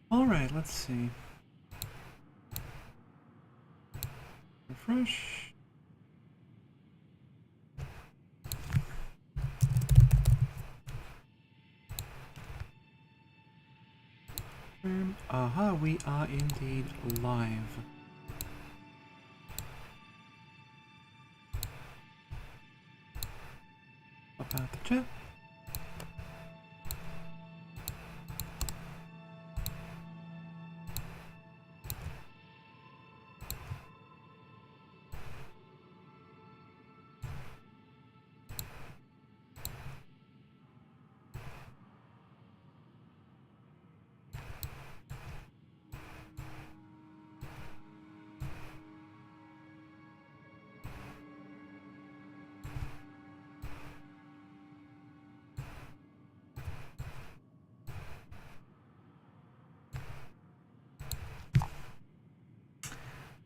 Alright, let's see. Refresh. Aha, we are indeed live. About the chat.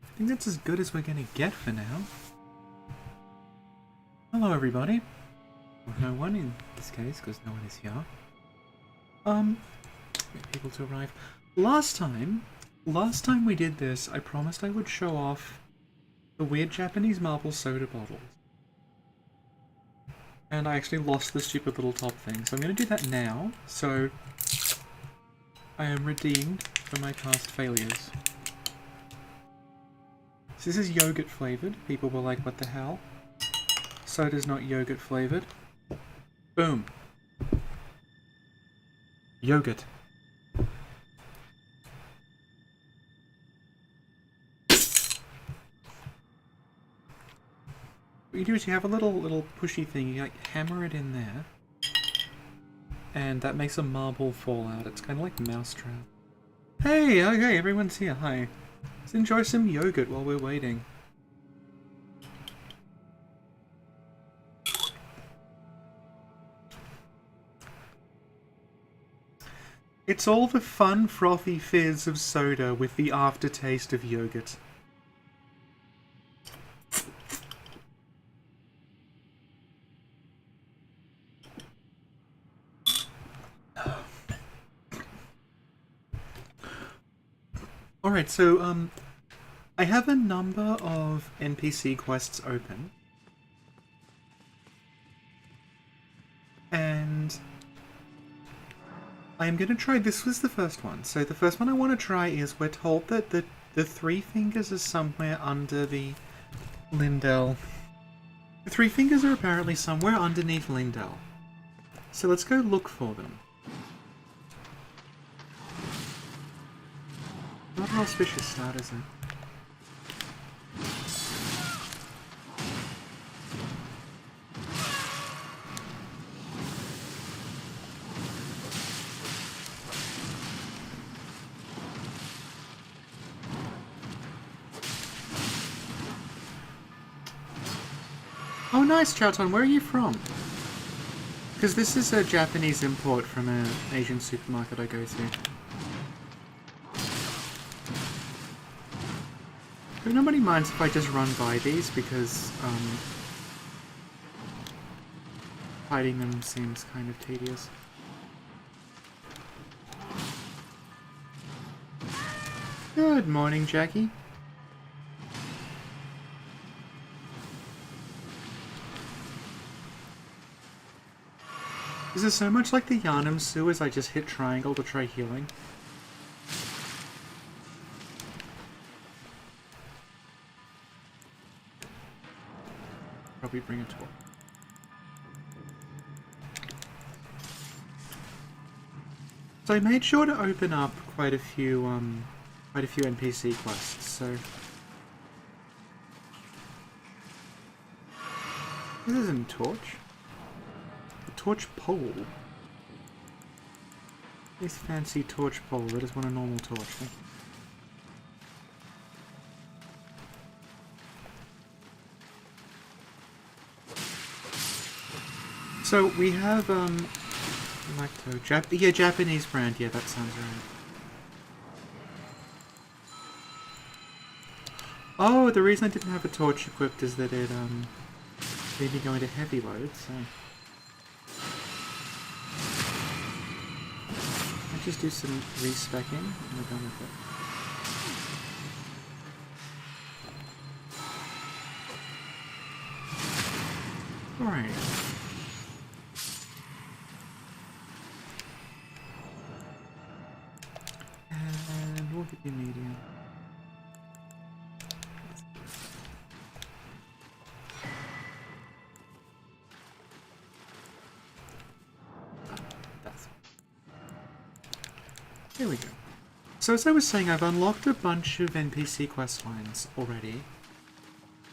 I think that's as good as we're gonna get for now. Hello everybody. Well, no one in this case, because no one is here. Wait people to arrive. Last time we did this, I promised I would show off the weird Japanese marble soda bottles. And I actually lost the stupid little top thing, so I'm gonna do that now, so I am redeemed for my past failures. So this is yogurt flavored. People were like, what the hell? Soda's not yogurt flavored. Boom. Yogurt. What you do is you have a little pushy thing, you like hammer it in there. And that makes a marble fall out. It's kind of like mousetrap. Hey, okay, everyone's here. Hi. Let's enjoy some yogurt while we're waiting. It's all the fun, frothy fizz of soda with the aftertaste of yogurt. Alright, so, I have a number of NPC quests open. And I am going to try, this was the first one. So the first one I want to try is, we're told that the three fingers are somewhere under the Lindell. The three fingers are apparently somewhere underneath Lindell. So let's go look for them. Not an auspicious start, is it? Oh nice, Chowton, where are you from? Because this is a Japanese import from an Asian supermarket I go to. But nobody minds if I just run by these, because hiding them seems kind of tedious. Good morning, Jackie. Is it so much like the Yarnum sewers I just hit triangle to try healing? Probably bring a torch. So I made sure to open up quite a few NPC quests, so... This isn't a torch. A torch pole. This fancy torch pole, I just want a normal torch. Thank you. So we have lacto Japanese brand, yeah, that sounds right. Oh, the reason I didn't have a torch equipped is that it made me go into heavy load, so just do some respecking and we're done with it. Alright. And we'll give you medium. There we go. So as I was saying, I've unlocked a bunch of NPC quest lines already.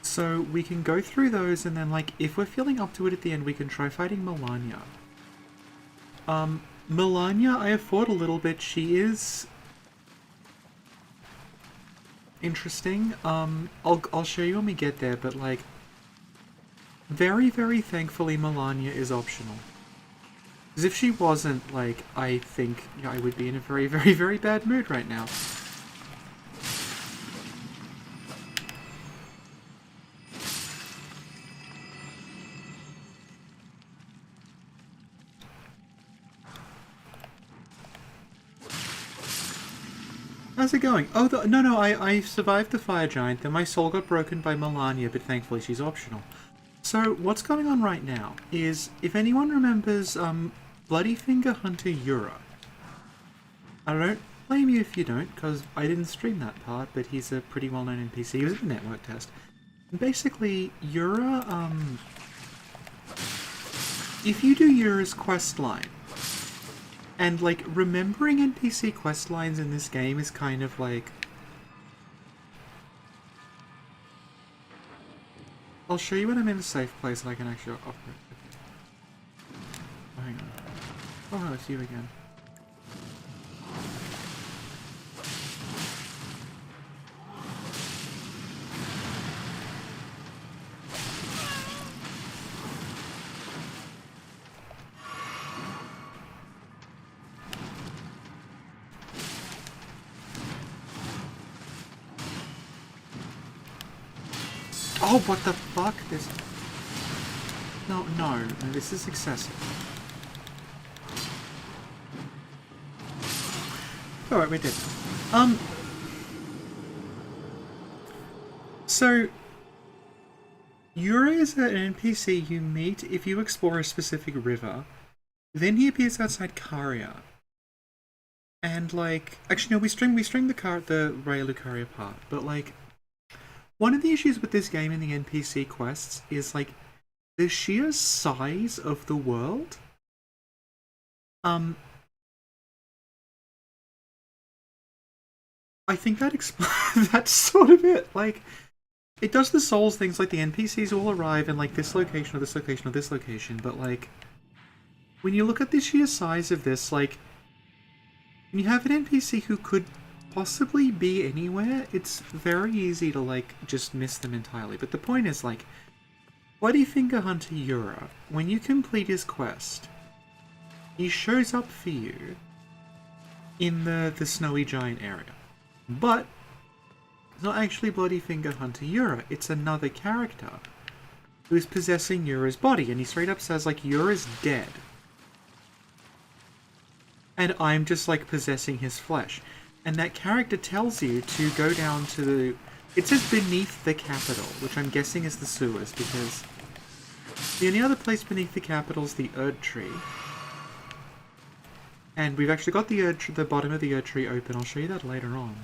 So we can go through those and then, like, if we're feeling up to it at the end, we can try fighting Melania. Melania, I have fought a little bit. She is interesting. I'll show you when we get there, but, like, very, very thankfully Melania is optional. Because if she wasn't, like, I think I would be in a very, very, very bad mood right now. How's it going? Oh, no, I survived the fire giant, then my soul got broken by Melania, but thankfully she's optional. So, what's going on right now is, if anyone remembers, Bloody Finger Hunter Yura. I don't blame you if you don't, because I didn't stream that part, but he's a pretty well-known NPC. He was at the network test. And basically, Yura, if you do Yura's quest line, and, like, remembering NPC quest lines in this game is kind of like... I'll show you when I'm in a safe place and I can actually operate. Oh, hang on. Oh, it's you again. Oh, what the fuck? This... No, this is excessive. Alright, we did. So... Yura is an NPC you meet if you explore a specific river. Then he appears outside Caria. And, like... Actually, no, we string the Ray Lucaria part, but, like... One of the issues with this game in the NPC quests is, like, the sheer size of the world. I think that's sort of it. Like, it does the Souls things, like the NPCs all arrive in, like, this location or this location or this location, but, like, when you look at the sheer size of this, like, when you have an NPC who could possibly be anywhere, it's very easy to, like, just miss them entirely. But the point is, like, Bloody Finger Hunter Yura, when you complete his quest, he shows up for you in the snowy giant area. But it's not actually Bloody Finger Hunter Yura, it's another character who's possessing Yura's body, and he straight up says, like, Yura's dead. And I'm just, like, possessing his flesh. And that character tells you to go down to the... It says beneath the capital, which I'm guessing is the sewers, because the only other place beneath the capital is the Erd Tree. And we've actually got the bottom of the Erd Tree open. I'll show you that later on.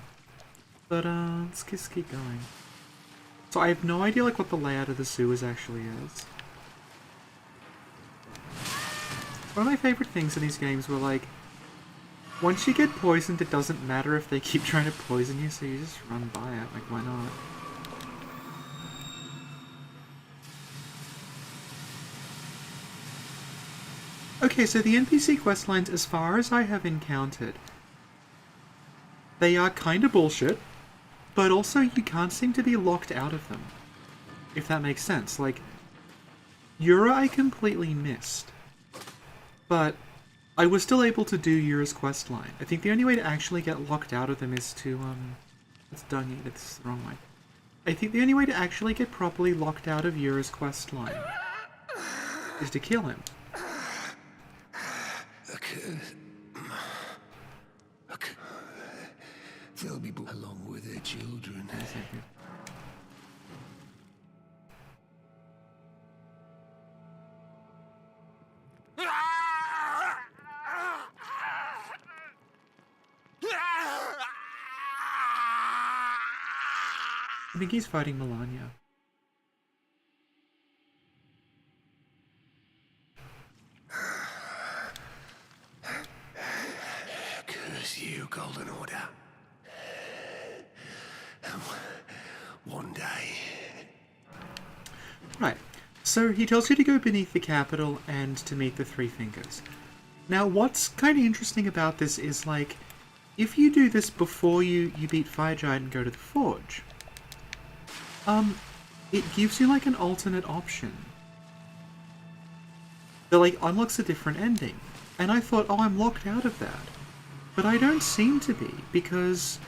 But, let's just keep going. So I have no idea, like, what the layout of the sewers actually is. One of my favourite things in these games were, like, once you get poisoned, it doesn't matter if they keep trying to poison you, so you just run by it. Like, why not? Okay, so the NPC questlines, as far as I have encountered, they are kinda bullshit, but also you can't seem to be locked out of them. If that makes sense. Like, Yura I completely missed, but I was still able to do Yura's questline. I think the only way to actually get locked out of them is to, that's done, that's the wrong way. I think the only way to actually get properly locked out of Yura's questline is to kill him. Look, they'll be along with their children. I think he's fighting Melania. Curse you, Golden Order. One day. Right. So he tells you to go beneath the capital and to meet the Three Fingers. Now, what's kind of interesting about this is, like, if you do this before you beat Fire Giant and go to the Forge, it gives you, like, an alternate option that, like, unlocks a different ending. And I thought, oh, I'm locked out of that. But I don't seem to be, because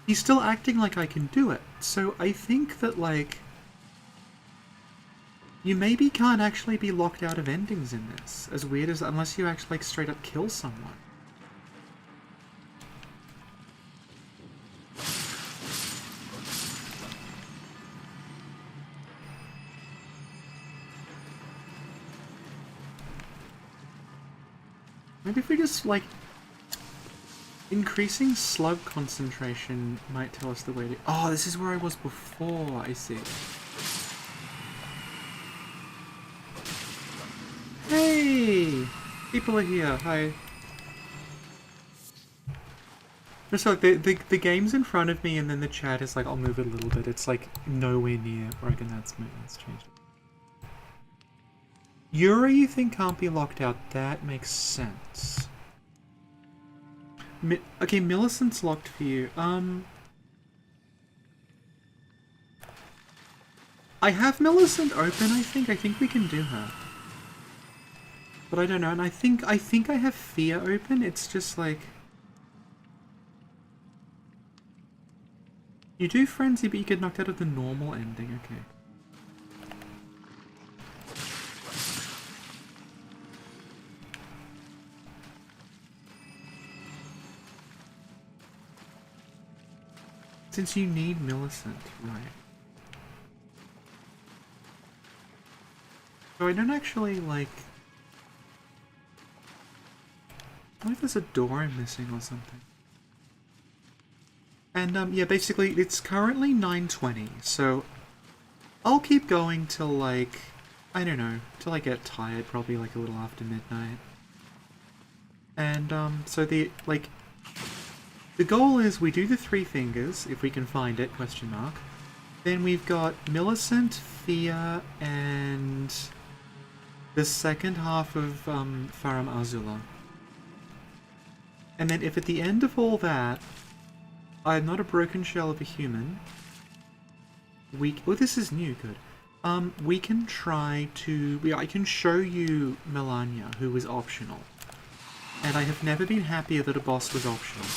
he's still acting like I can do it. So I think that, like, you maybe can't actually be locked out of endings in this, as weird as, unless you actually, like, straight up kill someone. Maybe if we just, like, increasing slug concentration might tell us the way to... Oh, this is where I was before, I see. Hey! People are here, hi. Just like, the game's in front of me and then the chat is like, I'll move it a little bit. It's like, nowhere near where I can that's changed. Yuri, you think can't be locked out? That makes sense. Okay, Millicent's locked for you. I have Millicent open, I think. I think we can do her. But I don't know, and I think I have Fear open. It's just like... You do Frenzy, but you get knocked out of the normal ending, okay. Since you need Millicent, right. So I don't actually, like... I wonder if there's a door I'm missing or something. And, yeah, basically, it's currently 9:20, so... I'll keep going till, like... I don't know, till I get tired, probably, like, a little after midnight. And, so the, like... The goal is we do the Three Fingers, if we can find it, question mark. Then we've got Millicent, Fear, and the second half of Farum Azula. And then if at the end of all that, I'm not a broken shell of a human, oh, this is new, good. We can try to... I can show you Melania, who was optional. And I have never been happier that a boss was optional.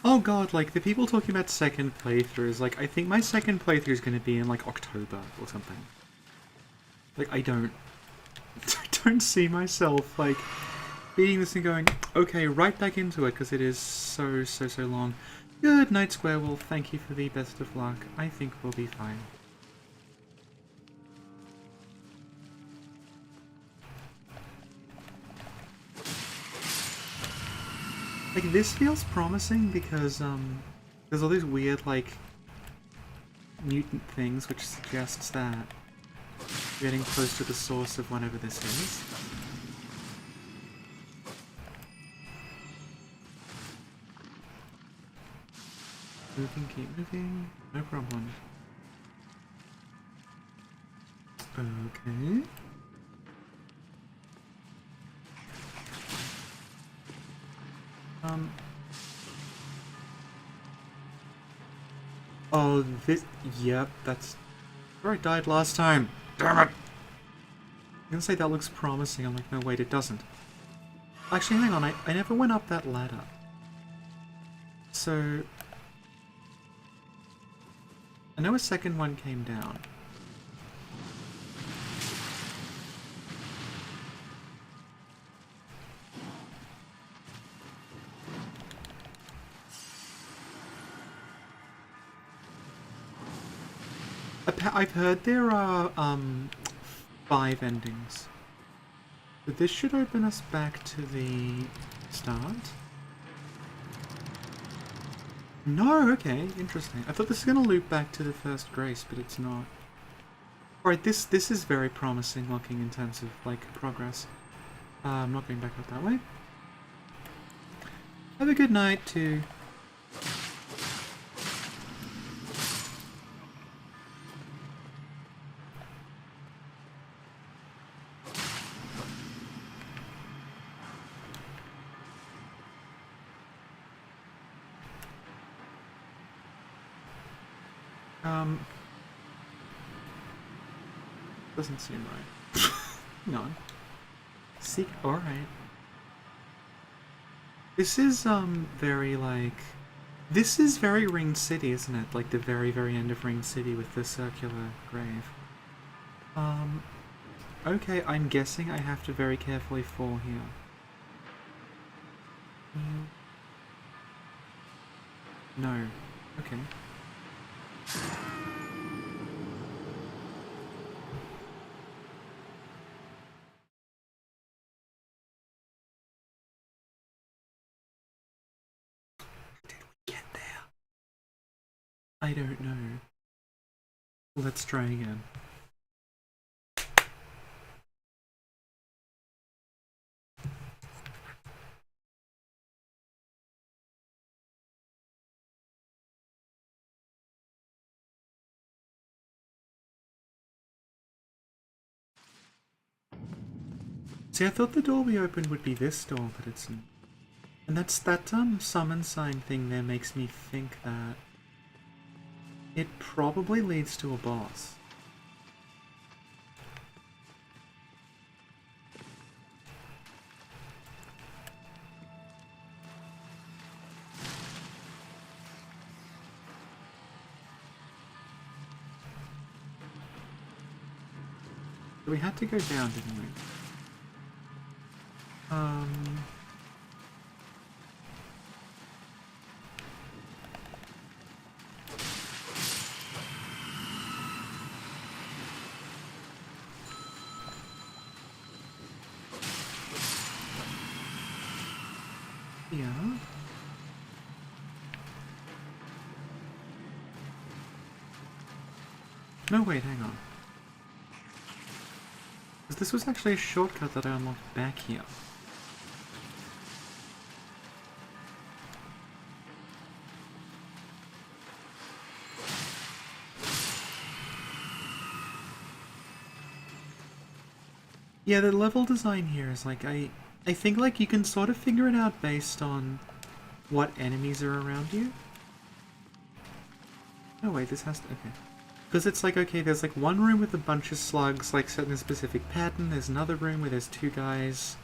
Oh god, like, the people talking about second playthroughs, like, I think my second playthrough is going to be in, like, October or something. Like, I don't see myself, like, beating this and going, okay, right back into it, because it is so long. Good night, Squarewolf, thank you for the best of luck. I think we'll be fine. Like, this feels promising because, There's all these weird, like, mutant things which suggests that we're getting close to the source of whatever this is. Moving, keep moving, no problem. Okay. Oh, this... Yep, that's where I died last time. Damn it! I'm gonna say that looks promising. I'm like, no, wait, it doesn't. Actually, hang on, I never went up that ladder. So... I know a second one came down. I've heard there are 5 endings. But this should open us back to the start. No, okay, interesting. I thought this was gonna loop back to the first grace, but it's not. Alright, this is very promising looking in terms of like progress. I'm not going back up that way. Have a good night too. Doesn't seem right. No. Seek. Alright. This is, very, like... This is very Ring City, isn't it? Like the very, very end of Ring City with the circular grave. Okay, I'm guessing I have to very carefully fall here. No. Okay. I don't know. Let's try again. See, I thought the door we opened would be this door, but it's not. And that summon sign thing there makes me think that it probably leads to a boss. We had to go down, didn't we? Yeah. No, wait, hang on. Because this was actually a shortcut that I unlocked back here. Yeah, the level design here is like, I think like you can sort of figure it out based on what enemies are around you. Oh wait, this has to, okay. Because it's like, okay, there's like one room with a bunch of slugs, like set in a specific pattern, there's another room where there's 2 guys.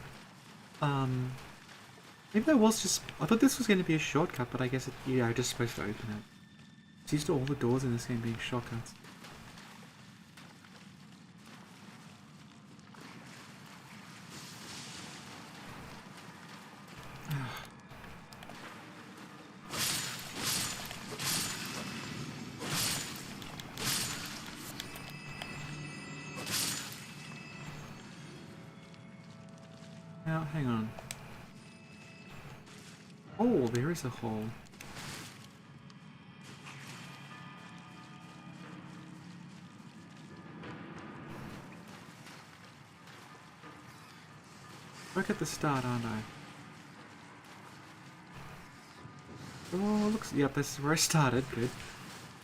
Maybe that was just, I thought this was going to be a shortcut, but I guess yeah, I'm just supposed to open it. It's used to all the doors in this game being shortcuts. Now, hang on. Oh, there is a hole. Back at the start, aren't I? Oh, looks... Yep, this is where I started. Good.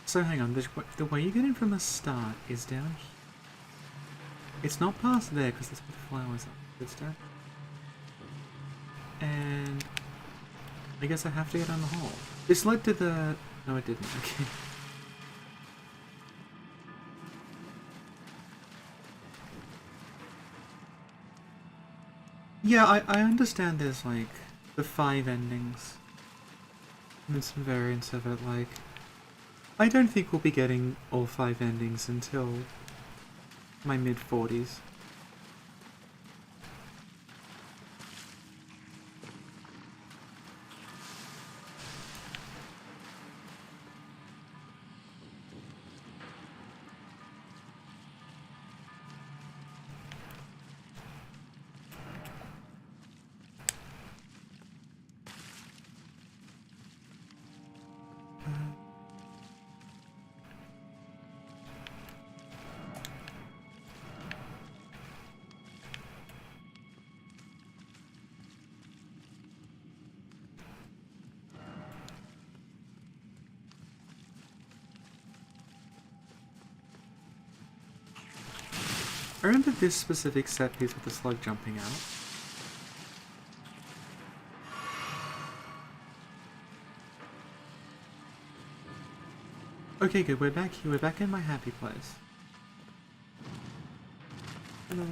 So hang on, the way you get in from the start is down here. It's not past there, because that's where the flowers are. Good stuff. And... I guess I have to get down the hole. This led to the... No, it didn't. Okay. Yeah, I understand there's, like, the 5 endings. And there's some variants of it, like... I don't think we'll be getting all 5 endings until my mid-40s. I remember this specific set piece with the slug jumping out. Okay, good. We're back here. We're back in my happy place. Hello.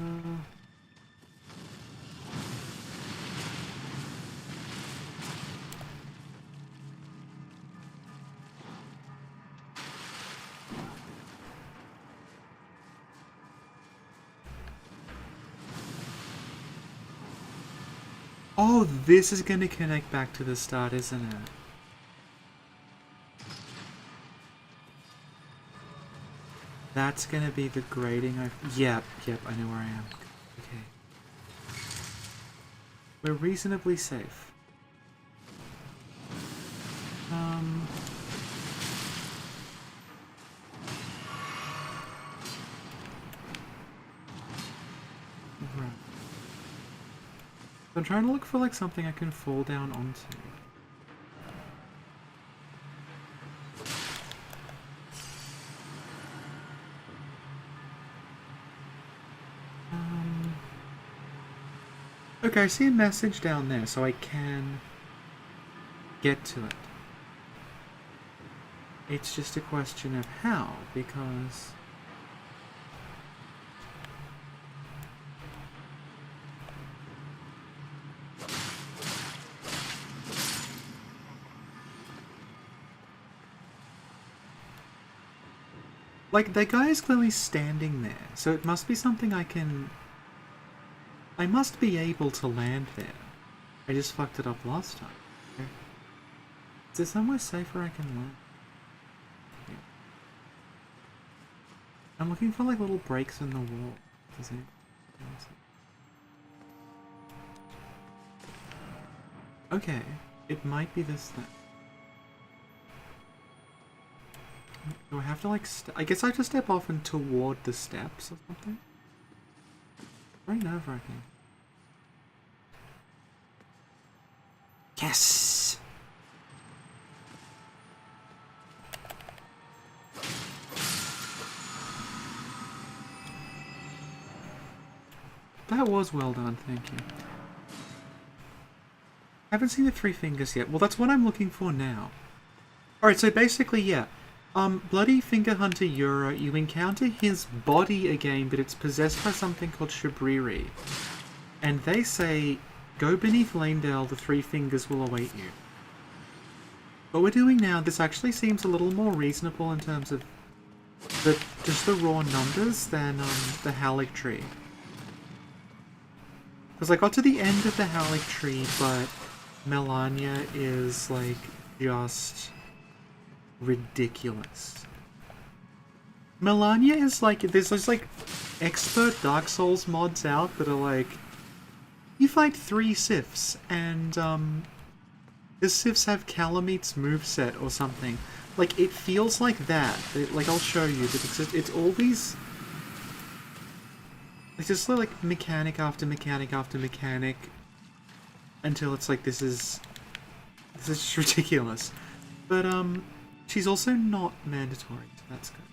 Oh, this is going to connect back to the start, isn't it? That's going to be the grading Yep, I know where I am. Okay. We're reasonably safe. Right. I'm trying to look for, like, something I can fall down onto. Okay, I see a message down there, so I can get to it. It's just a question of how, because... Like, that guy is clearly standing there, so it must be something I can... I must be able to land there. I just fucked it up last time. Okay. Is there somewhere safer I can land? Yeah. I'm looking for, like, little breaks in the wall. Does it... Okay, it might be this thing. Do I have to, like, I guess I have to step off and toward the steps or something? Very nerve-wracking. Yes! That was well done, thank you. I haven't seen the 3 fingers yet. Well, that's what I'm looking for now. Alright, so basically, yeah. Bloody Finger Hunter Yura, you encounter his body again, but it's possessed by something called Shabriri. And they say, go beneath Lanedale, the 3 fingers will await you. What we're doing now, this actually seems a little more reasonable in terms of just the raw numbers than the Halic Tree. Because I got to the end of the Halic Tree, but Melania is, like, just... ridiculous. Melania is like, there's like expert Dark Souls mods out that are like, you fight 3 Sifs and the Sifs have Calameet's moveset or something. Like, it feels like that. Like, I'll show you, but it's all these... It's just like mechanic after mechanic after mechanic until it's like this is just ridiculous. But she's also not mandatory, so that's good.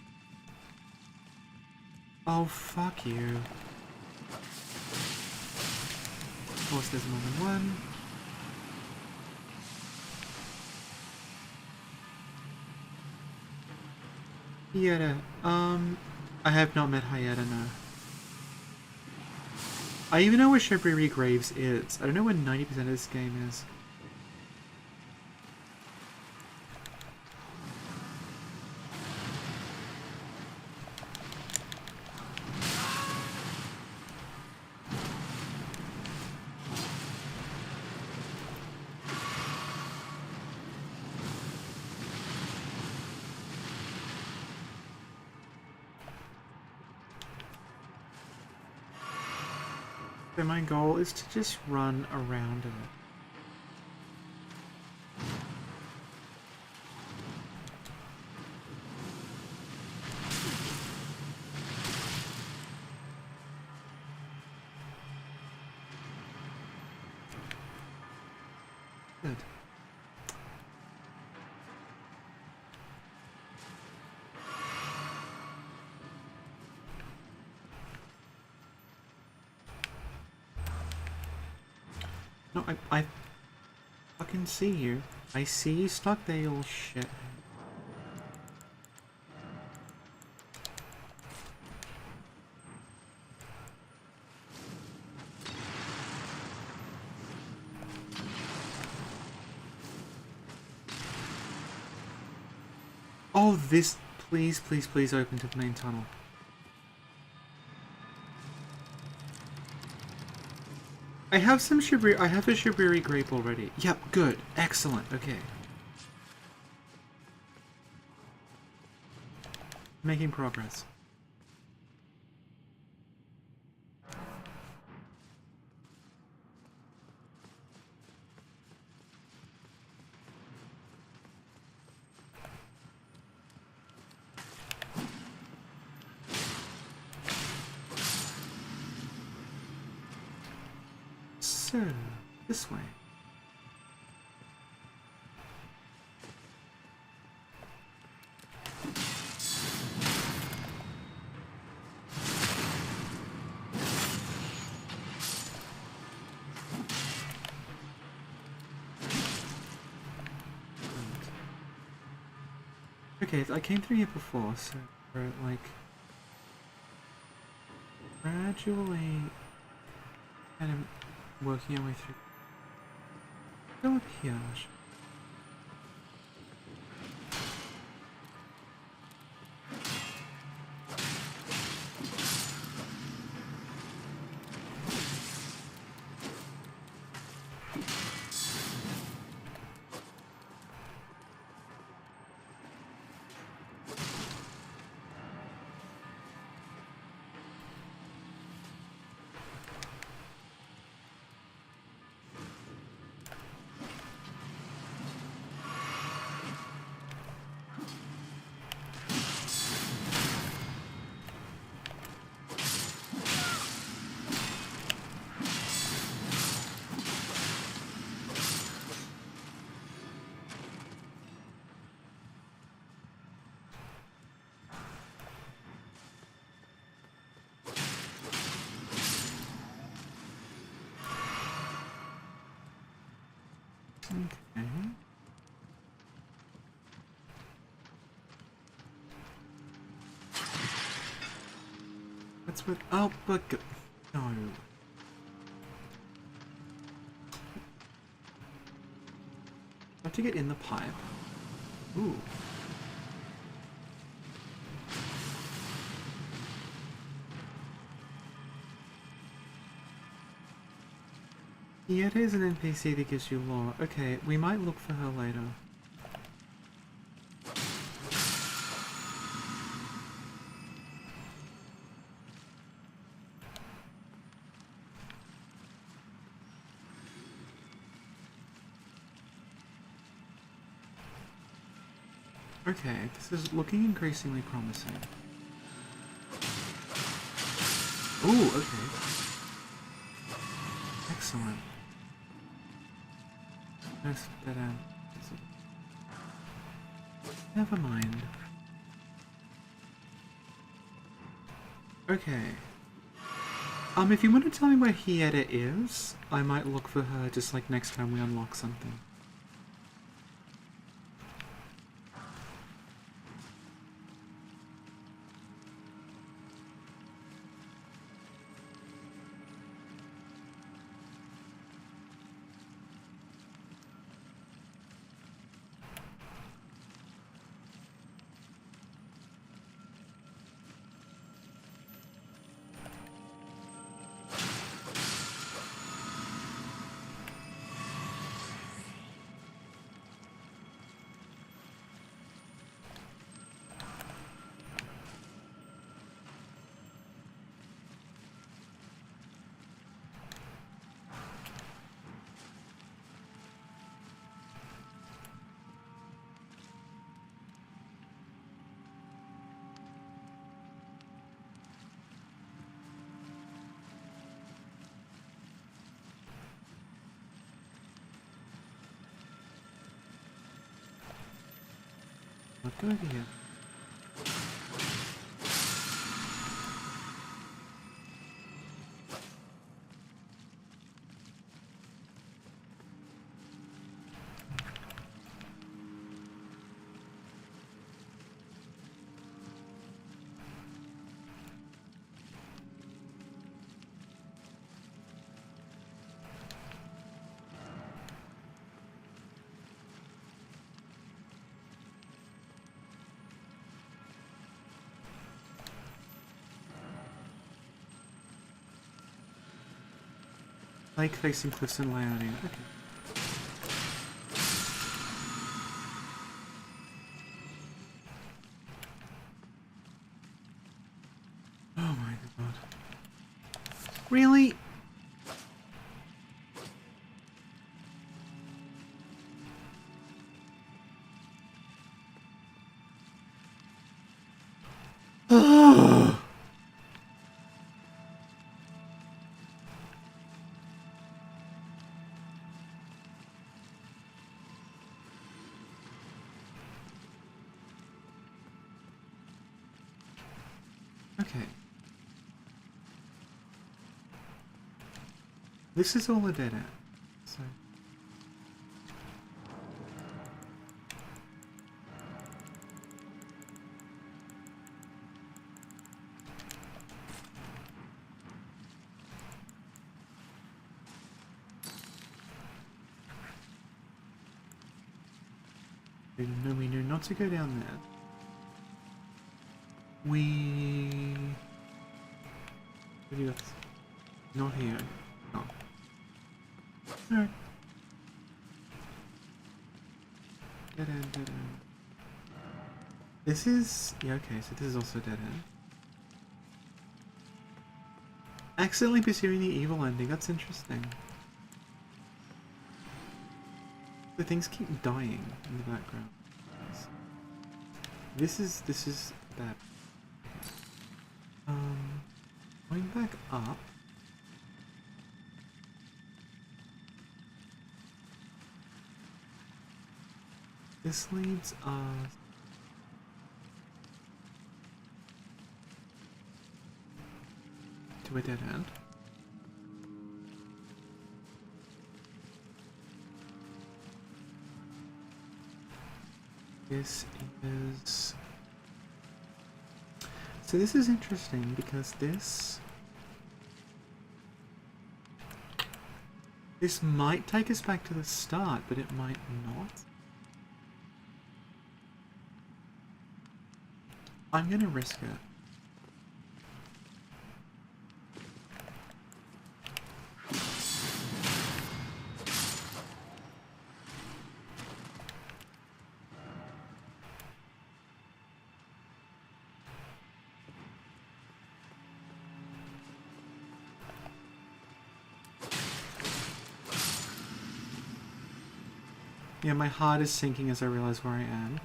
Oh fuck you. Of course there's more than one. Hyeta. I have not met Hyeta, no. I even know where Shebriri Graves is. I don't know where 90% of this game is. So my goal is to just run around it. Good. No, I fucking see you. I see you stuck there, you little shit. Oh, this... Please, please, please open to the main tunnel. I have some Shibiri... I have a Shibiri grape already. Yep, good. Excellent. Okay. Making progress. So, this way. Okay, I came through here before, so we're like gradually kind of working our way through. Go up here. Okay. That's what. Oh, but no. I have to get in the pipe. Ooh. Yeah, it is an NPC that gives you lore. Okay, we might look for her later. Okay, this is looking increasingly promising. Oh, okay. Excellent. Nice dead end. Never mind. Okay. If you want to tell me where Healy is, I might look for her just like next time we unlock something. Not good idea. Lake facing cliffs and Lionia. Okay. Oh my god. Really? Okay. This is all a dead end, so... No, we knew not to go down there. We... What do you got? Not here. No. Alright. Dead end, dead end. This is... Yeah, okay, so this is also dead end. Accidentally pursuing the evil ending, that's interesting. The things keep dying in the background. This is bad. Going back up. This leads us to a dead end. This is... So this is interesting because this might take us back to the start, but it might not. I'm gonna risk it. Yeah, my heart is sinking as I realize where I am.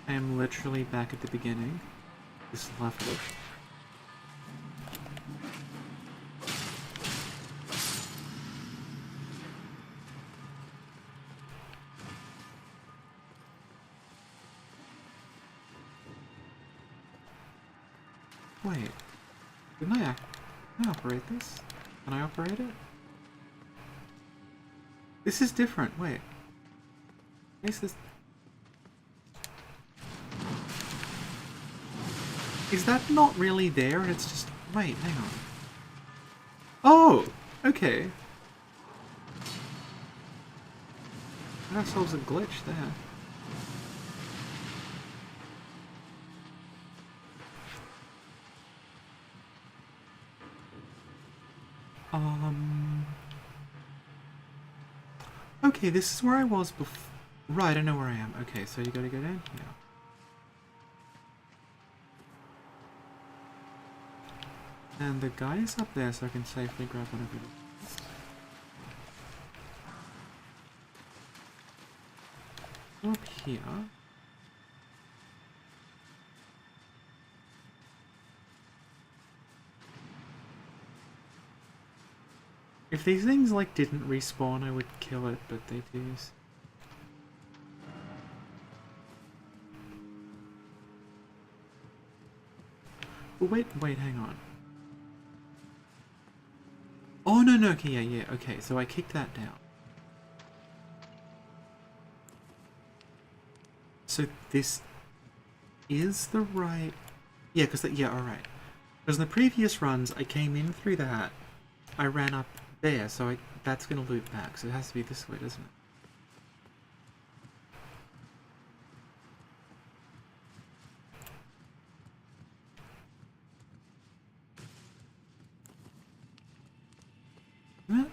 I am literally back at the beginning. This level. Wait. Can I operate this? Can I operate it? This is different. Wait. Is this... Is that not really there and it's just... Wait, hang on. Oh! Okay. Got ourselves a glitch there. Okay, this is where I was before. Right, I know where I am. Okay, so you gotta go down here. And the guy is up there, so I can safely grab one of it. Up here. If these things, like, didn't respawn, I would kill it, but they do. Oh, wait, hang on. Oh, no, okay, yeah, okay, so I kicked that down. So this is the right... Yeah, because, yeah, alright. Because in the previous runs, I came in through that, I ran up there, so that's going to loop back, so it has to be this way, doesn't it? What?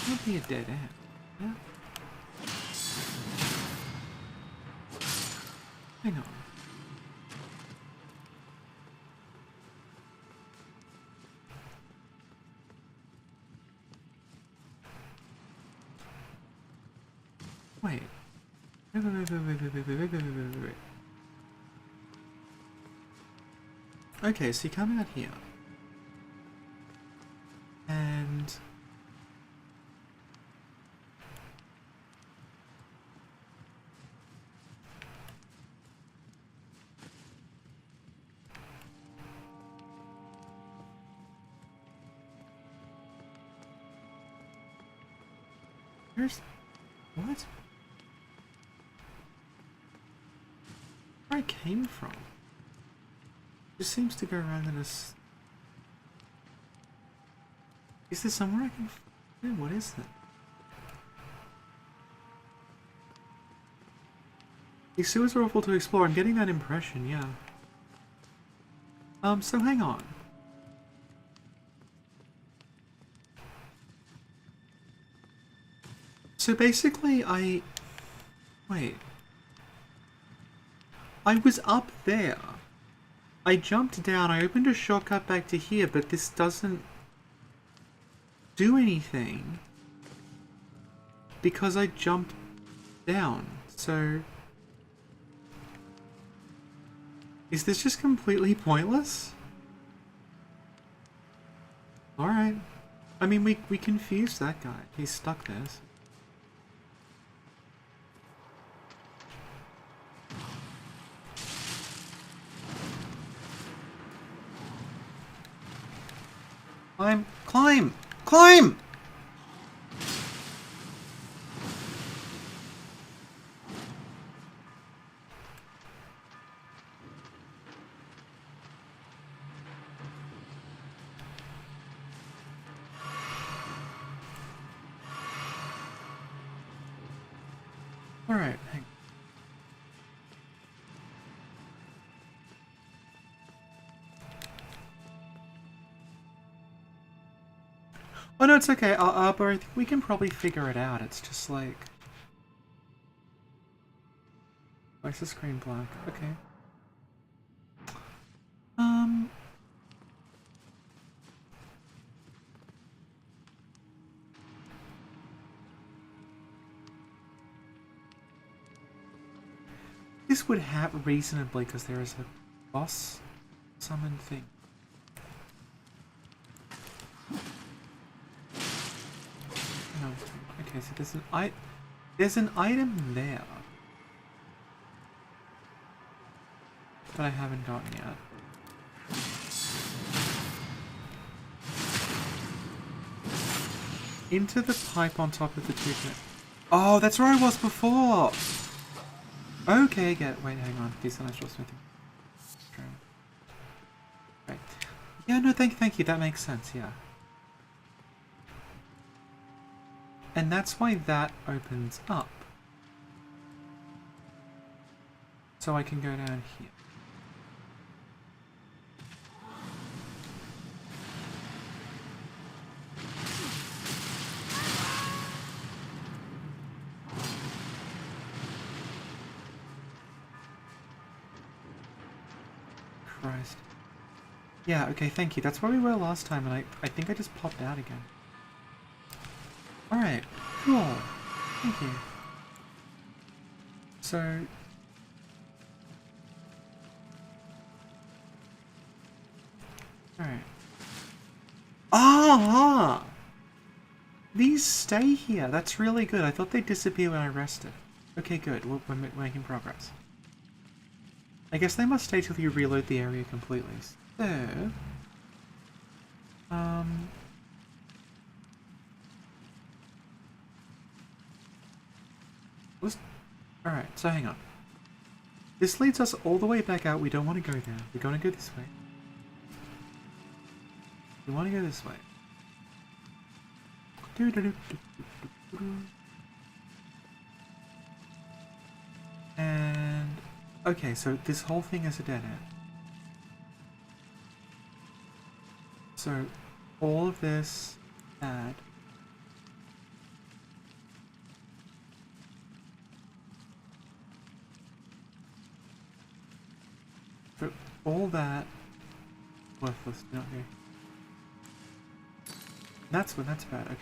That'd be a dead end. Yeah. Hang on. Wait. Wait. Okay, so you come out here. And... Where's... What? Where I came from? It just seems to go around in a... Is there somewhere I can... Yeah, what is that? These sewers are awful to explore. I'm getting that impression, yeah. So hang on. So basically, Wait. I was up there. I jumped down, I opened a shortcut back to here, but this doesn't do anything. Because I jumped down, so... Is this just completely pointless? Alright. I mean, we confused that guy. He's stuck there. So. Climb! Climb! Climb! Alright, hang on. Oh no, it's okay. But I think we can probably figure it out. It's just like... Why is the screen black? Okay. This would happen reasonably because there is a boss summon thing. so there's an item there that I haven't gotten yet. Into the pipe on top of the tube. Oh, that's where I was before! Okay, wait, hang on. These are natural smithing. Right. Yeah, no, thank you. That makes sense, yeah. And that's why that opens up. So I can go down here. Christ. Yeah, okay, thank you. That's where we were last time, and I think I just popped out again. Alright, cool. Thank you. So... Alright. Ah! These stay here. That's really good. I thought they'd disappear when I rested. Okay, good. We're making progress. I guess they must stay till you reload the area completely. So... Alright, so hang on. This leads us all the way back out. We don't want to go there. We're going to go this way. We want to go this way. And... okay, so this whole thing is a dead end. So, all of this bad. So, all that worthless, not here. That's bad, okay.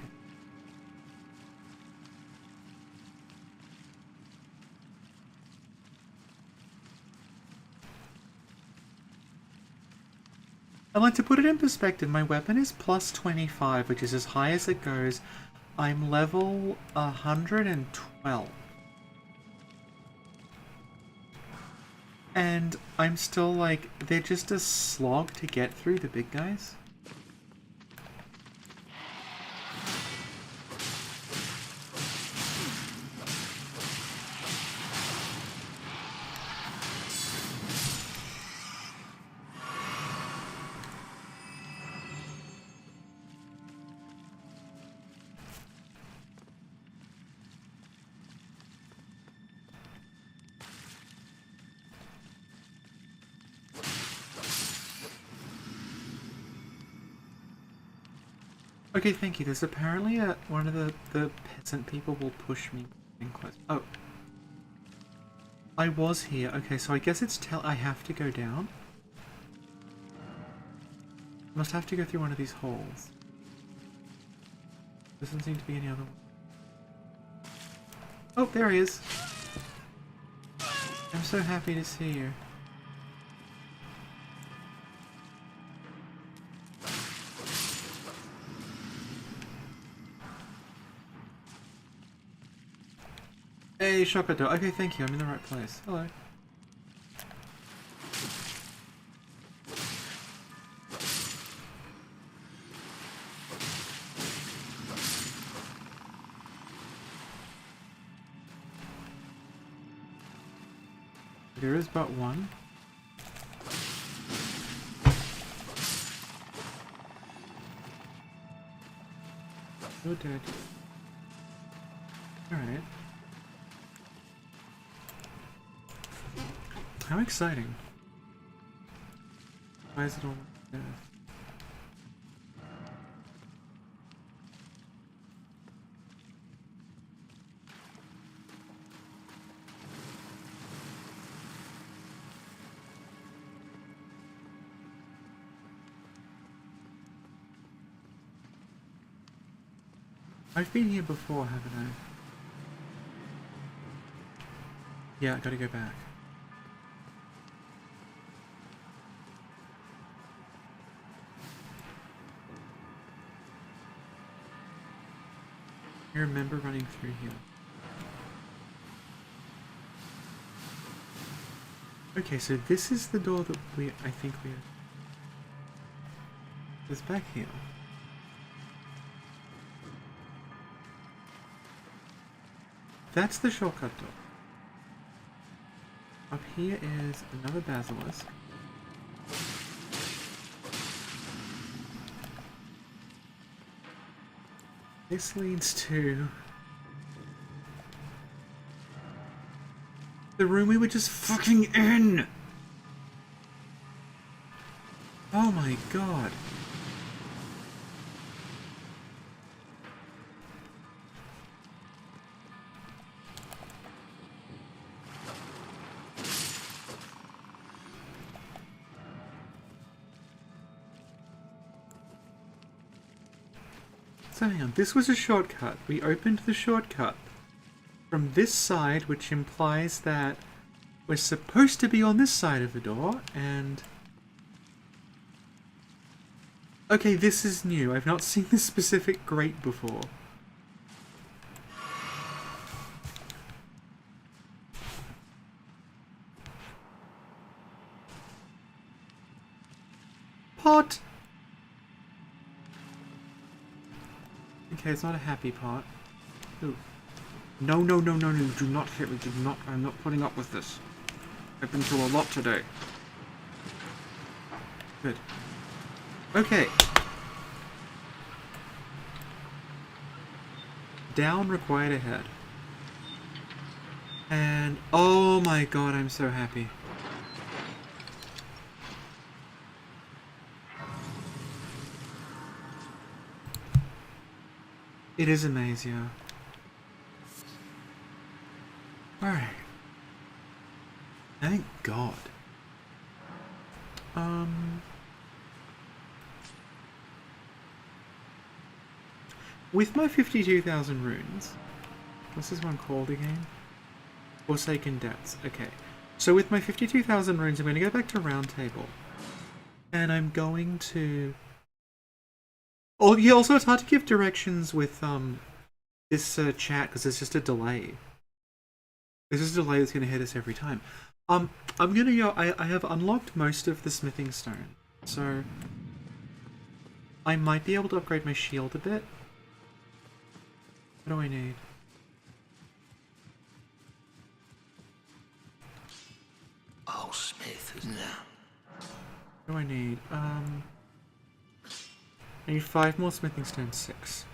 I'd like to put it in perspective. My weapon is plus 25, which is as high as it goes. I'm level 112. And I'm still like, they're just a slog to get through, the big guys. Okay, thank you. There's apparently one of the peasant people will push me in close. Oh. I was here. Okay, so I guess it's I have to go down. Must have to go through one of these holes. Doesn't seem to be any other one. Oh, there he is. I'm so happy to see you. Hey, Shokoto. Okay, thank you. I'm in the right place. Hello. There is but one. You're dead. Alright. How exciting. Why is it all death? I've been here before, haven't I? Yeah, I gotta go back. I remember running through here. Okay, so this is the door that I think we... It's back here. That's the shortcut door. Up here is another basilisk. This leads to the room we were just fucking in! Oh my god. So hang on, this was a shortcut. We opened the shortcut from this side, which implies that we're supposed to be on this side of the door, and... Okay, this is new. I've not seen this specific grate before. Pot! Okay, it's not a happy pot. Ooh. No, no, no, no, no, do not hit me, do not, I'm not putting up with this. I've been through a lot today. Good. Okay. Down, required ahead. And, oh my god, I'm so happy. It is amazing. Alright. Thank God. With my 52,000 runes, what's this one called again? Forsaken Depths. Okay. So with my 52,000 runes, I'm going to go back to Round Table. And I'm going to... Oh, yeah, also it's hard to give directions with this chat because there's just a delay. There's just a delay that's going to hit us every time. I'm going to go... I have unlocked most of the smithing stone. So... I might be able to upgrade my shield a bit. What do I need? Oh, Smith, isn't it? What do I need? I need 5 more smithing stones, 6.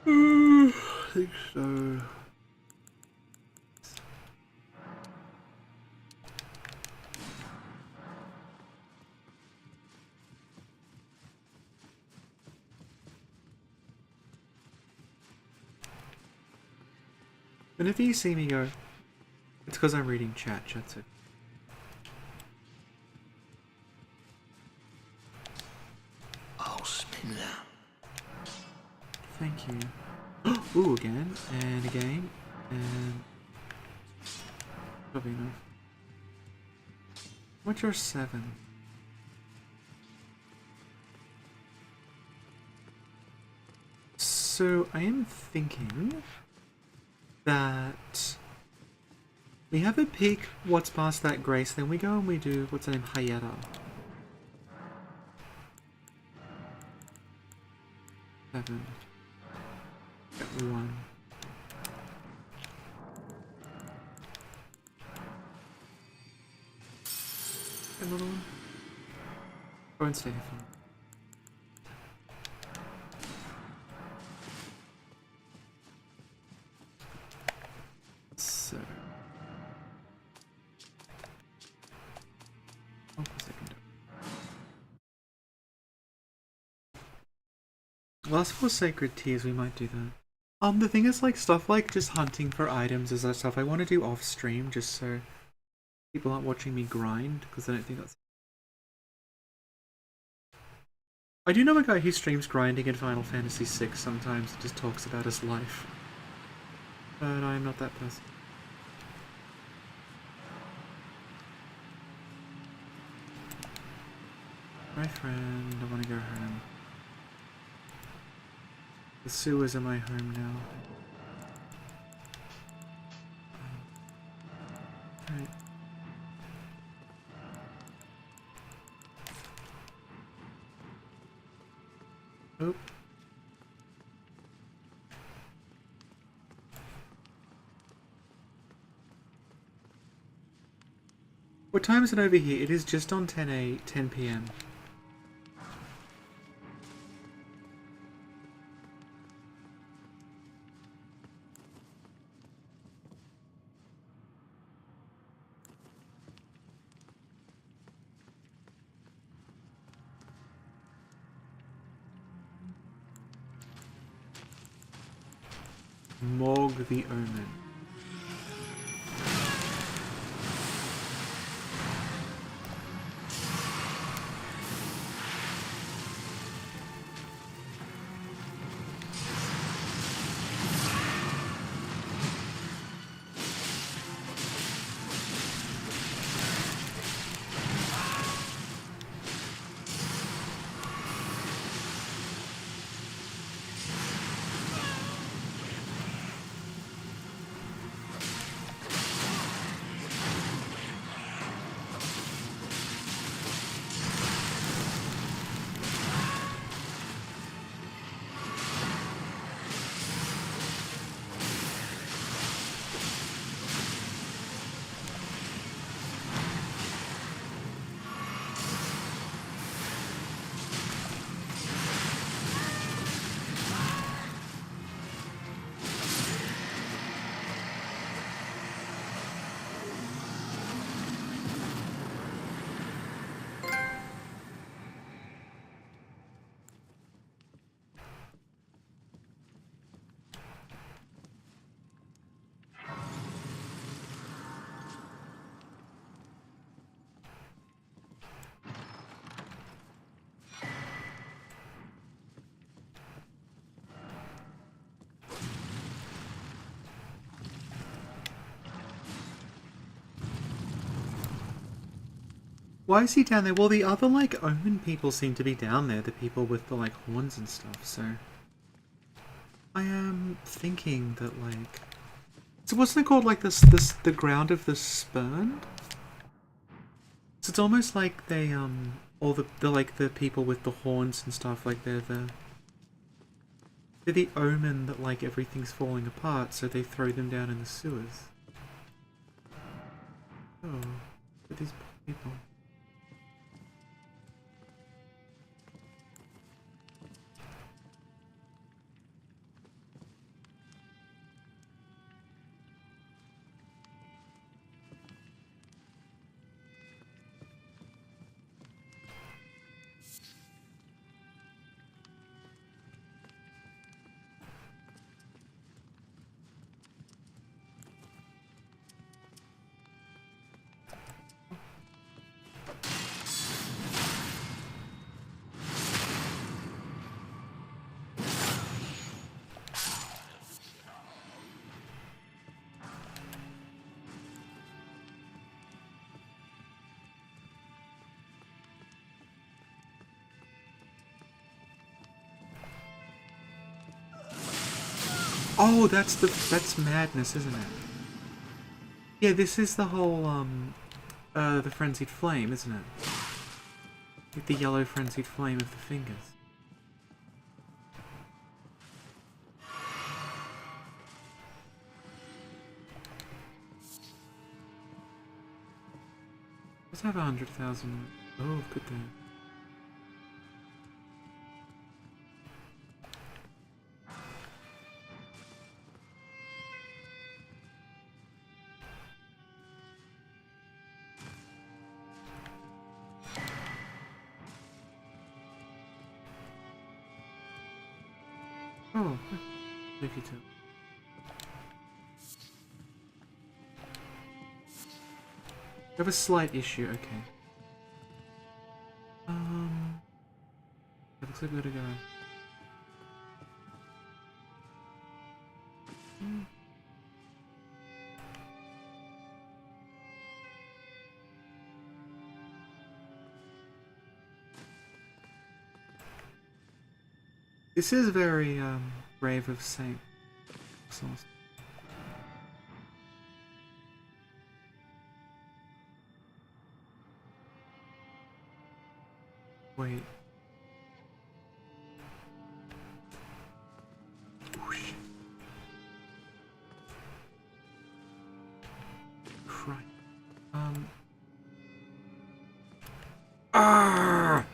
I think so. Whenever you see me go, it's because I'm reading chat, chat's it. Oh, spin that. Thank you. Ooh, again, and again, and... Probably enough. What's your 7? So, I am thinking... that we have a peek what's past that grace, then we go and we do what's her name, Hayata. 7. Get 1. Another one. Go and stay here for now. So. Oh, second. Last 4 sacred tears, we might do that. The thing is, like, stuff like just hunting for items is that stuff I want to do off stream just so people aren't watching me grind, because I don't think that's I do know a guy who streams grinding in Final Fantasy VI sometimes and just talks about his life. But I am not that person. My friend, I want to go home. The sewers are my home now. Right. Oh. What time is it over here? It is just on 10 p.m. Morg the Omen. Why is he down there? Well, the other, like, Omen people seem to be down there. The people with the, like, horns and stuff, so... I am thinking that, like... So wasn't it called, like, the ground of the spurned? So it's almost like they, all like, the people with the horns and stuff, like, they're the omen that, like, everything's falling apart, so they throw them down in the sewers. Oh, but these people... Oh, that's madness, isn't it? Yeah, this is the whole, the frenzied flame, isn't it? With the yellow frenzied flame of the fingers. Let's have 100,000. Oh, good there. Oh, if you too. We have a slight issue, okay. That looks looks like we're gonna go. This is very brave of Saint Sauce. Wait. Whoosh. Christ. Ah!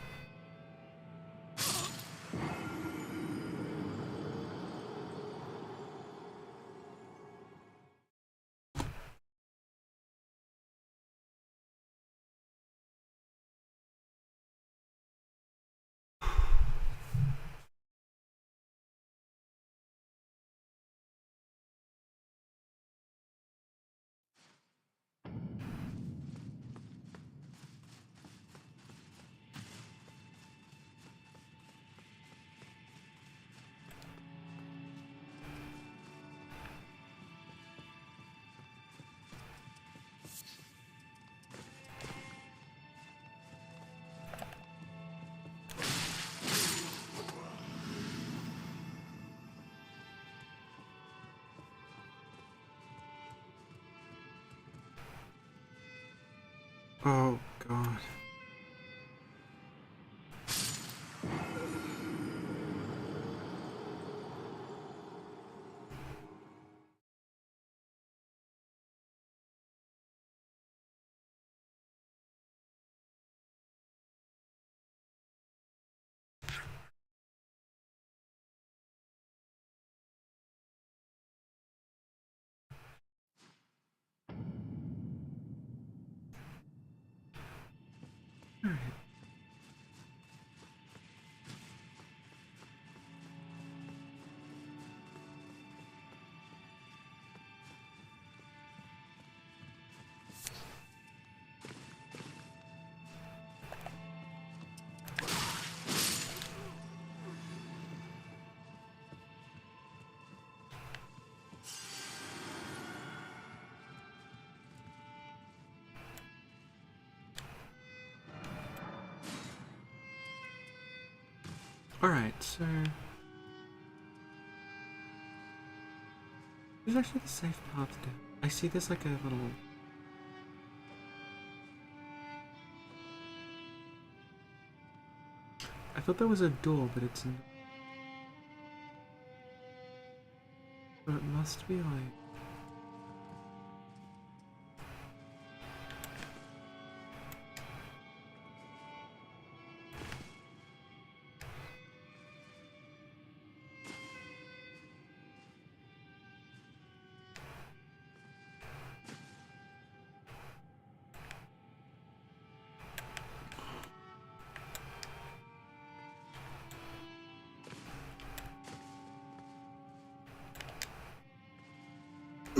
Oh, God. Alright. Alright, so... There's actually the safe path down. I see there's like a little... I thought there was a door, but it's not. So it must be like...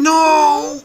No!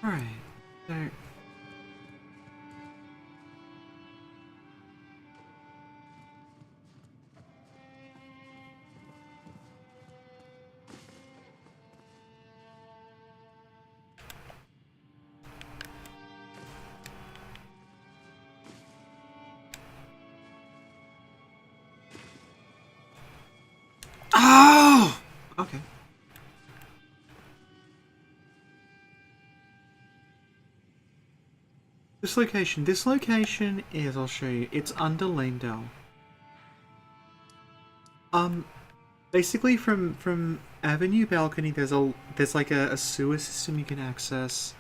Alright, so... Okay. This location is, I'll show you, it's under Lindell. Basically from Avenue Balcony there's like a sewer system you can access,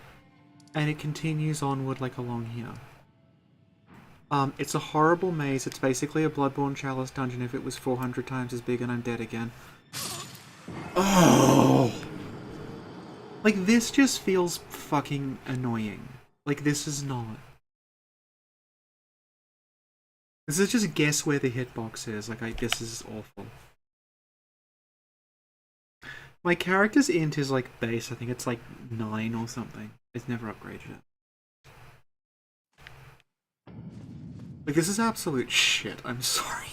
and it continues onward like along here. It's a horrible maze. It's basically a Bloodborne Chalice dungeon if it was 400 times as big, and I'm dead again. Oh! Like, this just feels fucking annoying. Like, this is not. This is just guess where the hitbox is. Like, this is awful. My character's int is like base. I think it's like 9 or something. It's never upgraded it. Like, this is absolute shit. I'm sorry.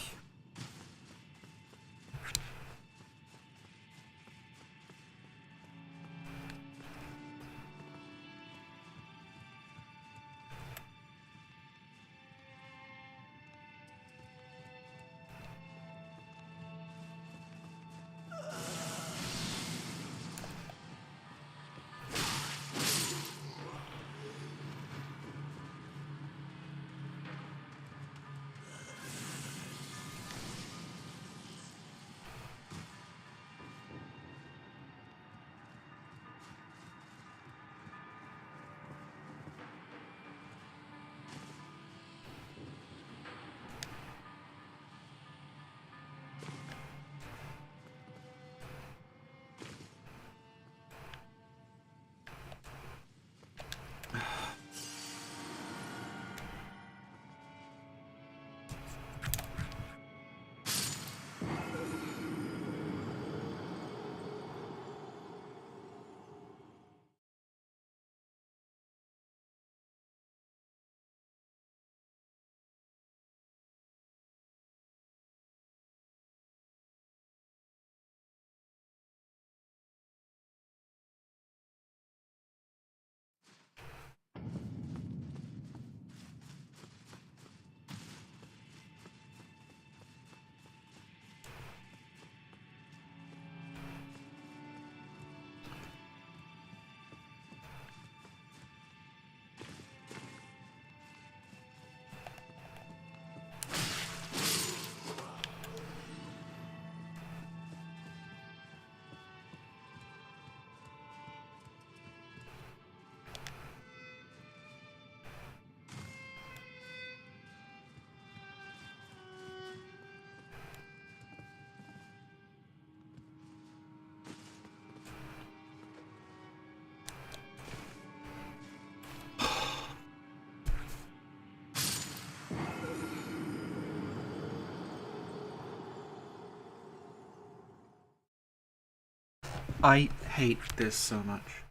I hate this so much.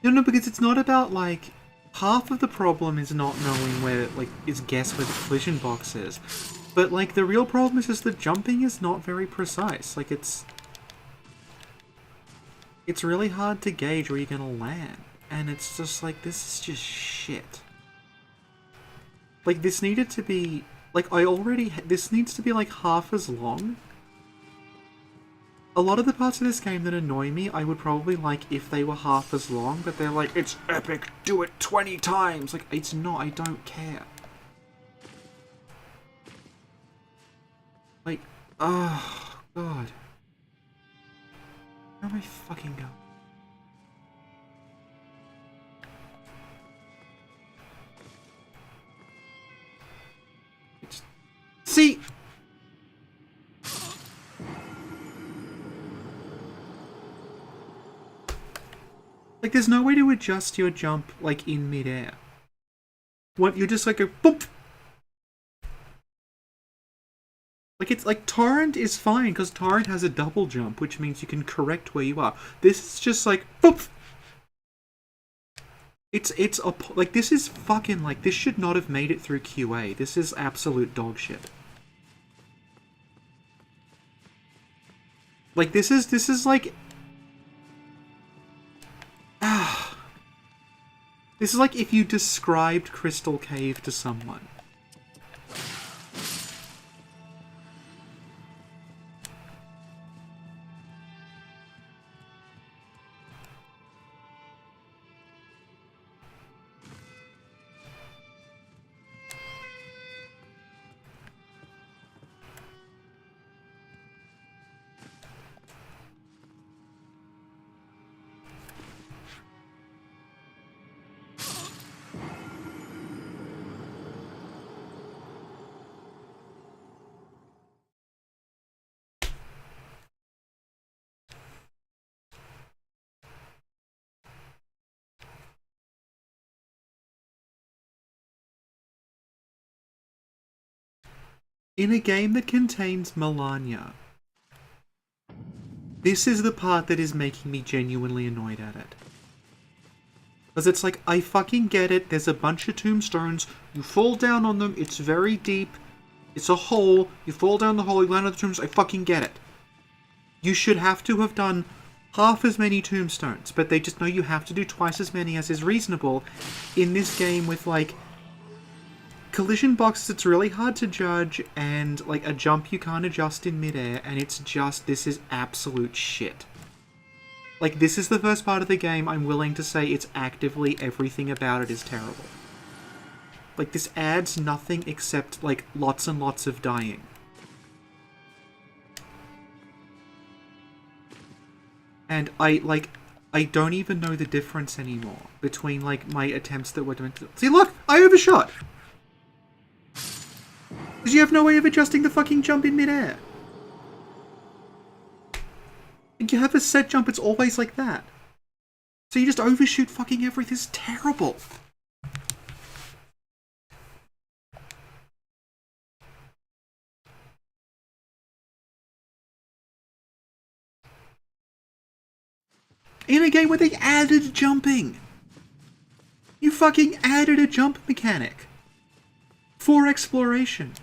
No, because it's not about, like, half of the problem is not knowing where, like, is guess where the collision box is. But, like, the real problem is just the jumping is not very precise. Like, it's really hard to gauge where you're gonna land. And it's just like, this is just shit. Like, this needed to be, like, this needs to be, like, half as long. A lot of the parts of this game that annoy me, I would probably like if they were half as long, but they're like, it's epic, do it 20 times! Like, it's not, I don't care. Like, oh, God. Where am I fucking going? See! Like, there's no way to adjust your jump, like, in midair. What, you're just like a boop! Like, it's like Torrent is fine because Torrent has a double jump, which means you can correct where you are. This is just like, boop! Like, this is fucking, like, this should not have made it through QA. This is absolute dog shit. Like, this is like... This is like if you described Crystal Cave to someone. In a game that contains Melania, this is the part that is making me genuinely annoyed at it. Because it's like, I fucking get it, there's a bunch of tombstones, you fall down on them, it's very deep, it's a hole, you fall down the hole, you land on the tombstones, I fucking get it. You should have to have done half as many tombstones, but they just know you have to do twice as many as is reasonable in this game with, like, collision boxes it's really hard to judge, and, like, a jump you can't adjust in midair, and it's just, this is absolute shit. Like, this is the first part of the game I'm willing to say it's actively everything about it is terrible. Like, this adds nothing except, like, lots and lots of dying. And I don't even know the difference anymore between, like, my attempts that were meant to... See, look! I overshot! Because you have no way of adjusting the fucking jump in midair. You have a set jump, it's always like that. So you just overshoot fucking everything. It's terrible. In a game where they added jumping. You fucking added a jump mechanic. For exploration.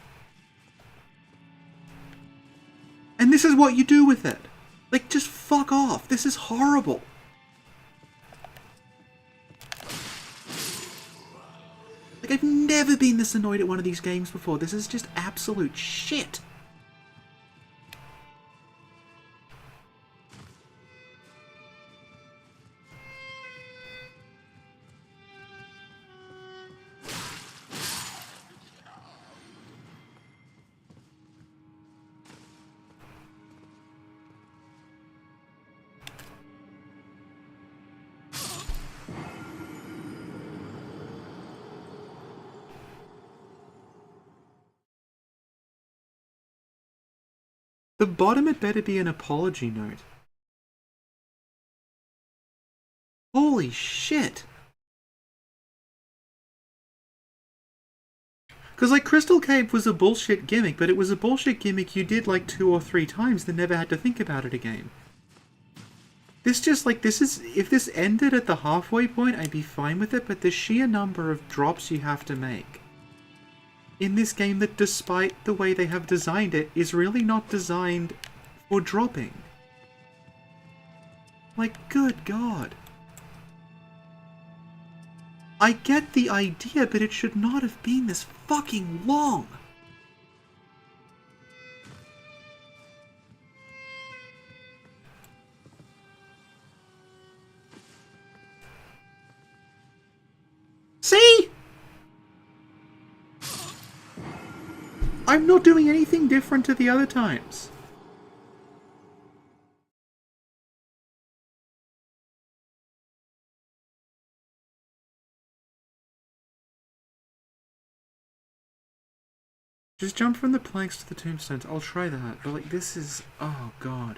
And this is what you do with it. Like, just fuck off. This is horrible. Like, I've never been this annoyed at one of these games before. This is just absolute shit. The bottom had better be an apology note. Holy shit. Because, like, Crystal Cave was a bullshit gimmick, but it was a bullshit gimmick you did, like, 2 or 3 times, then never had to think about it again. This just, like, this is... If this ended at the halfway point, I'd be fine with it, but the sheer number of drops you have to make in this game that, despite the way they have designed it, is really not designed for dropping. Like, good God. I get the idea, but it should not have been this fucking long. See? I'm not doing anything different to the other times. Just jump from the planks to the tombstones. I'll try that. But, like, this is... Oh, God.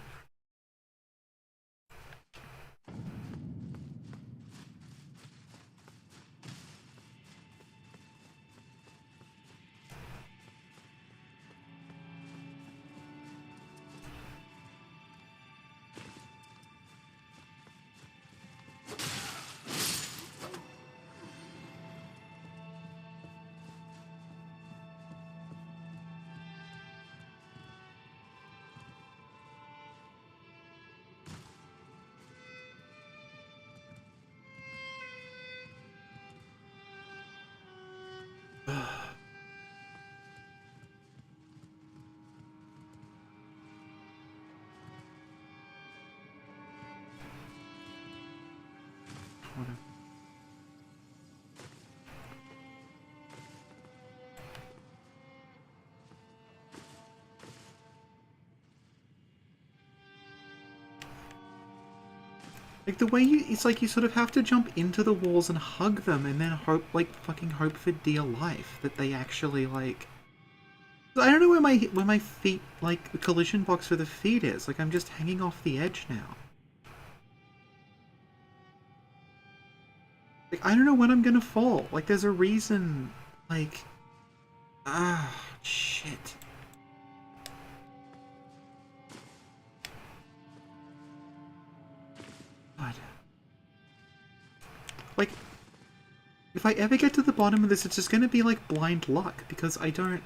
whatever. Like, the way it's like you sort of have to jump into the walls and hug them and then hope, like, fucking hope for dear life that they actually, like... I don't know where my feet, like, the collision box for the feet is. Like, I'm just hanging off the edge now. Like, I don't know when I'm gonna fall. Like, there's a reason, like... Ah, shit. God. Like, if I ever get to the bottom of this, it's just gonna be like blind luck, because I don't...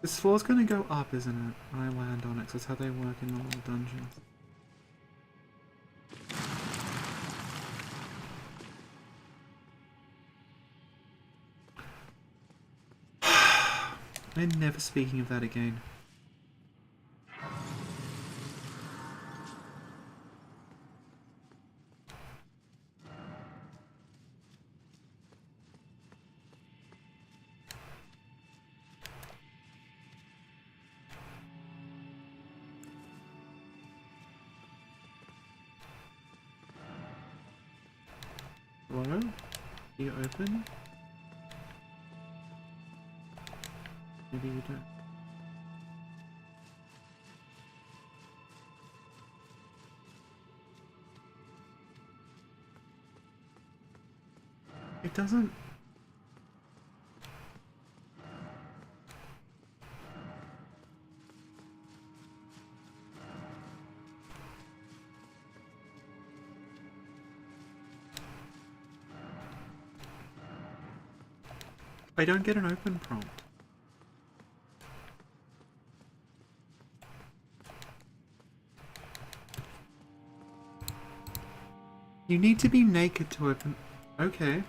This floor's gonna go up, isn't it? When I land on it, 'cause that's how they work in all the dungeons. I'm never speaking of that again. Hello? Are you open? Maybe you don't. It doesn't... I don't get an open prompt. You need to be naked to open... Okay.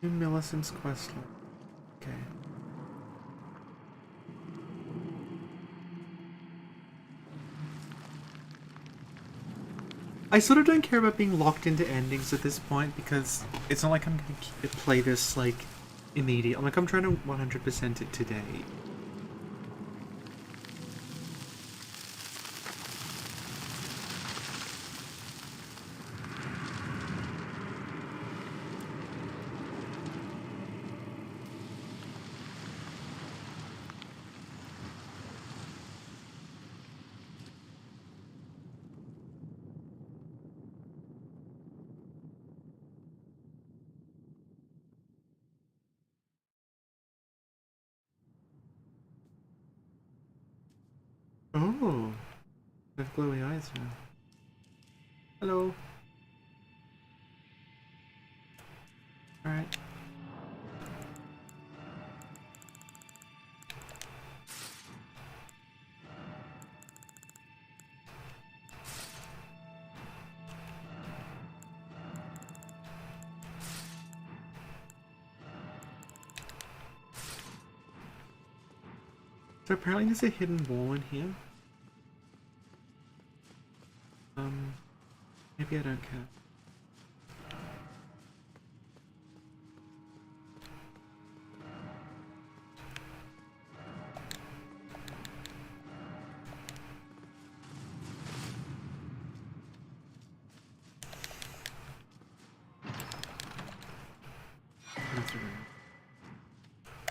New Millicent's questline. Okay. I sort of don't care about being locked into endings at this point, because it's not like I'm going to play this, like, immediately. Like, I'm trying to 100% it today. Oh, I have glowy eyes now. Hello. Alright. So apparently there's a hidden wall in here. Maybe I don't care.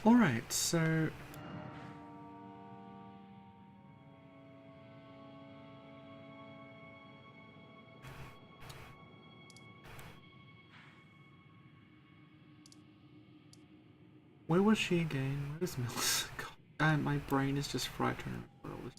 Alright, so... Where was she again? Where's Millicent? God, my brain is just fried trying to remember all this.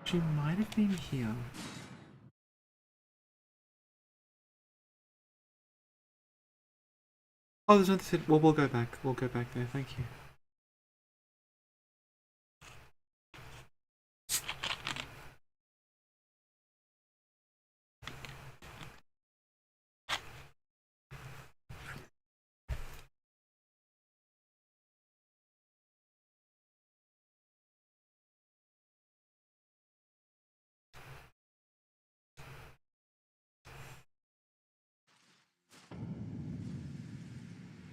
She might have been here. Oh, there's nothing. Well, we'll go back. We'll go back there. Thank you.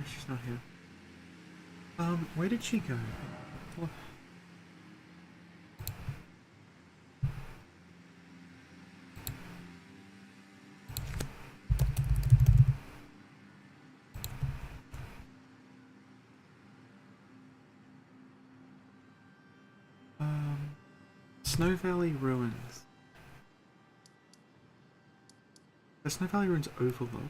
She's not here. Where did she go? What? Snow Valley Ruins. The Snow Valley Ruins overlook.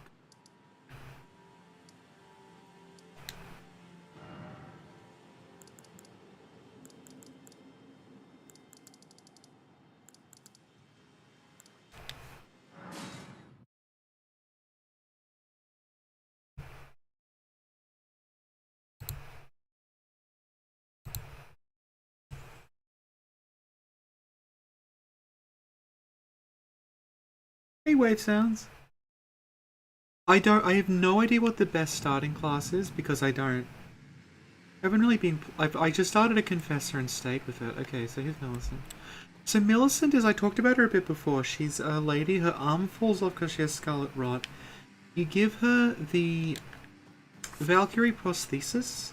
Hey, wave sounds. I have no idea what the best starting class is because I haven't really been. I just started a Confessor and stayed with it. Okay, so here's Millicent. So Millicent is, I talked about her a bit before. She's a lady. Her arm falls off because she has scarlet rot. You give her the Valkyrie prosthesis,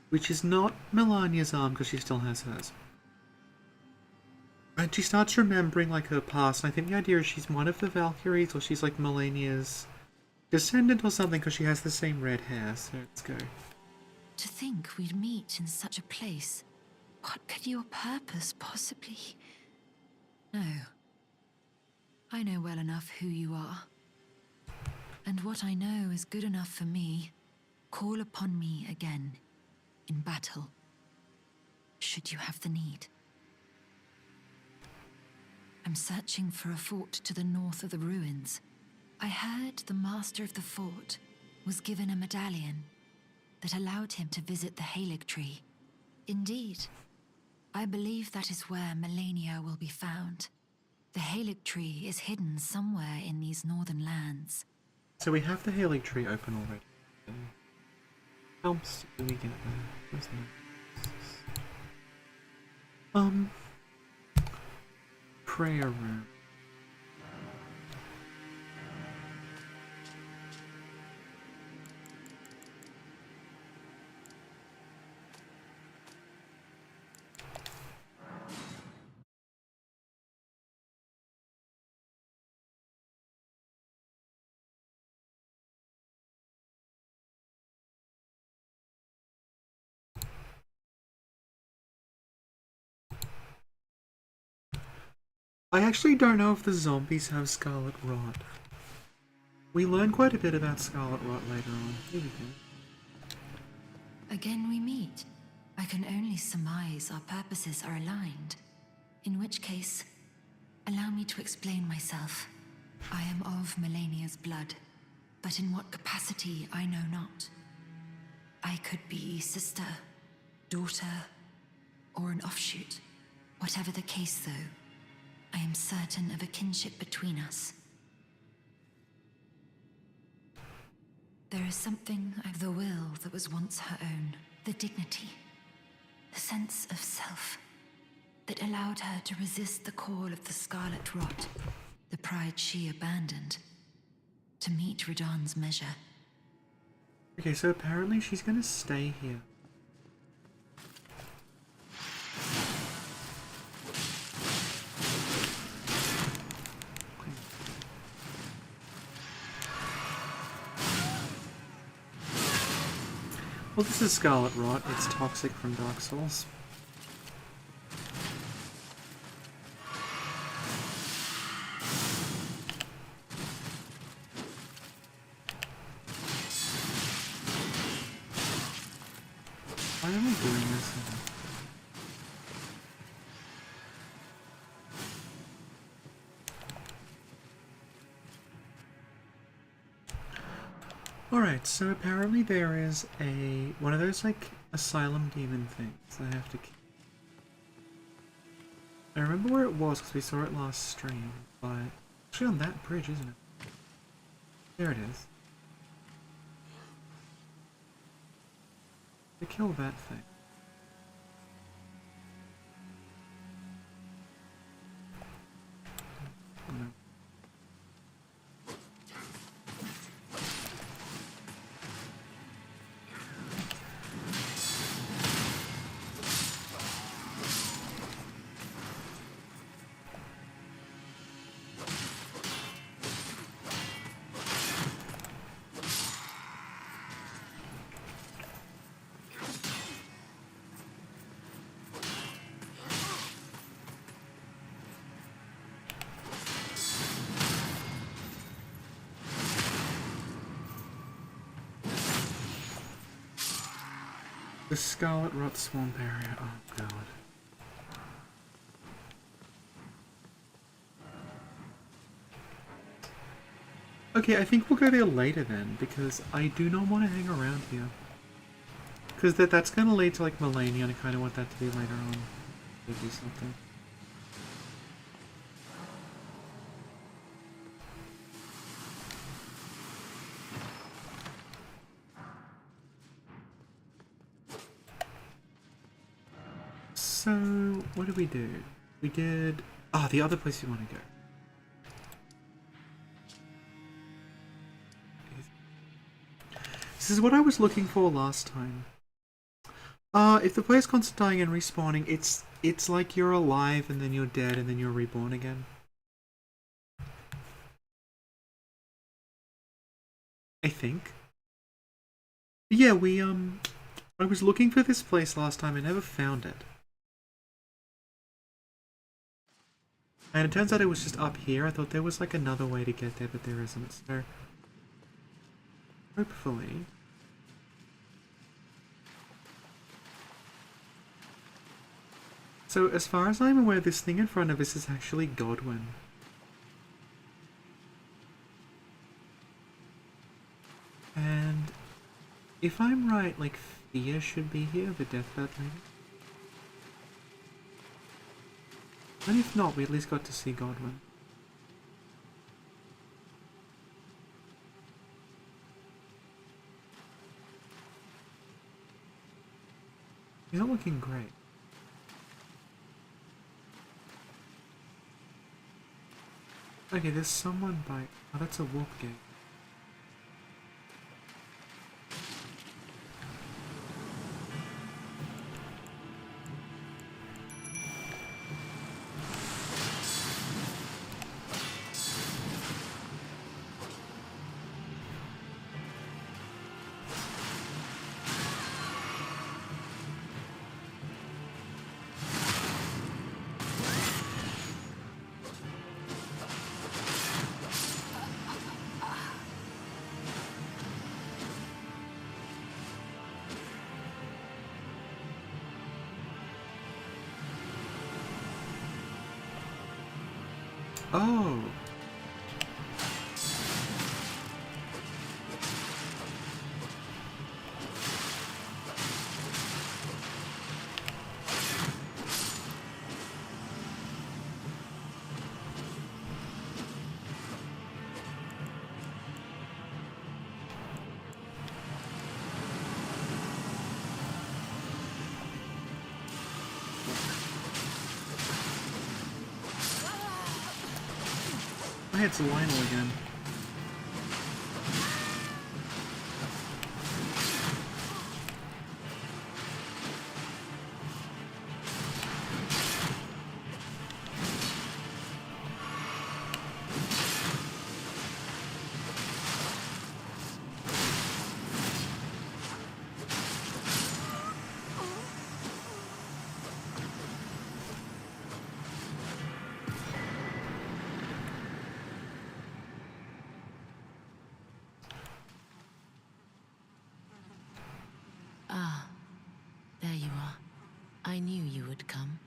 which is not Melania's arm because she still has hers. And she starts remembering like her past, and I think the idea is she's one of the Valkyries, or she's like Melania's descendant or something, because she has the same red hair. So let's go. To think we'd meet in such a place. What could your purpose possibly... No. I know well enough who you are. And what I know is good enough for me. Call upon me again, in battle, should you have the need. I'm searching for a fort to the north of the ruins. I heard the master of the fort was given a medallion that allowed him to visit the Halig tree. Indeed, I believe that is where Melania will be found. The Halig tree is hidden somewhere in these northern lands. So we have the Halig tree open already. How else do we get there? Where's the... Prayer room. I actually don't know if the zombies have scarlet rot. We learn quite a bit about scarlet rot later on. Here we go. Again we meet. I can only surmise our purposes are aligned. In which case, allow me to explain myself. I am of Melania's blood, but in what capacity I know not. I could be sister, daughter, or an offshoot. Whatever the case, though, I am certain of a kinship between us. There is something of the will that was once her own, the dignity, the sense of self, that allowed her to resist the call of the Scarlet Rot, the pride she abandoned, to meet Radahn's measure. Okay, so apparently she's gonna stay here. Well, this is Scarlet Rot. It's toxic from Dark Souls. Why am I doing this? Alright, so apparently there is one of those, like, asylum demon things that I have to kill. I remember where it was because we saw it last stream, but actually on that bridge, isn't it? There it is. To kill that thing. No. The Scarlet Rot Swamp area, oh god. Okay, I think we'll go there later then, because I do not want to hang around here. Because that's going to lead to like Melania, and I kind of want that to be later on. To do something. So, what did we do? We did... Ah, the other place we want to go. This is what I was looking for last time. If the player's constantly dying and respawning, it's like you're alive and then you're dead and then you're reborn again. I think. Yeah, I was looking for this place last time, I never found it. And it turns out it was just up here. I thought there was like another way to get there, but there isn't, so... Hopefully... So, as far as I'm aware, this thing in front of us is actually Godwin. And... if I'm right, like, Thea should be here, the deathbed lady? And if not, we at least got to see Godwin. He's not looking great. Okay, there's someone by... Oh, that's a warp gate. Oh! hey, it's Lionel again. Ah, there you are. I knew you would come.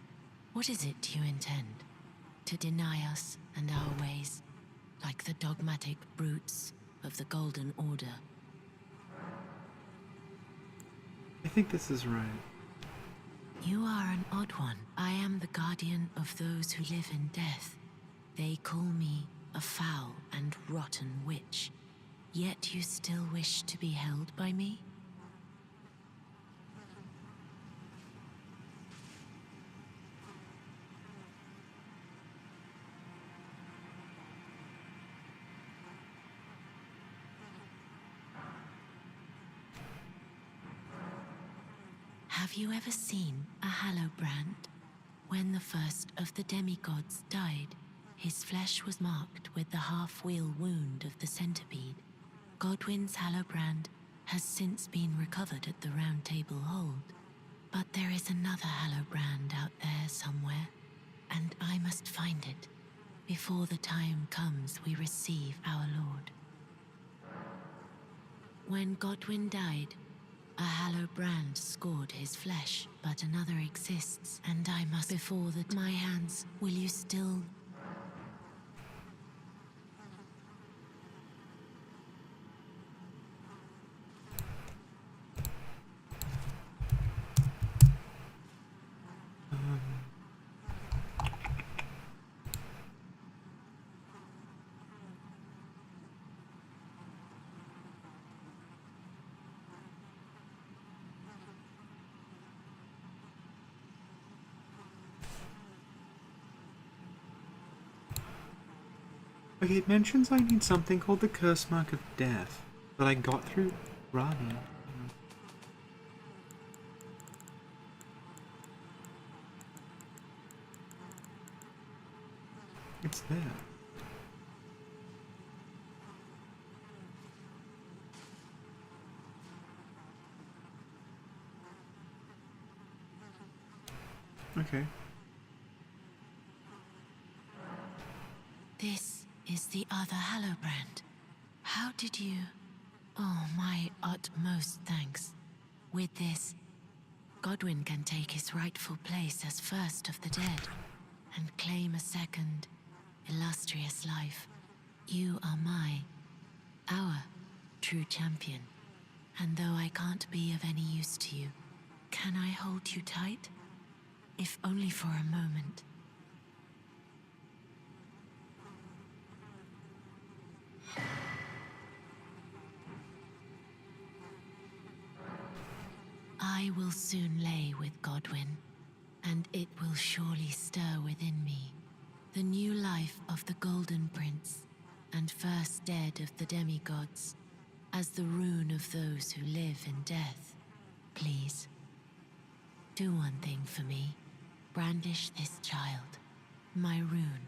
What is it you intend? To deny us and our ways, like the dogmatic brutes of the Golden Order? I think this is right. You are an odd one. I am the guardian of those who live in death. They call me a foul and rotten witch. Yet you still wish to be held by me? Have you ever seen a Hallowbrand? When the first of the demigods died, his flesh was marked with the half-wheel wound of the centipede. Godwyn's Hallowbrand has since been recovered at the Round Table Hold. But there is another Hallowbrand out there somewhere, and I must find it before the time comes we receive our Lord. When Godwyn died, a Hallowbrand scored his flesh, but another exists, and I must before my hands. Will you still? Okay, it mentions I need something called the Curse Mark of Death that I got through Burny. It's there. Okay. This is the other Hallowbrand. How did you? Oh, my utmost thanks. With this, Godwyn can take his rightful place as first of the dead and claim a second, illustrious life. You are our true champion. And though I can't be of any use to you, can I hold you tight? If only for a moment. I will soon lay with Godwyn, and it will surely stir within me the new life of the Golden Prince, and first dead of the demigods, as the rune of those who live in death. Please, do one thing for me. Brandish this child, my rune,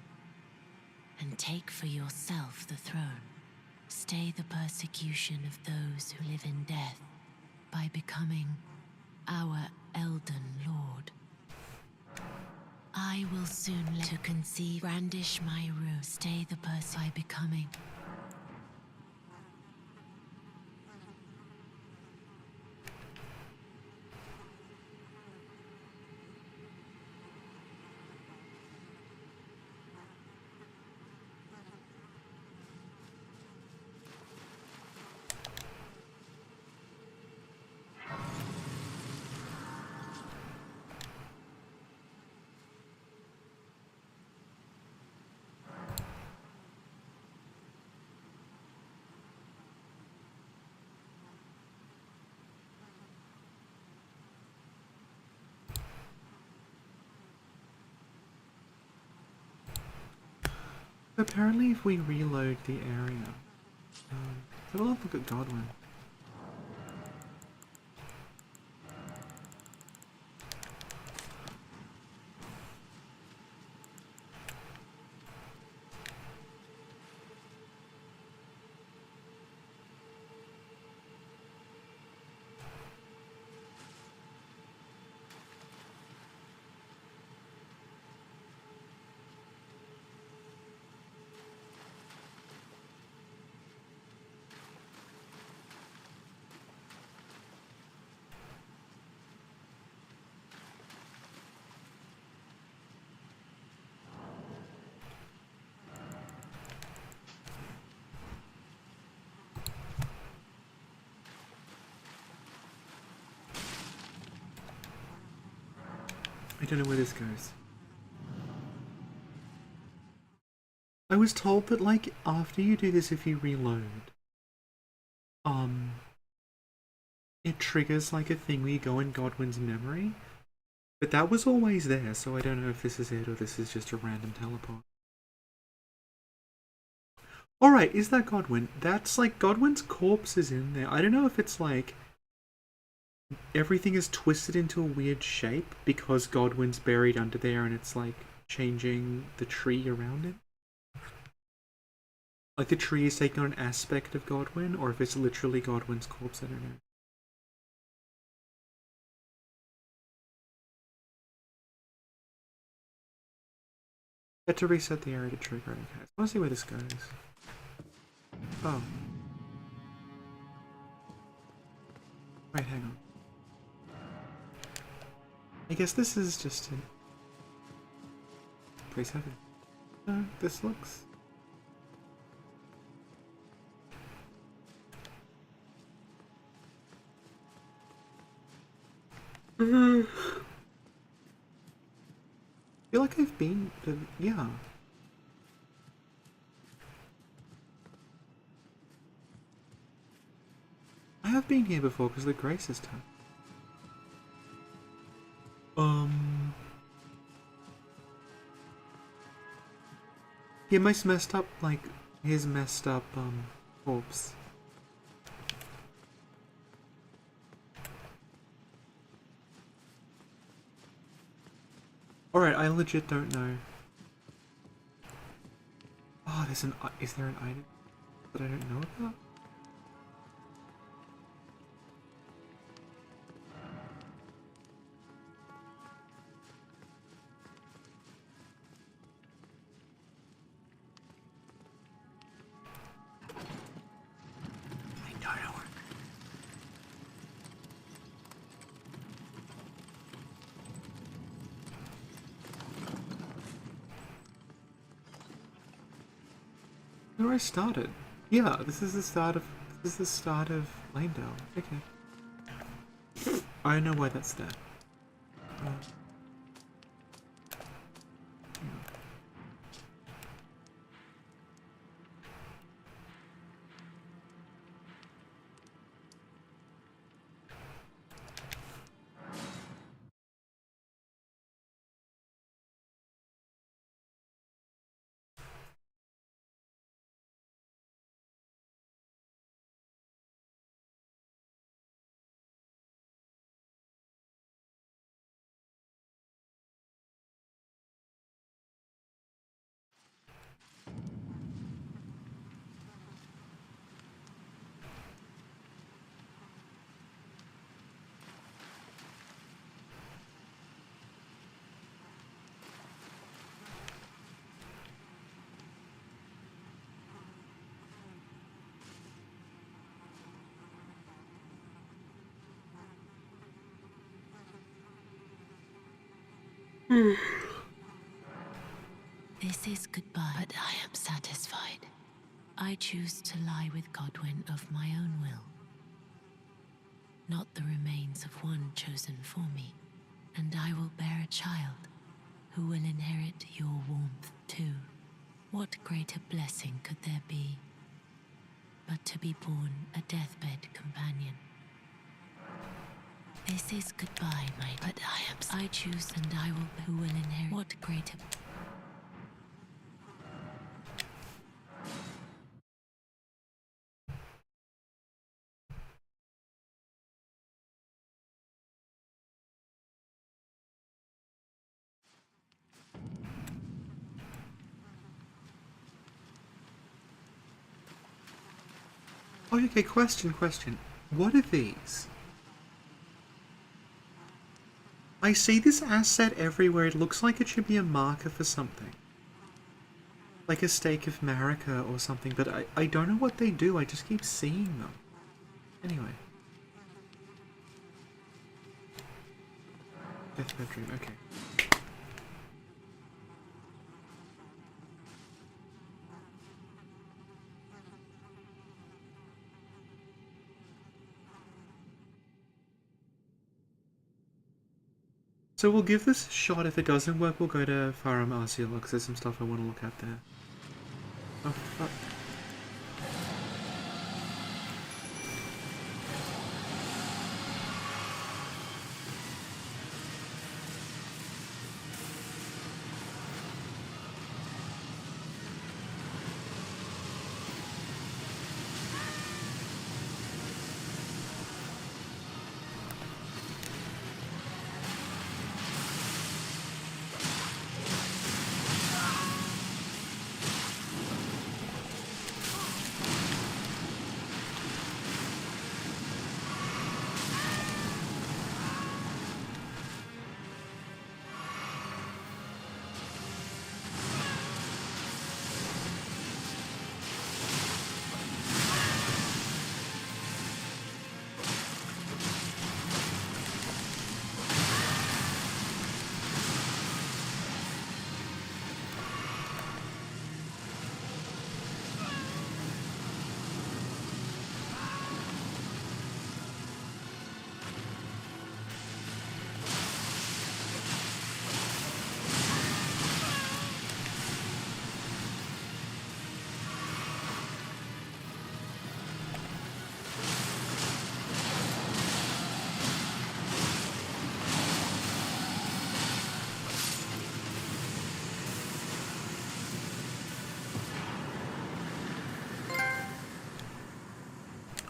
and take for yourself the throne. Stay the persecution of those who live in death by becoming our Elden Lord. I will soon to conceive, brandish my rune, stay the by becoming. Apparently if we reload the area... have a look at Godwin. I don't know where this goes. I was told that, like, after you do this, if you reload, it triggers, like, a thing where you go in Godwin's memory. But that was always there, so I don't know if this is it or this is just a random teleport. Alright, is that Godwin? That's, like, Godwin's corpse is in there. I don't know if it's, like... everything is twisted into a weird shape because Godwin's buried under there and it's, like, changing the tree around it. Like, the tree is taking on an aspect of Godwin, or if it's literally Godwin's corpse, I don't know. Had to reset the area to trigger. Okay, I want to see where this goes. Oh. Wait, hang on. I guess this is just it. Pretty heavy. No, this looks... I feel like I've been to... yeah. I have been here before because the Grace is time. He most messed up, like, his messed up, corpse. Alright, I legit don't know. Oh, there's an... is there an item that I don't know about? Where I started. Yeah, this is the start of Lanedale. Okay. I know why that's there. This is goodbye, but I am satisfied. I choose to lie with Godwin of my own will, not the remains of one chosen for me, and I will bear a child who will inherit your warmth too. What greater blessing could there be but to be born a deathbed companion? This is goodbye, my... but I choose, and I will... who will inherit... What greater... Oh, okay, question. What are these? I see this asset everywhere. It looks like it should be a marker for something. Like a stake of Marika or something, but I don't know what they do. I just keep seeing them. Anyway. Death bedroom, okay. So we'll give this a shot. If it doesn't work, we'll go to Farum Arceal, because there's some stuff I want to look at there. Oh, fuck.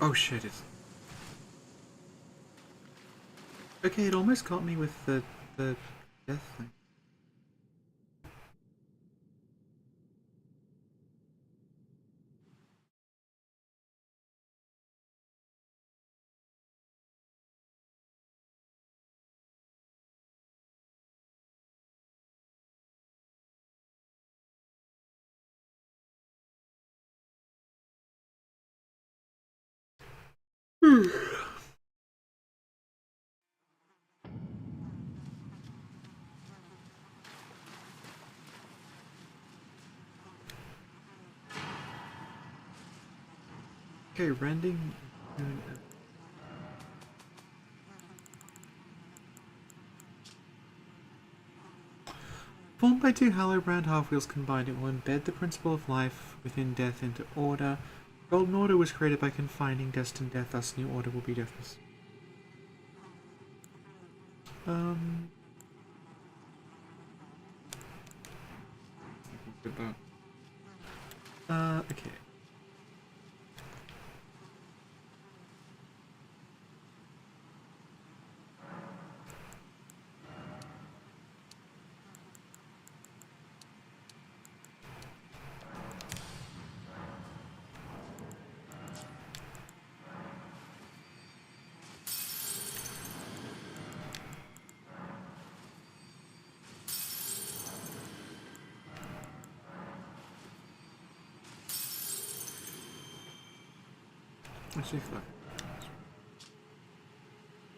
Oh shit, it's... Okay, it almost got me with the death thing. Okay, rending... Formed by two Hallowbrand half-wheels combined, it will embed the principle of life within death into order. Golden Order was created by confining destined death, thus new order will be deathless. Okay. Actually, fuck.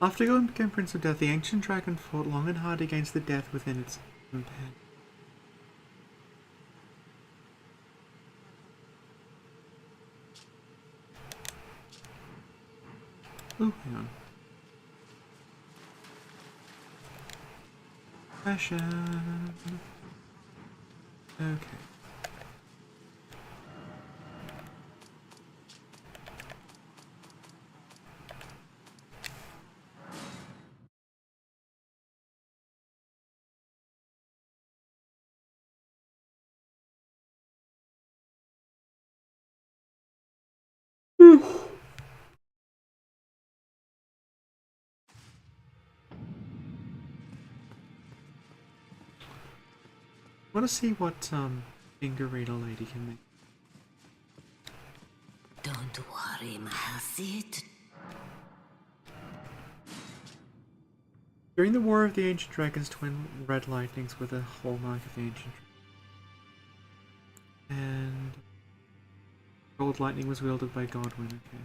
After Golden became Prince of Death, the ancient dragon fought long and hard against the death within its companion. Oh, hang on. Passion. Okay. I want to see what finger reader lady can make. Don't Don't worry, McHealface. During the War of the Ancient Dragons, twin red lightnings were the hallmark of the ancient. And gold lightning was wielded by Godwin, okay.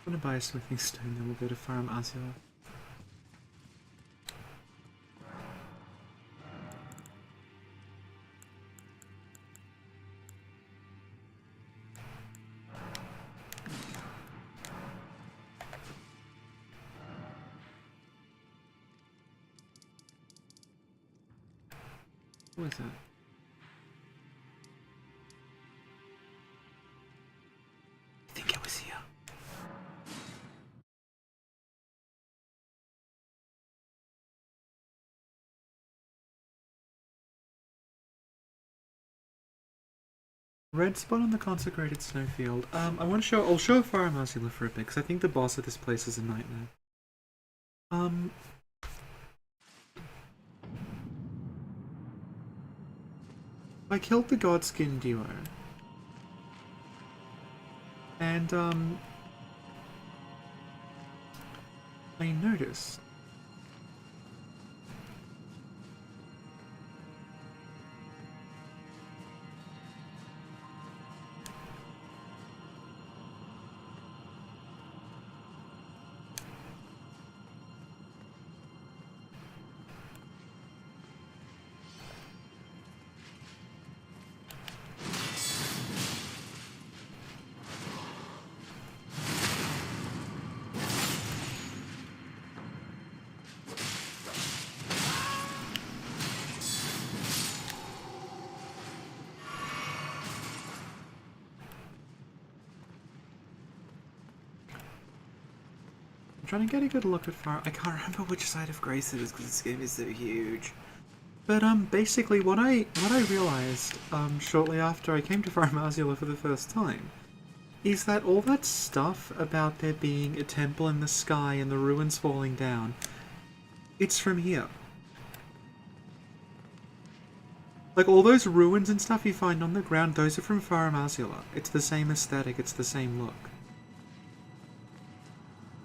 I'm gonna buy a smithing stone, then we'll go to Farm Azula. What is that? I think it was here. Red spot on the consecrated snowfield. I'll show Farm Azula for a bit, because I think the boss of this place is a nightmare. I killed the Godskin duo. And, I noticed I'm trying to get a good look at Farm. I can't remember which side of Grace it is because this game is so huge. But basically what I realized shortly after I came to Farm Azula for the first time is that all that stuff about there being a temple in the sky and the ruins falling down, it's from here. Like all those ruins and stuff you find on the ground, those are from Farm Azula. It's the same aesthetic, it's the same look.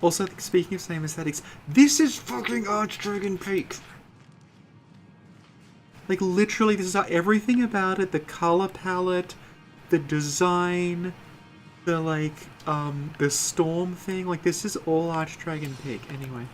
Also, speaking of same aesthetics, this is fucking Archdragon Peak! Like, literally, this is everything about it, the color palette, the design, the, like, the storm thing, like, this is all Archdragon Peak, anyway.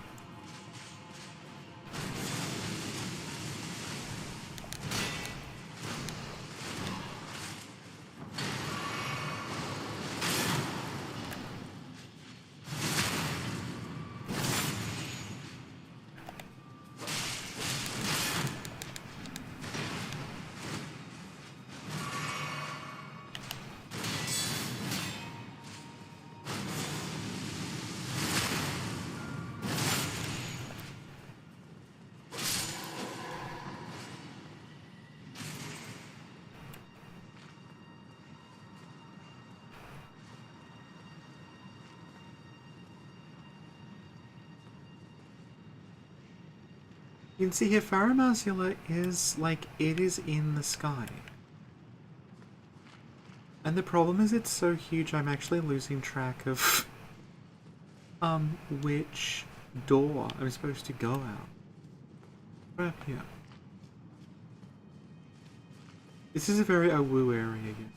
You can see here, Farm Azula is, like, it is in the sky. And the problem is it's so huge I'm actually losing track of, which door I'm supposed to go out. Right up here. This is a very Awu area again.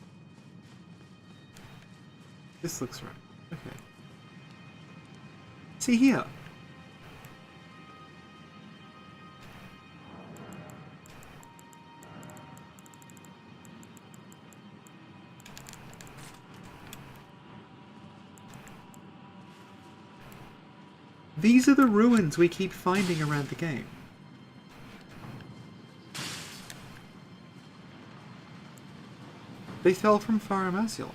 This looks right. Okay. See here. These are the ruins we keep finding around the game. They fell from Farum Azula.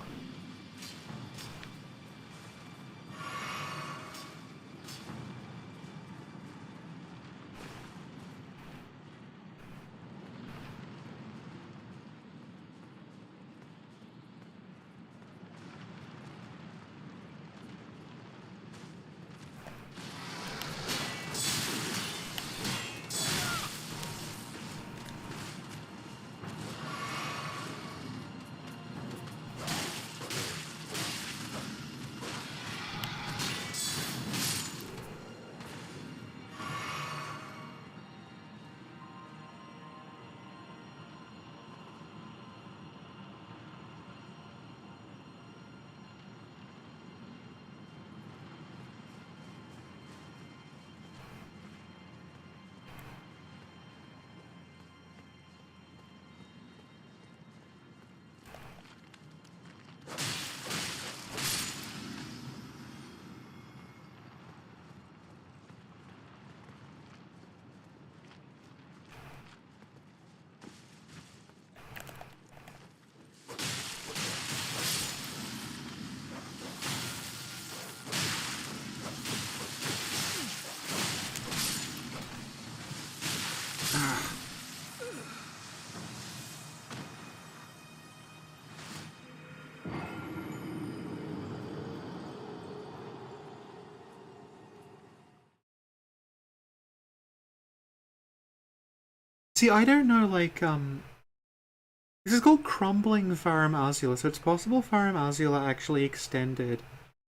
See, I don't know, like, this is called Crumbling Farum Azula, so it's possible Farum Azula actually extended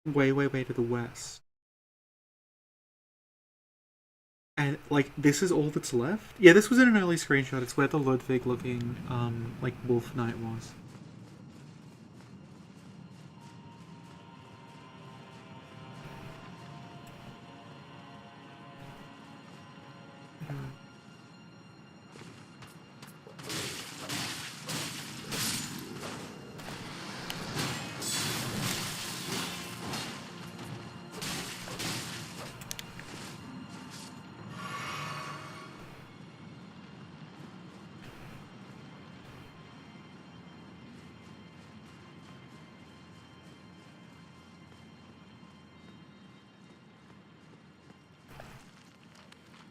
way, way, way to the west. And, like, this is all that's left? Yeah, this was in an early screenshot. It's where the Ludwig-looking, like, wolf knight was.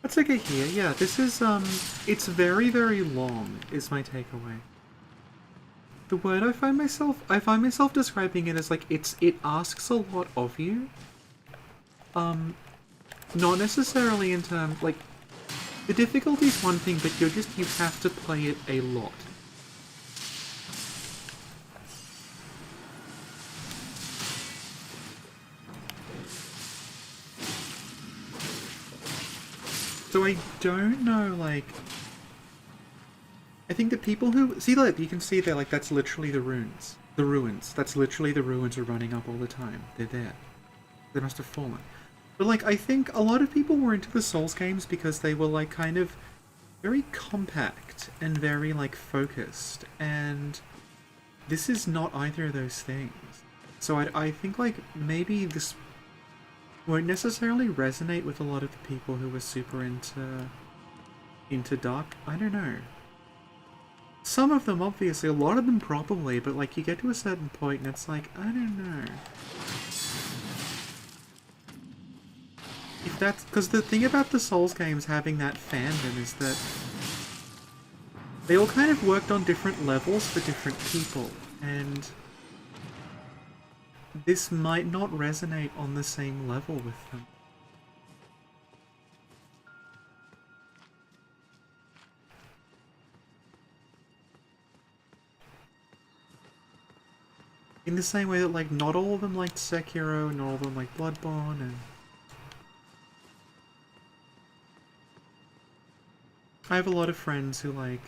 Let's take it here. Yeah, this is, it's very, very long, is my takeaway. The word I find myself describing it as, like, it asks a lot of you. Not necessarily in terms, like, the difficulty is one thing, but you have to play it a lot. So I don't know, like, I think the people who, see, like, you can see there, like, that's literally the ruins. The ruins. That's literally the ruins are running up all the time. They're there. They must have fallen. But, like, I think a lot of people were into the Souls games because they were, like, kind of very compact and very, like, focused. And this is not either of those things. So I think, like, maybe this won't necessarily resonate with a lot of the people who were super into Dark. I don't know. Some of them, obviously, a lot of them probably, but, like, you get to a certain point and it's like, I don't know. If that's... Because the thing about the Souls games having that fandom is that they all kind of worked on different levels for different people, and this might not resonate on the same level with them. In the same way that, like, not all of them liked Sekiro, and not all of them liked Bloodborne, and I have a lot of friends who, like,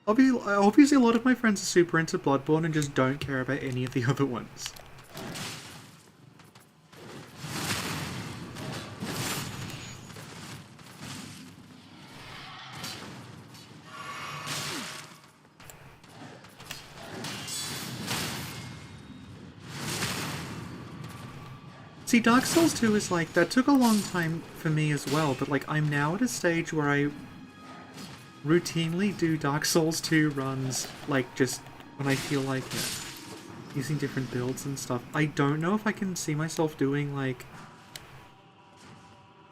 obviously a lot of my friends are super into Bloodborne and just don't care about any of the other ones. See, Dark Souls 2 is like, that took a long time for me as well, but, like, I'm now at a stage where I routinely do Dark Souls 2 runs, like, just when I feel like it. Using different builds and stuff. I don't know if I can see myself doing, like,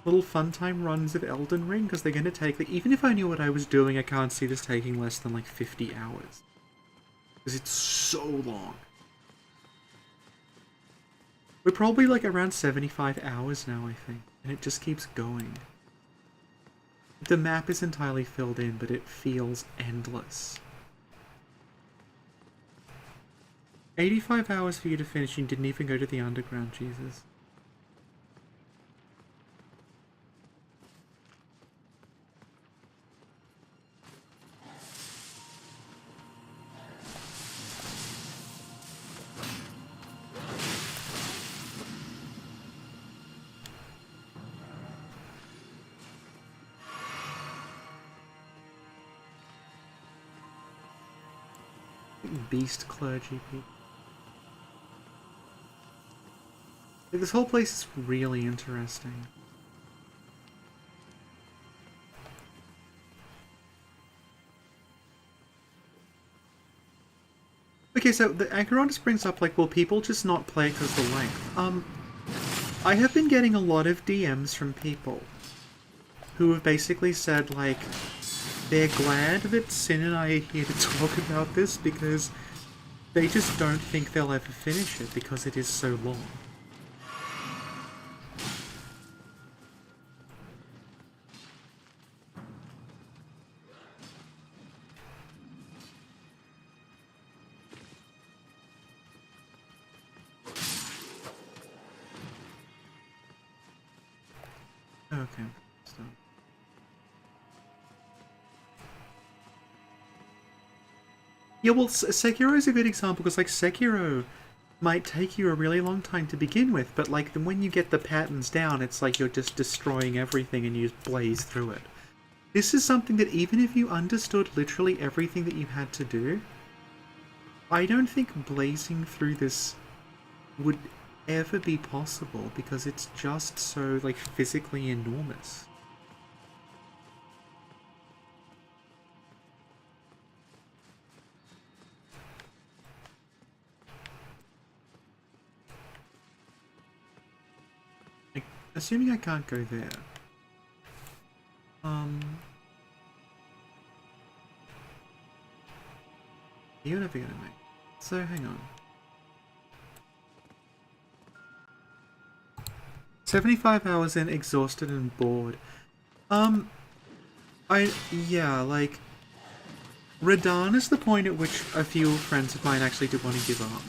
little fun time runs of Elden Ring, because they're going to take, like, even if I knew what I was doing, I can't see this taking less than, like, 50 hours. Because it's so long. We're probably, like, around 75 hours now, I think. And it just keeps going. The map is entirely filled in, but it feels endless. 85 hours for you to finish, you didn't even go to the underground, Jesus. Beast clergy people. Like, this whole place is really interesting. Okay, so the Acheron just brings up, like, will people just not play it because of the length? I have been getting a lot of DMs from people who have basically said, like, they're glad that Sin and I are here to talk about this because they just don't think they'll ever finish it because it is so long. Okay, so. Yeah, well, Sekiro is a good example because, like, Sekiro might take you a really long time to begin with, but, like, when you get the patterns down, it's like you're just destroying everything and you just blaze through it. This is something that even if you understood literally everything that you had to do, I don't think blazing through this would ever be possible because it's just so, like, physically enormous. Like, assuming I can't go there. You're never gonna make. So hang on. 75 hours in, exhausted and bored. Yeah, like, Radahn is the point at which a few friends of mine actually did want to give up.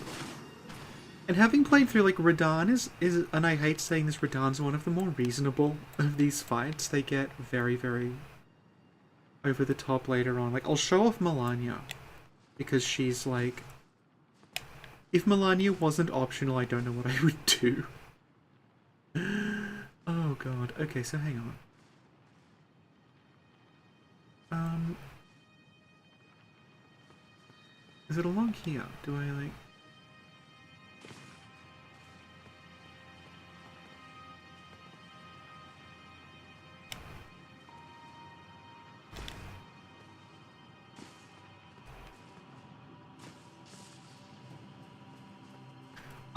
And having played through, like, Radahn is, and I hate saying this, Radahn's one of the more reasonable of these fights. They get very, very over the top later on. Like, I'll show off Melania, because she's, like, if Melania wasn't optional, I don't know what I would do. Oh god. Okay, so hang on. Is it along here? Do I, like...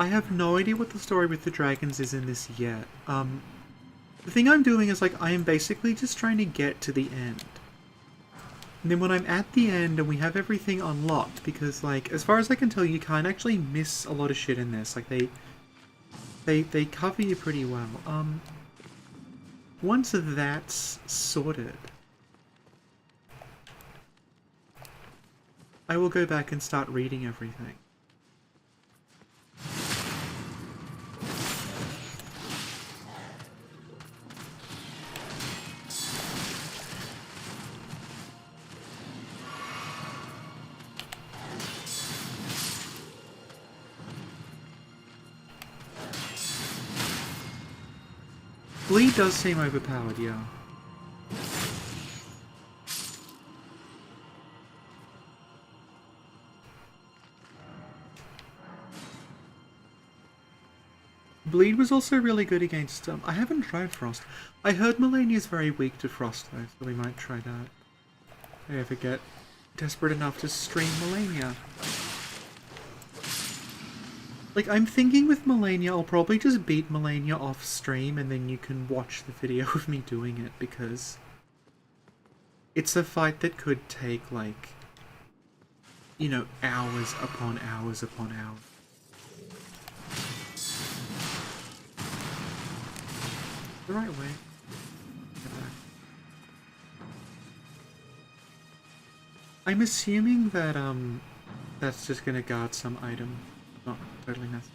I have no idea what the story with the dragons is in this yet. The thing I'm doing is, like, I am basically just trying to get to the end. And then when I'm at the end and we have everything unlocked, because, like, as far as I can tell, you can't actually miss a lot of shit in this. Like, they cover you pretty well. Once that's sorted, I will go back and start reading everything. Bleed does seem overpowered, yeah. Bleed was also really good against, I haven't tried Frost. I heard Melania's very weak to Frost though, so we might try that. If I ever get desperate enough to stream Melania. Like, I'm thinking with Melania, I'll probably just beat Melania off stream and then you can watch the video of me doing it, because it's a fight that could take, like, you know, hours upon hours upon hours. The right way. Get back. I'm assuming that, that's just gonna guard some item. Not totally necessary.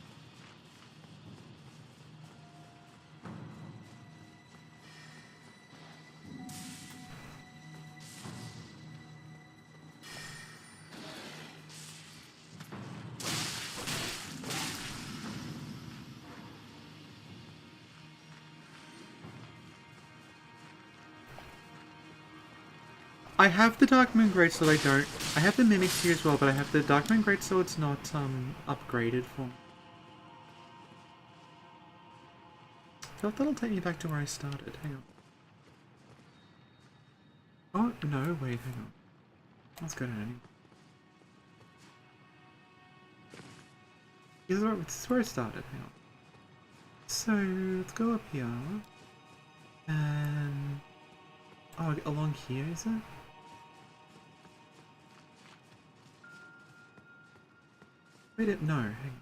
I have the Darkmoon Greatsword, I don't. I have the Mimics here as well, but I have the Darkmoon Greatsword's not, upgraded for me. I feel like that'll take me back to where I started. Hang on. Oh, no, wait, hang on. Let's go to any. This is where I started, hang on. So, let's go up here. And... oh, along here, is it? Wait, no, hang on.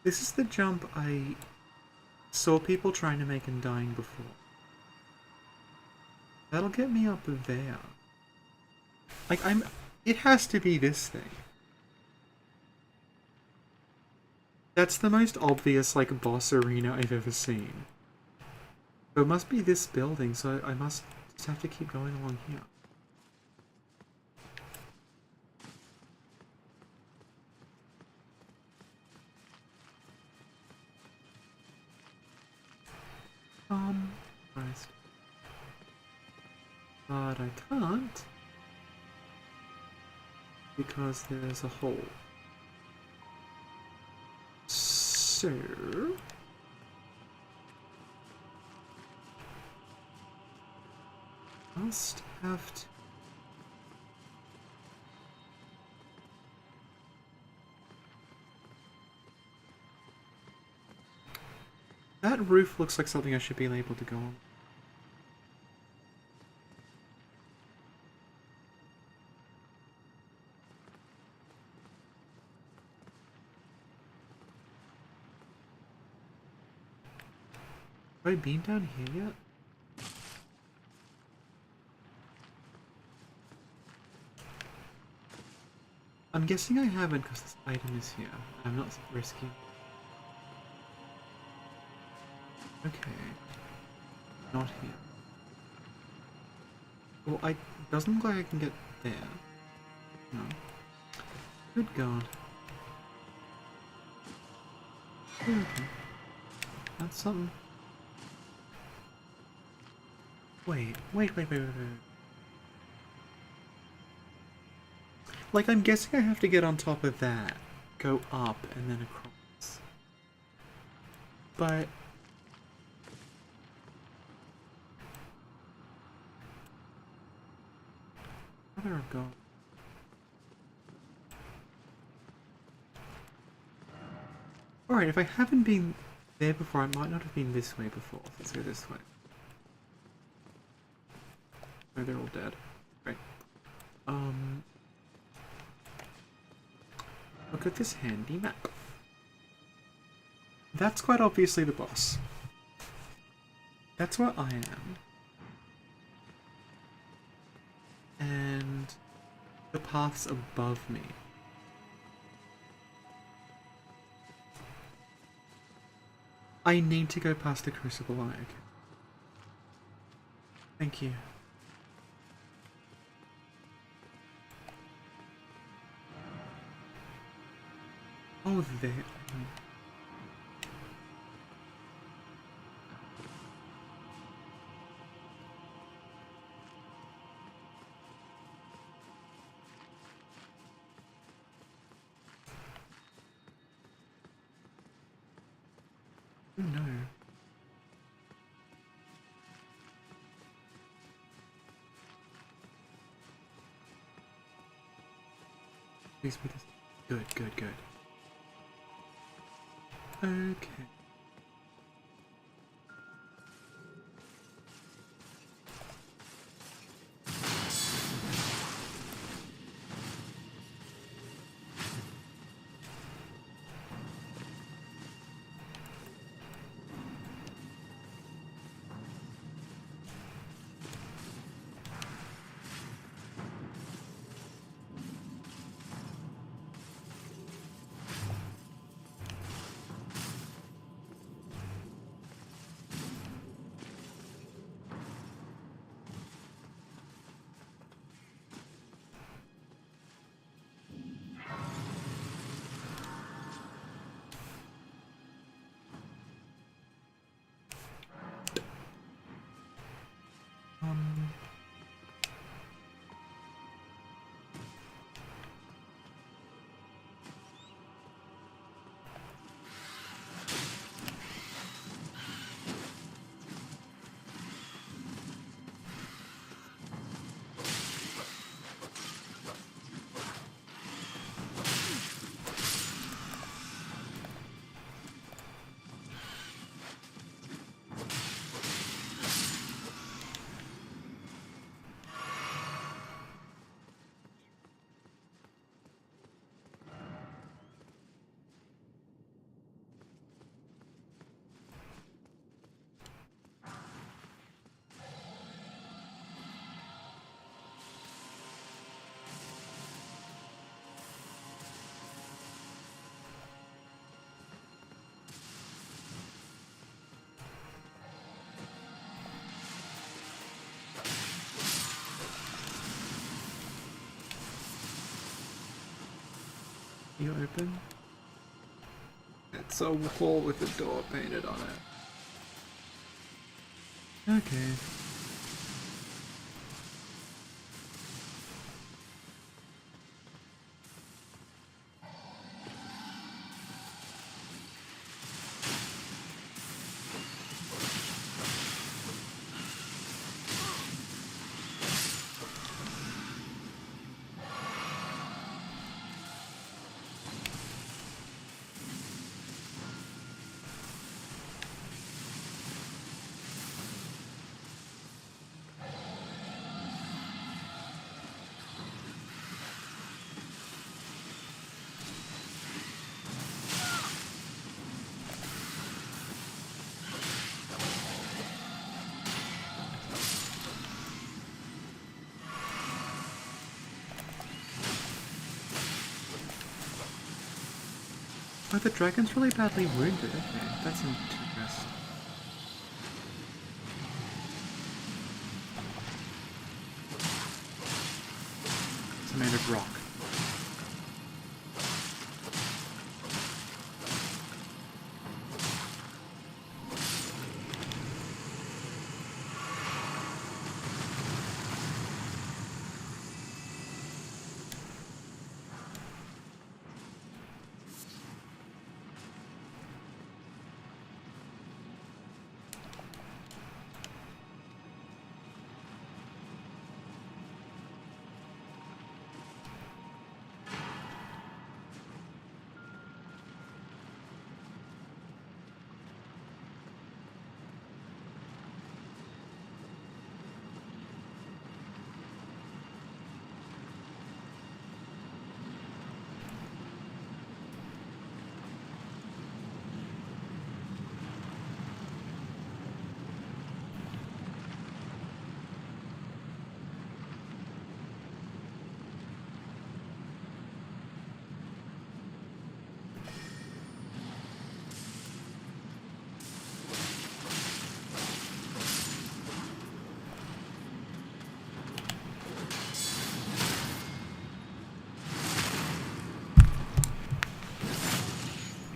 This is the jump I saw people trying to make and dying before. That'll get me up there. Like, it has to be this thing. That's the most obvious, like, boss arena I've ever seen. So it must be this building, so I must just have to keep going along here. Christ. But I can't, because there's a hole. So... must have to... that roof looks like something I should be able to go on. Have I been down here yet? I'm guessing I haven't because this item is here. I'm not risking. Okay. Not here. Well, doesn't look like I can get there. No. Good God. Okay. That's something. Wait. Like, I'm guessing I have to get on top of that, go up, and then across. But... where have I gone? Alright, if I haven't been there before, I might not have been this way before. Let's go this way. Oh, they're all dead. Right. Look at this handy map. That's quite obviously the boss. That's where I am. And the path's above me. I need to go past the crucible eye. Okay. Thank you. Oh, there. Oh no. Please be this. Good, good, good. Okay. You open? It's a wall with a door painted on it. Okay. Oh, the dragon's really badly wounded. Okay, that's interesting. It's made of rock.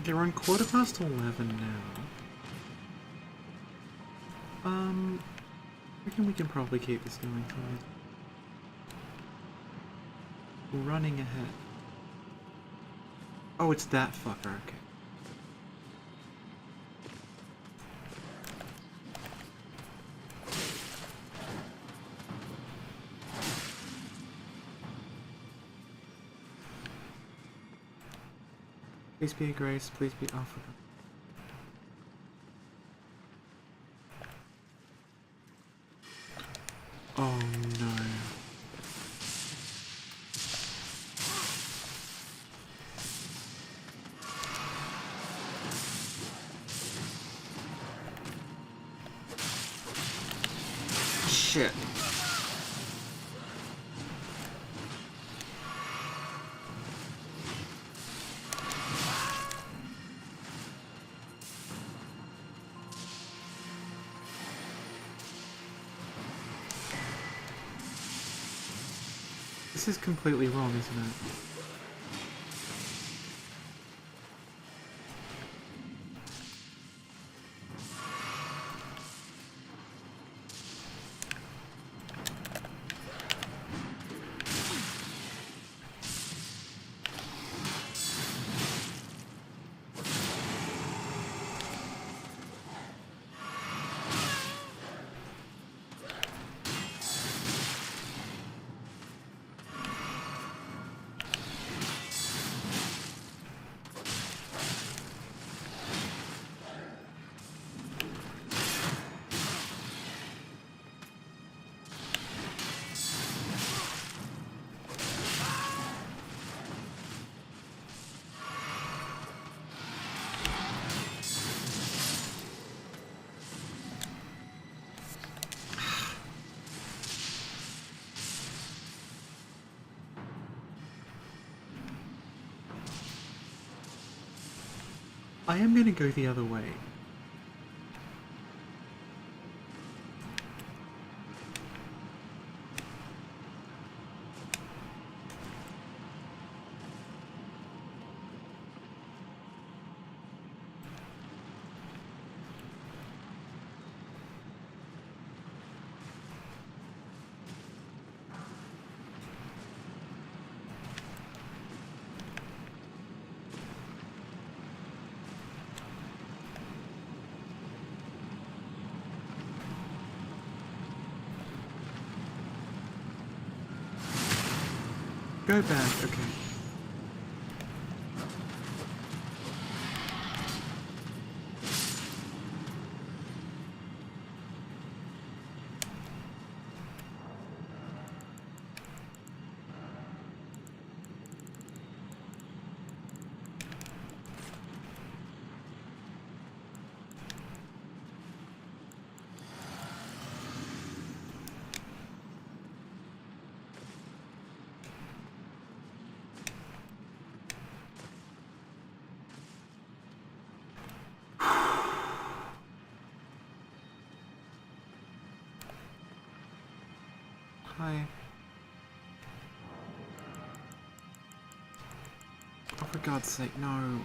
They're on 11:15 now. I reckon we can probably keep this going tonight. Running ahead. Oh, it's that fucker, okay. Please be a grace, please be offered. Oh no. Shit. This is completely wrong, isn't it? I am gonna go the other way. Go back, okay. Hi. Oh, for God's sake, no.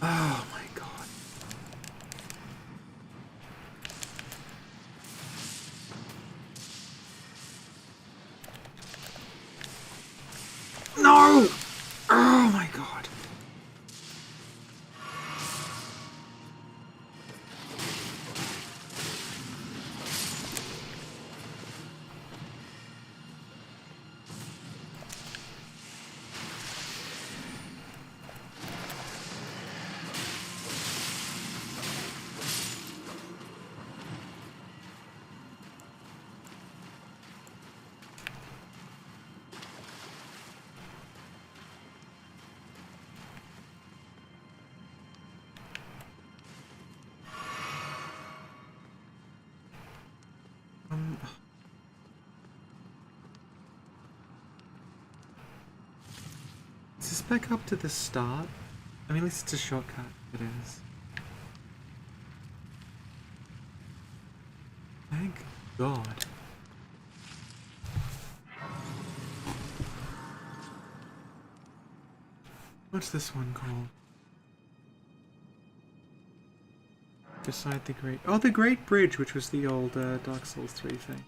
Oh my God. No! Oh my God. Is this back up to the start? I mean, at least it's a shortcut. It is. Thank God. What's this one called? beside the Great... Oh, the Great Bridge, which was the old Dark Souls 3 thing.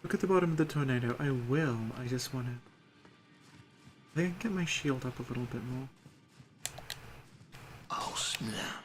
Look at the bottom of the tornado. I will. I just want to... I can get my shield up a little bit more. Oh, snap.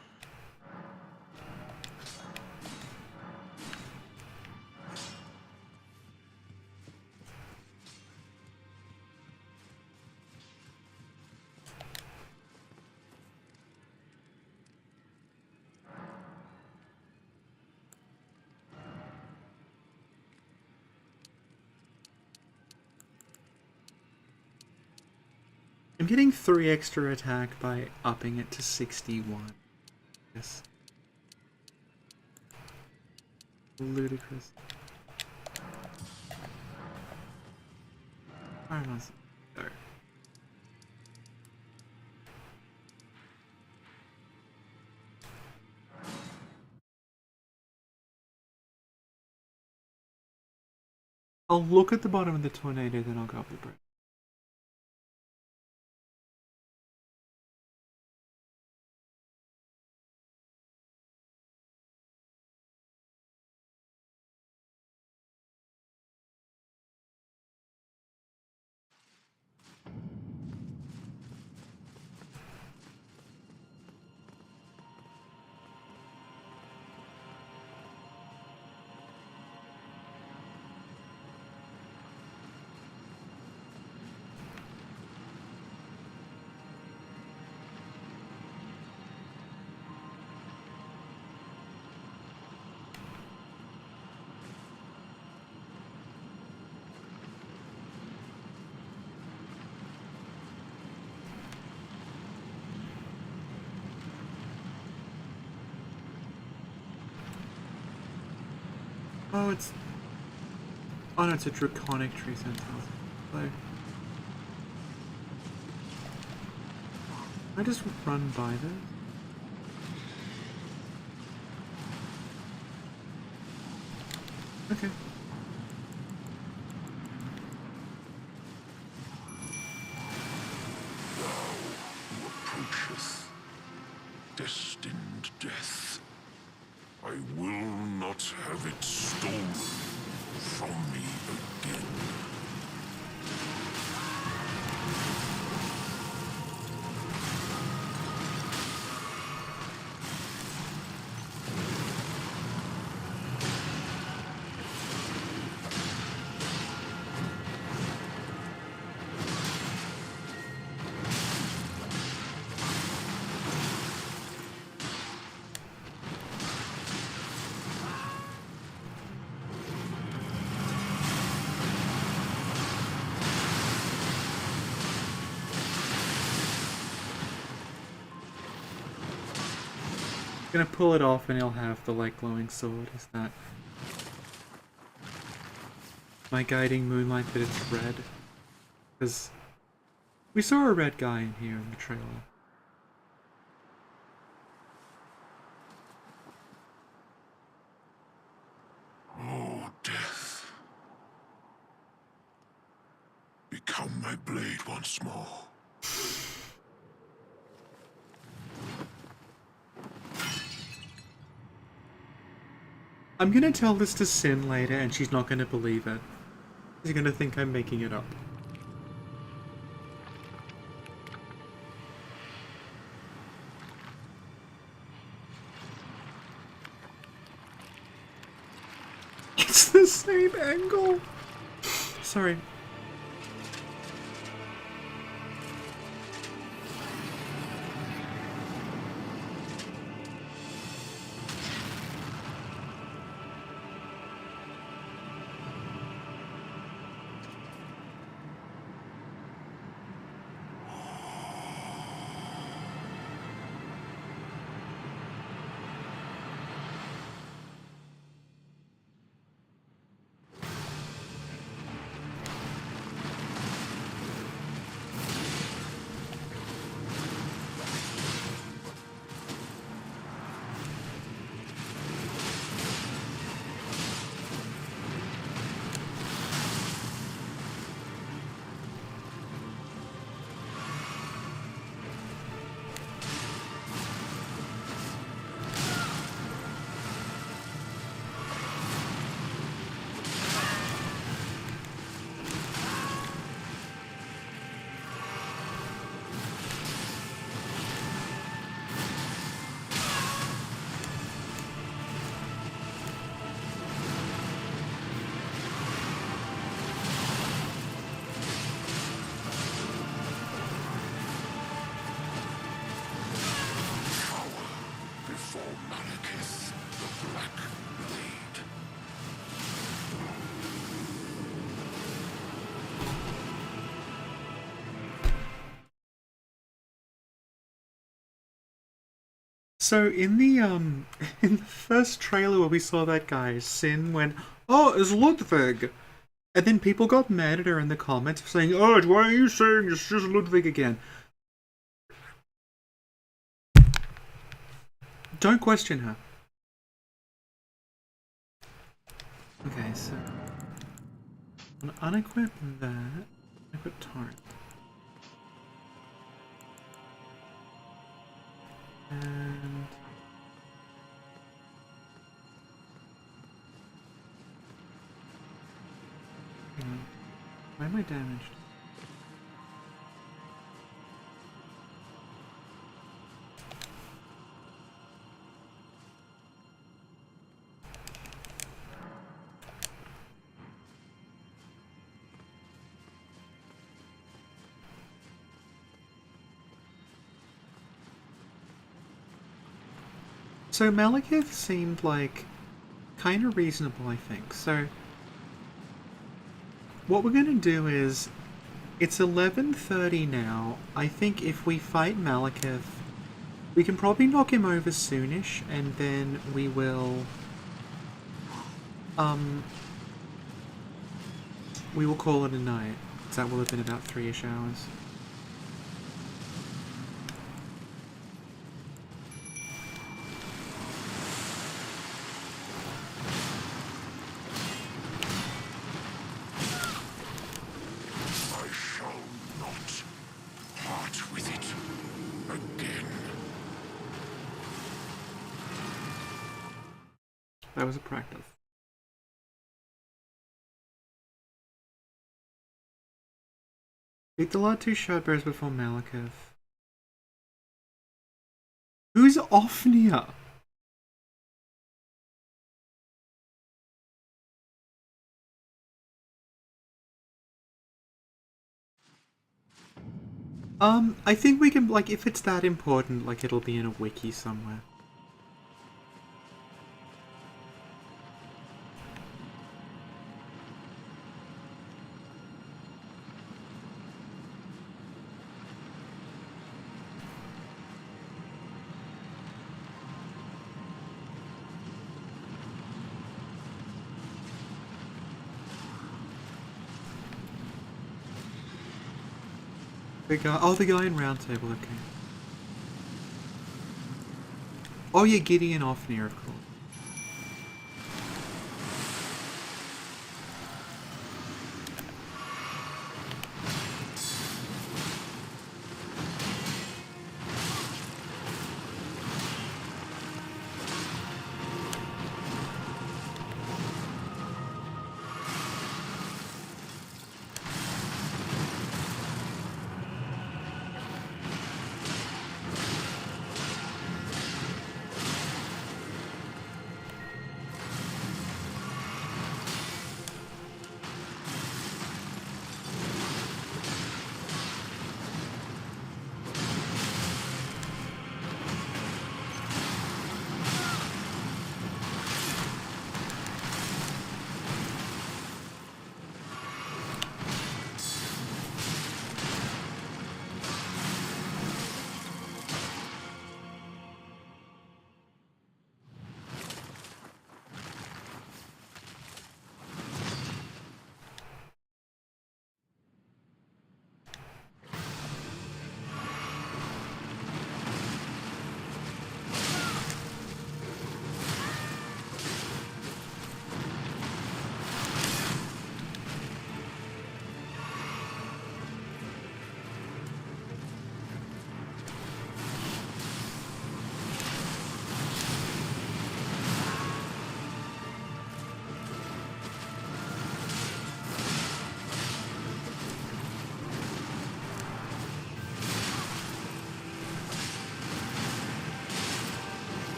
I'm getting 3 extra attack by upping it to 61. Yes. Ludicrous. I don't know. There. I'll look at the bottom of the tornado, then I'll go up the bridge. Oh, it's... Oh no, it's a draconic tree sentinel. So... I just run by this? Okay. Approaches destined death. I will not have it stolen from me again. Gonna pull it off and he'll have the like glowing sword. Is that my guiding moonlight that it's red? Because we saw a red guy in here in the trailer. Oh, death. Become my blade once more. I'm gonna tell this to Sin later and she's not gonna believe it. She's gonna think I'm making it up. It's the same angle! Sorry. So in the in the first trailer where we saw that guy, Sin went, "Oh, it's Ludwig," and then people got mad at her in the comments saying, "Oh, why are you saying it's just Ludwig again?" Don't question her. Okay, so I'm gonna unequip that. Equip torrent. And hang on. Why am I damaged? So Malekith seemed like kind of reasonable, I think. So what we're gonna do is, it's 11:30 now. I think if we fight Malekith, we can probably knock him over soonish, and then we will call it a night. So that will have been about 3-ish hours. I shall not part with it again. That was a practice. Beat the lot 2 Shardbearers before Malekith. Who's Offnia? I think we can, like, if it's that important, like, it'll be in a wiki somewhere. The guy, oh, the guy in Round Table, okay. Oh yeah, Gideon Offnir, of course.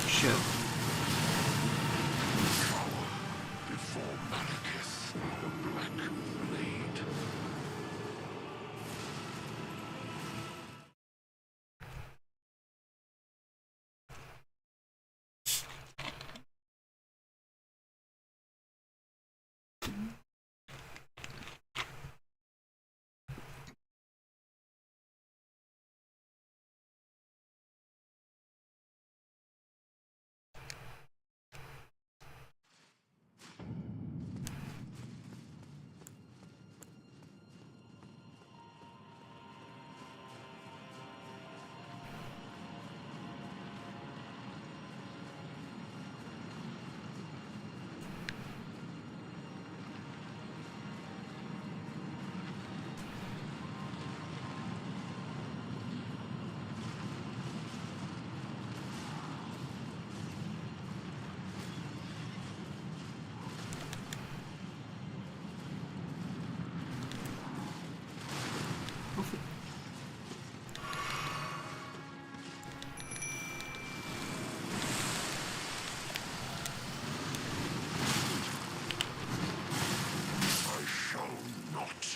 Shit. Before Malekith, the Black Blade.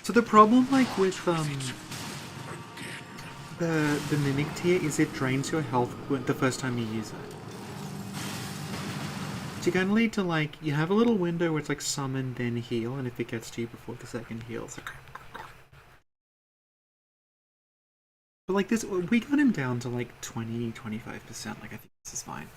So the problem, like, with, the Mimic tier is it drains your health the first time you use it. So you're gonna need to, like, you have a little window where it's like summon, then heal, and if it gets to you before the second heal, it's like... But like this, we got him down to like 20-25%, like I think this is fine.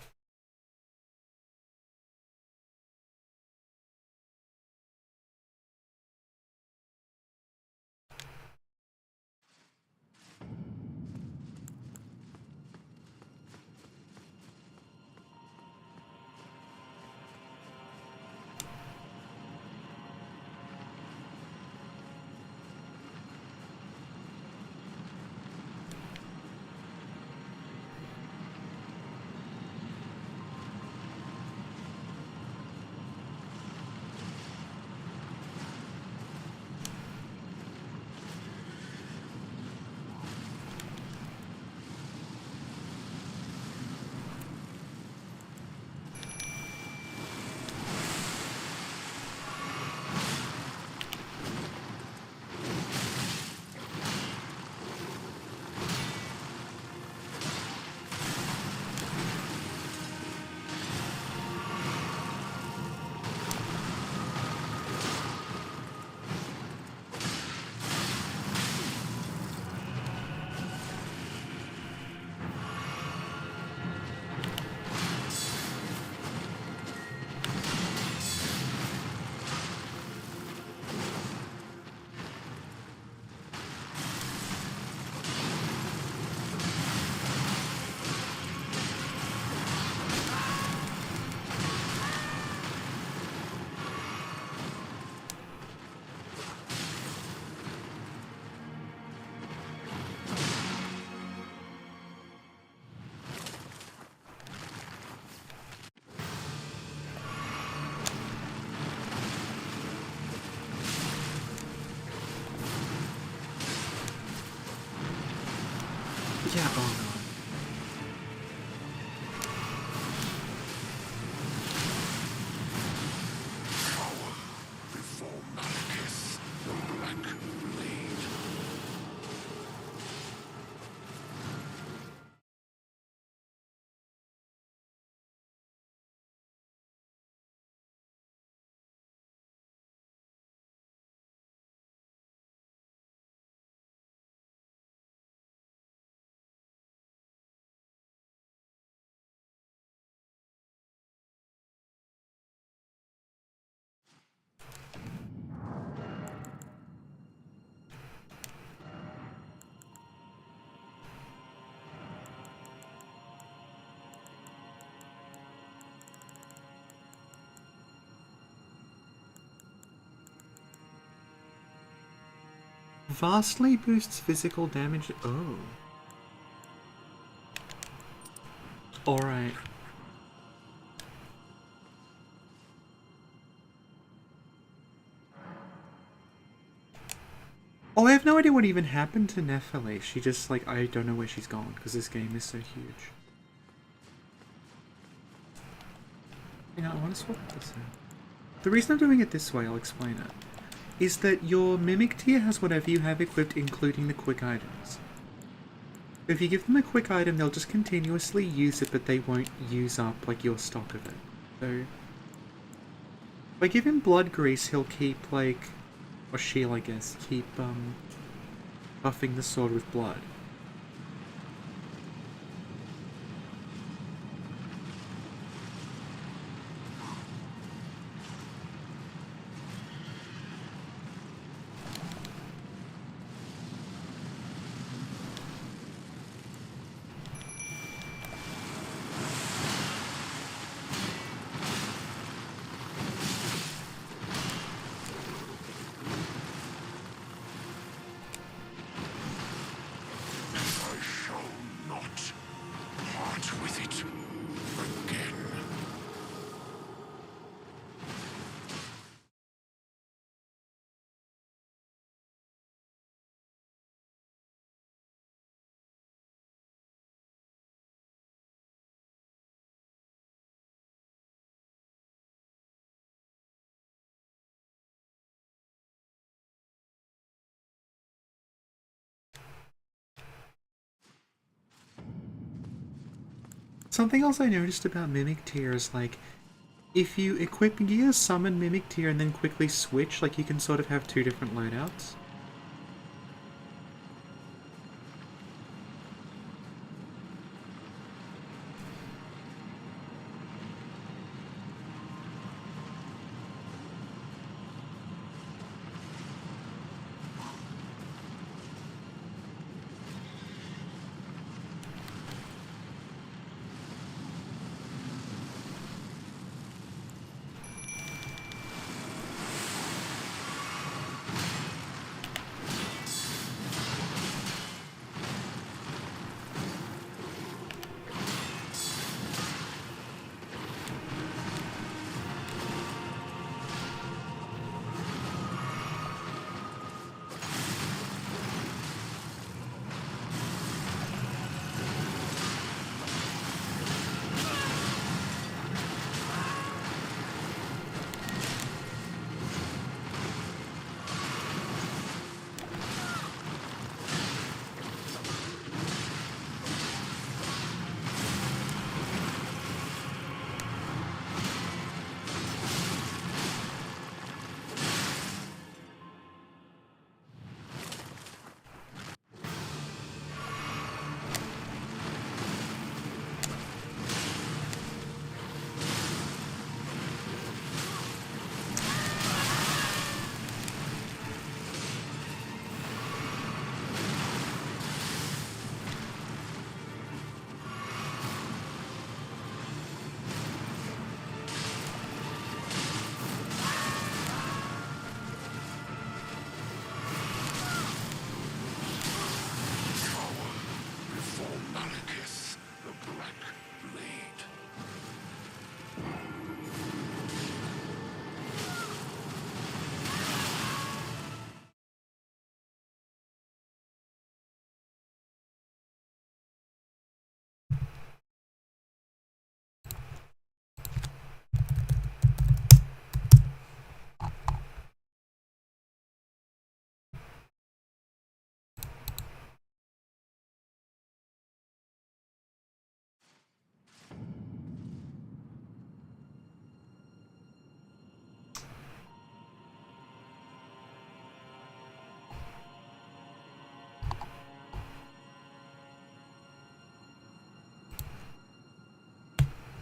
Yeah, oh no. Before Malekith, the Black Blade. Vastly boosts physical damage. Oh. Alright. Oh, I have no idea what even happened to Nephele. She just, like, I don't know where she's gone, because this game is so huge. You know, I want to swap this out. The reason I'm doing it this way, I'll explain it, is that your Mimic tier has whatever you have equipped, including the quick items. If you give them a quick item, they'll just continuously use it, but they won't use up, like, your stock of it. So, if I give him Blood Grease, he'll keep, like, or she'll, I guess, keep, buffing the sword with blood. Something else I noticed about Mimic Tier is, like, if you equip gear, summon Mimic Tier, and then quickly switch, like, you can sort of have two different loadouts.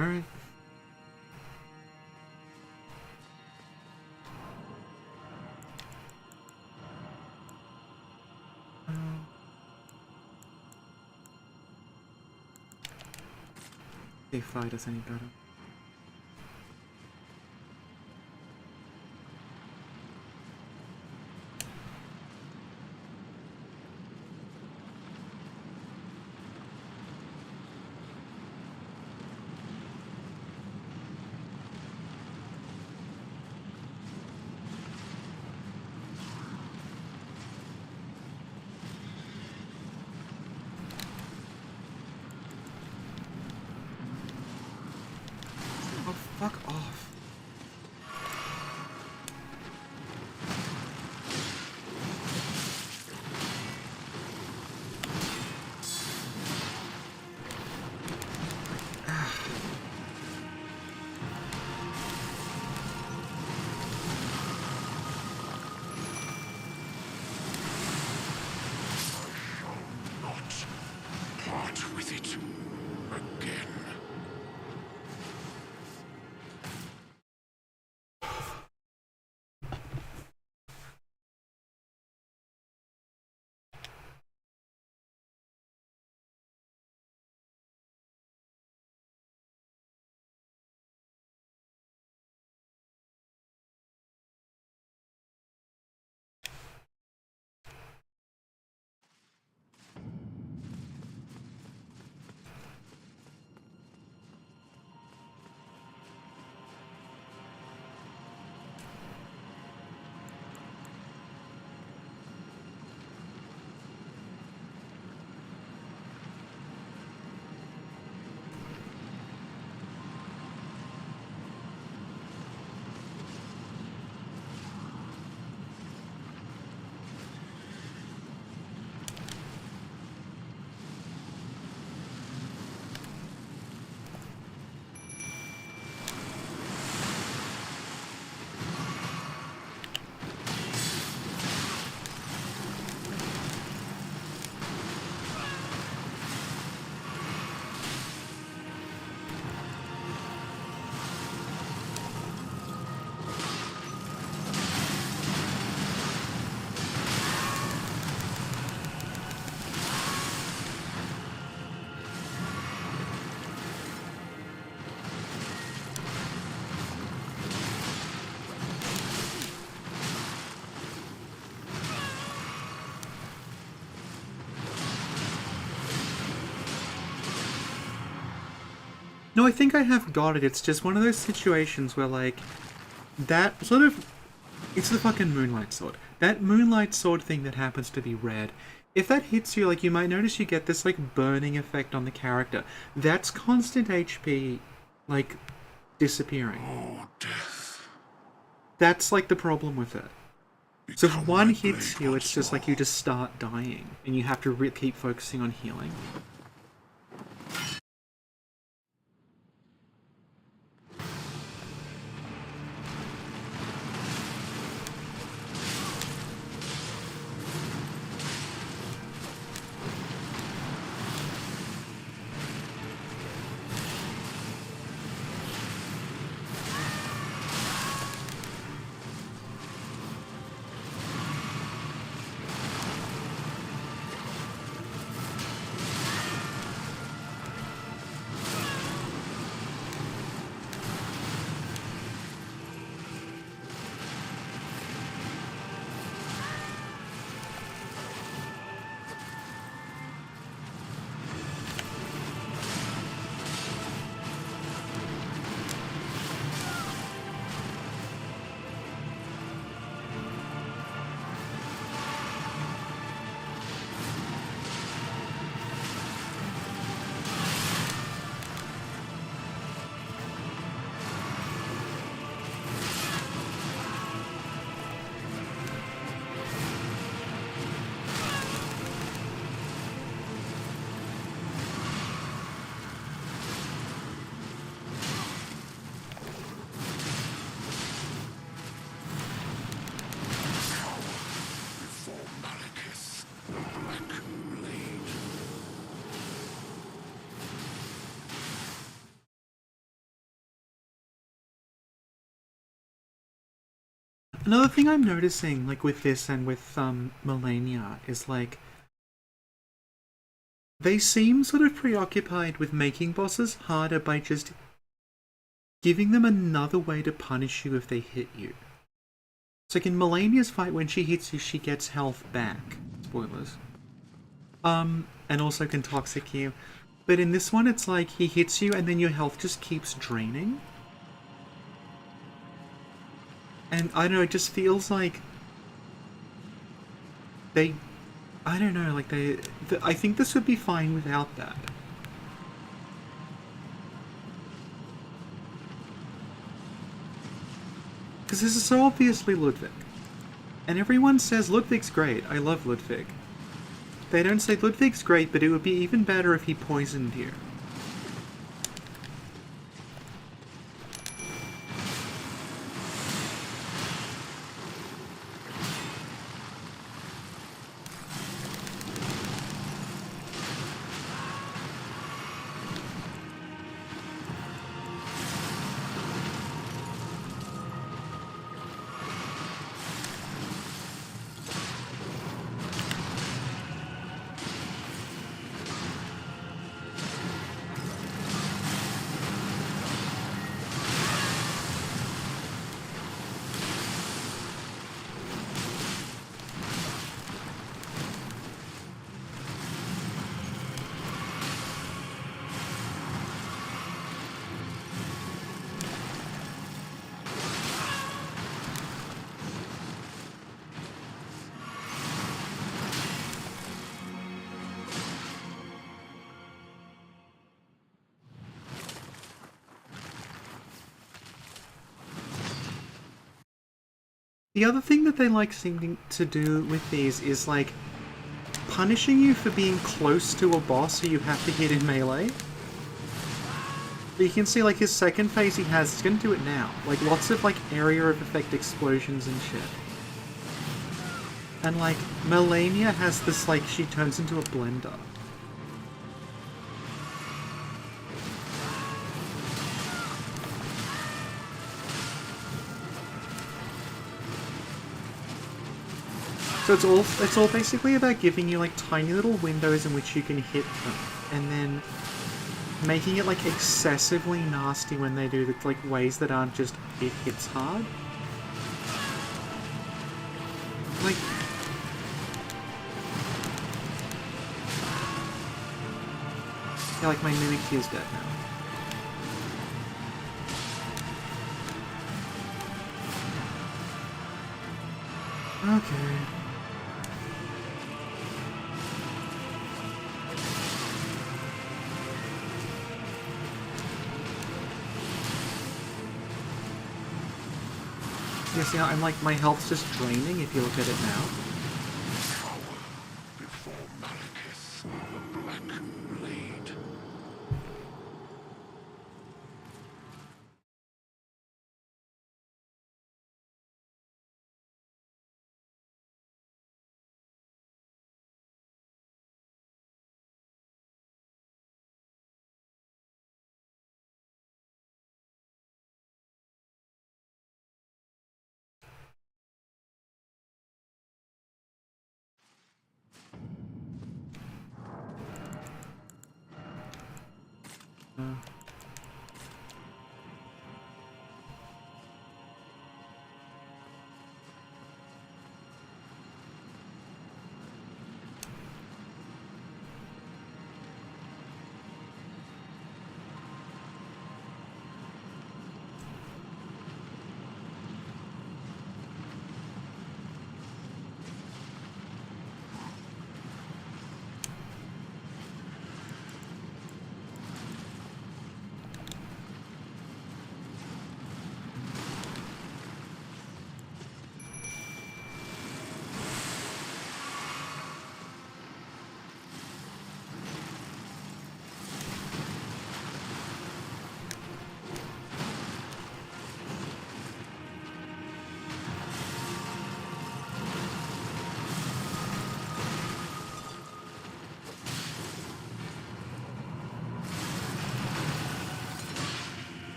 Alright. They fight us any better. Oh, fuck off. Not part with it again. No, I think I have got it. It's just one of those situations where, like, that sort of... It's the fucking Moonlight Sword. That Moonlight Sword thing that happens to be red. If that hits you, like, you might notice you get this, like, burning effect on the character. That's constant HP, like, disappearing. Oh, death. That's, like, the problem with it. So if Become one my hits blade you, once it's just like more. you just start dying, and you have to keep focusing on healing. Before Malekith, the Black Blade. Another thing I'm noticing, like, with this and with, Melania, is, like, they seem sort of preoccupied with making bosses harder by just giving them another way to punish you if they hit you. It's like in Melania's fight, when she hits you, she gets health back. Spoilers. And also can toxic you. But in this one, it's like he hits you and then your health just keeps draining. And I don't know, it just feels like they... I don't know, like I think this would be fine without that. Because this is so obviously Ludwig. And everyone says Ludwig's great. I love Ludwig. They don't say Ludwig's great, but it would be even better if he poisoned you. The other thing that they like seeming to do with these is, like, punishing you for being close to a boss who you have to hit in melee. But you can see, like, his second phase he has, he's gonna do it now. Like, lots of, like, area of effect explosions and shit. And, like, Melania has this, like, she turns into a blender. So it's all basically about giving you, like, tiny little windows in which you can hit them, and then making it, like, excessively nasty when they do the, like, ways that aren't just it hits hard. Like, yeah, like my mimic is dead now. Okay. Yeah, see, I'm like, my health's just draining if you look at it now. Before Malekith, the Black Blade.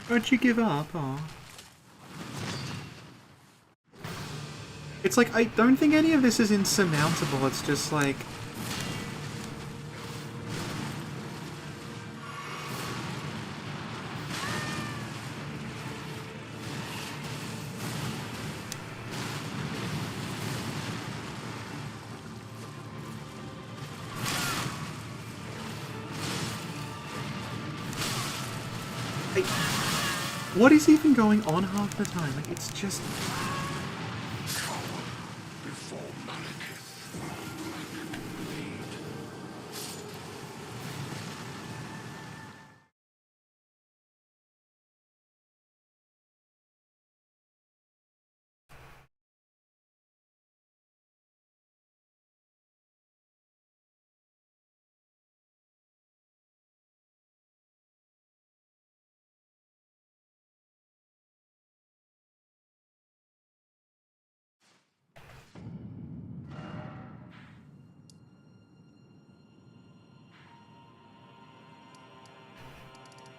Why'd you give up? Aw. It's like, I don't think any of this is insurmountable, it's just like... What is even going on half the time? Like, it's just... Before Malekith, the Black Blade.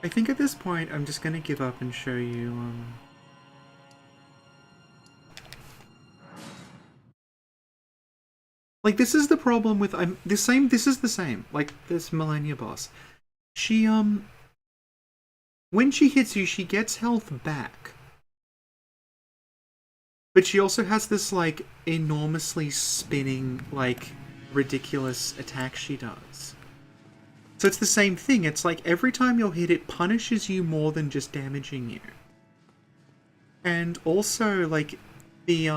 I think at this point, I'm just gonna give up and show you, Like, this is the problem with, this is the same, like, this Millennia boss. She, when she hits you, she gets health back. But she also has this, like, enormously spinning, like, ridiculous attack she does. So it's the same thing, it's like, every time you're hit, it punishes you more than just damaging you. And also, like, you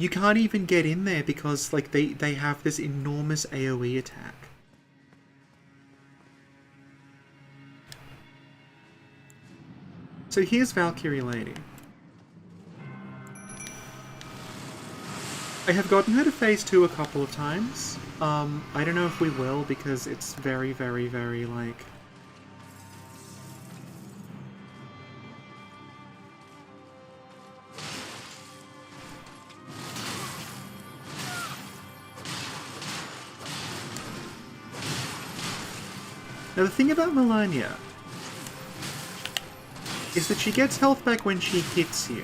can't even get in there because, like, they have this enormous AoE attack. So here's Valkyrie Lady. I have gotten her to phase 2 a couple of times. I don't know if we will because it's very, very, very, like... Now the thing about Millennia is that she gets health back when she hits you.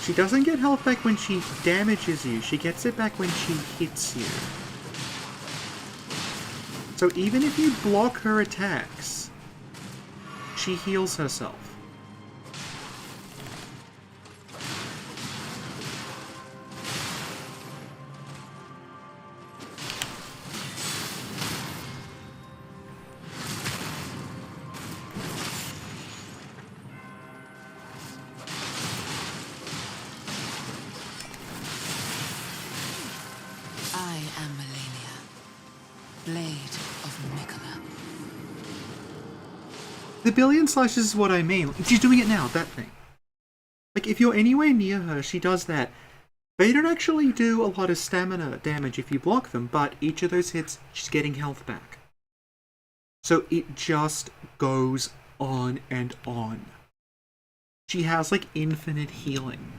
She doesn't get health back when she damages you, she gets it back when she hits you. So even if you block her attacks, she heals herself. The billion slashes is what I mean. She's doing it now, that thing. Like, if you're anywhere near her, she does that. They don't actually do a lot of stamina damage if you block them, but each of those hits, she's getting health back. So it just goes on and on. She has, like, infinite healing.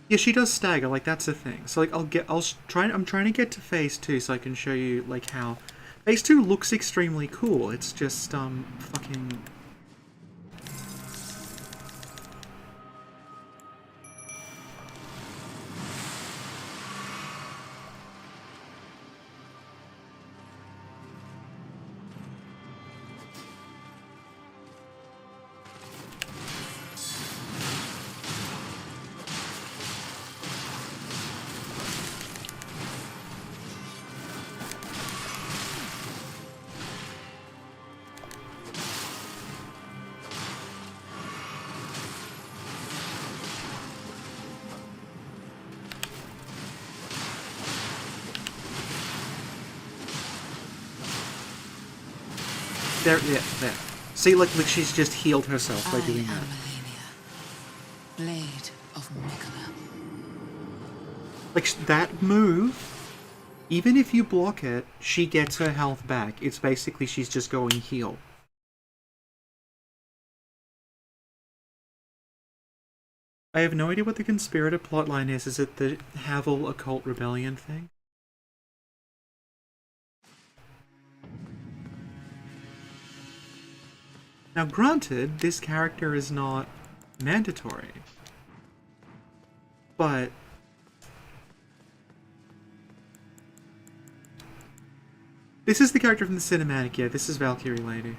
Yeah, she does stagger, like, that's the thing. So, like, I'm trying to get to phase 2 so I can show you, like, how... Phase 2 looks extremely cool, it's just, fucking... There, yeah, there. See, like she's just healed herself by doing that. Blade of Mikola. Like, that move, even if you block it, she gets her health back. It's basically she's just going heal. I have no idea what the conspirator plotline is. Is it the Havel occult rebellion thing? Now, granted, this character is not mandatory, but this is the character from the cinematic, yeah, this is Valkyrie Lady.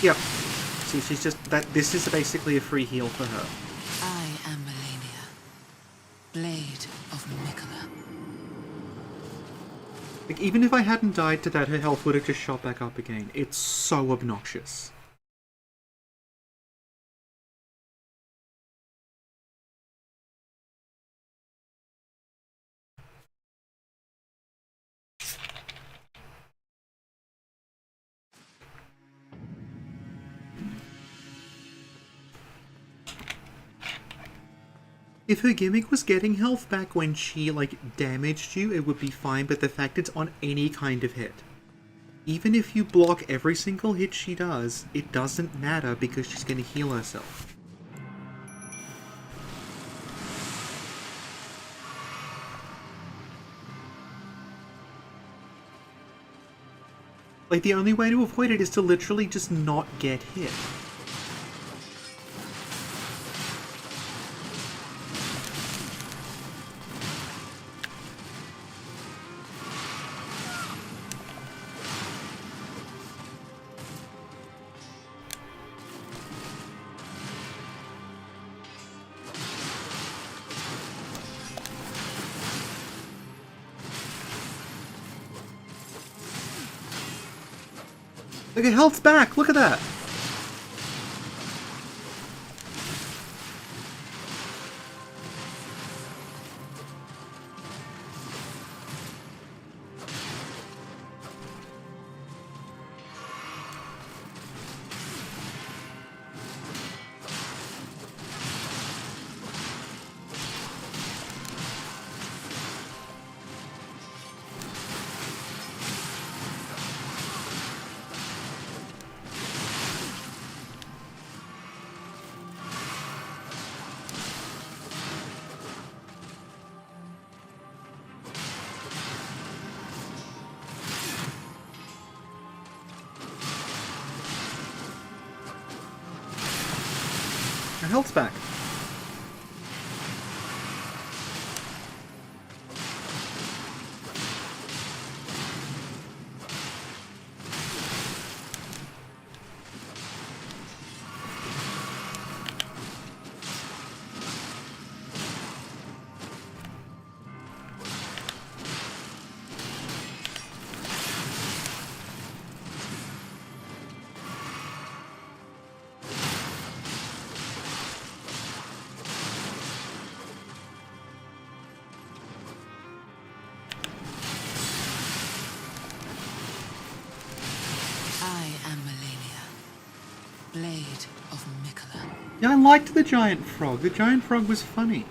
Yep. See, she's just that. This is basically a free heal for her. I am Melania, Blade of Mikola. Like, even if I hadn't died to that, her health would have just shot back up again. It's so obnoxious. If her gimmick was getting health back when she, like, damaged you, it would be fine, but the fact it's on any kind of hit. Even if you block every single hit she does, it doesn't matter because she's gonna heal herself. Like, the only way to avoid it is to literally just not get hit. Look at health's back! Look at that! health's back. Blade of Mikola. Yeah, I liked the giant frog. The giant frog was funny.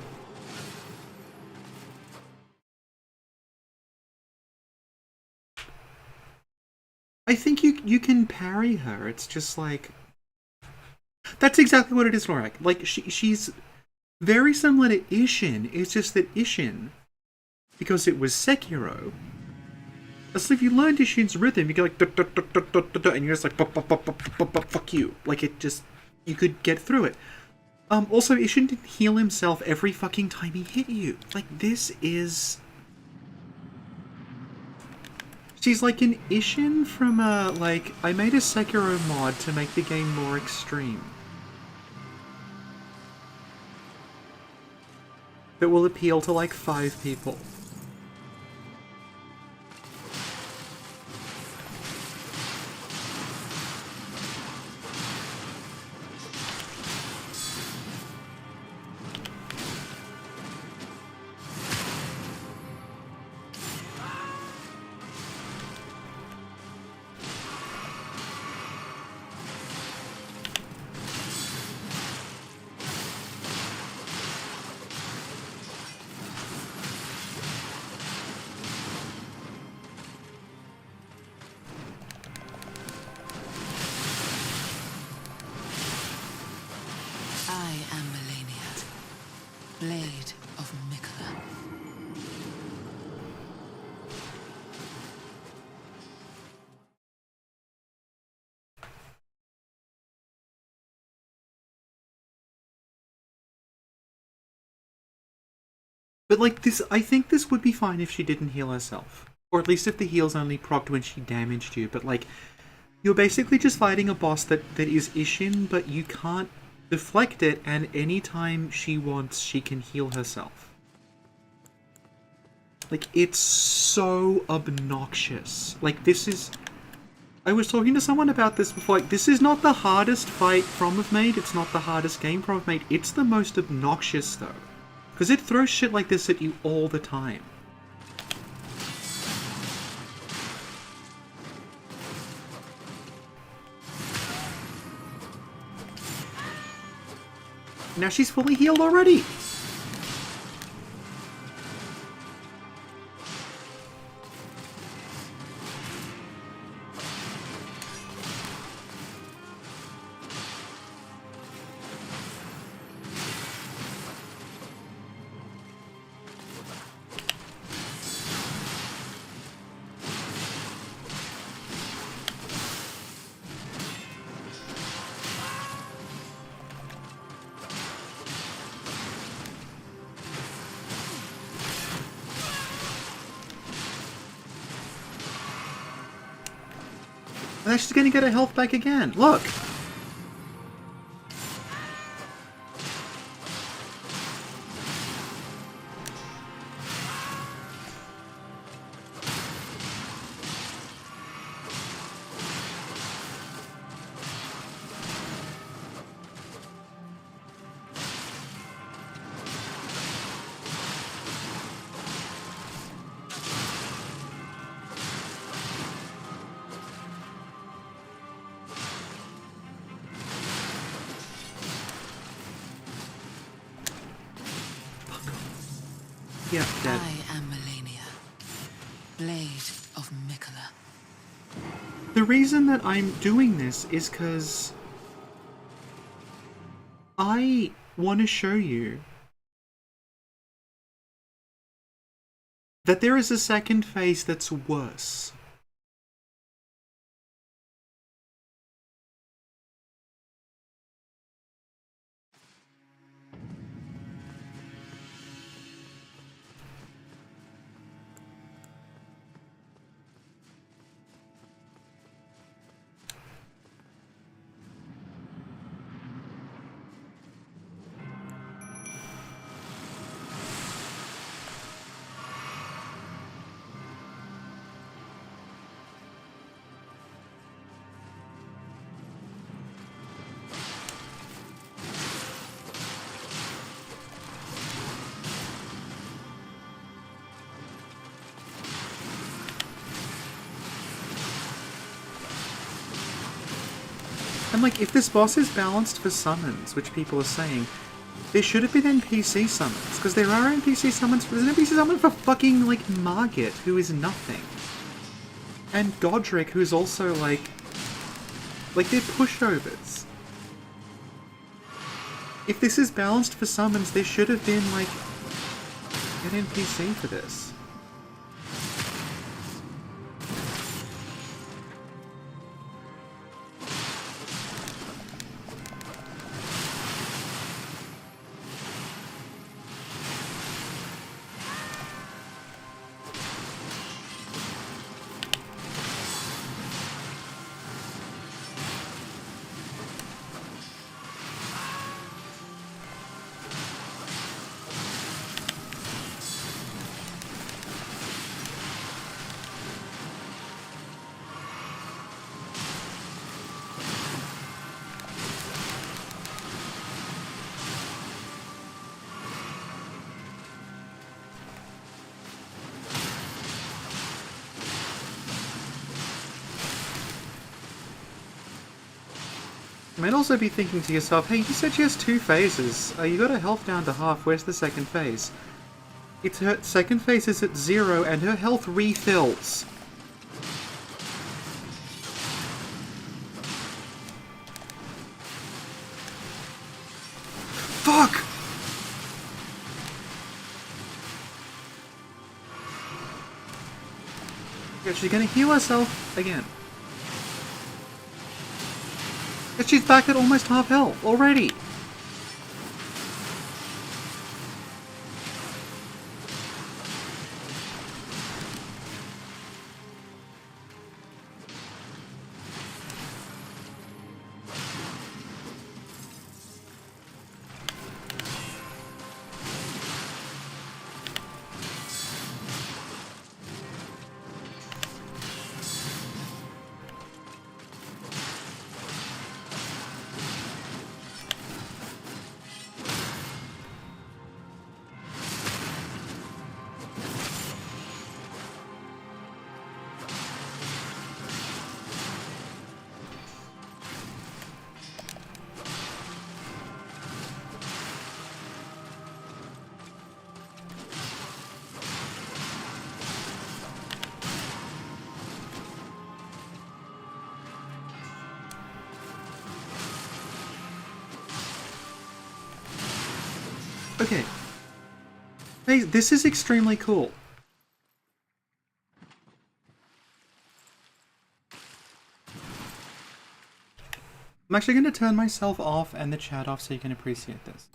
I think you can parry her. It's just like... That's exactly what it is, Lorak. Like, she's very similar to Ishin. It's just that Ishin, because it was Sekiro, so if you learned Ishin's rhythm, you go like, and you're just like, fuck you. Like, it just... You could get through it. Also, Ishin didn't heal himself every fucking time he hit you. Like, this is... She's like an Ishin from like, I made a Sekiro mod to make the game more extreme. That will appeal to like 5 people. Blade of Mikola. But like this, I think this would be fine if she didn't heal herself. Or at least if the heals only procced when she damaged you. But like, you're basically just fighting a boss that is Ishin, but you can't deflect it, and anytime she wants, she can heal herself. Like, it's so obnoxious. Like, this is... I was talking to someone about this before, like, this is not the hardest fight From have made, it's not the hardest game From have made, it's the most obnoxious, though. Because it throws shit like this at you all the time. Now she's fully healed already! And then she's gonna get her health back again. Look! Yeah, dead. I am Melania, Blade of Mikola. The reason that I'm doing this is because I want to show you that there is a second phase that's worse. And like, if this boss is balanced for summons, which people are saying, there should have been NPC summons, because there are NPC summons. There's an NPC summon for fucking, like, Margit, who is nothing. And Godric, who's also, like, they're pushovers. If this is balanced for summons, there should have been, like, an NPC for this. You might also be thinking to yourself, hey, you said she has 2 phases. You got her health down to half, where's the second phase? It's her second phase is at 0 and her health refills. Fuck! Yeah, she's gonna heal herself again. But she's back at almost half health already. Okay. Hey, this is extremely cool. I'm actually going to turn myself off and the chat off so you can appreciate this.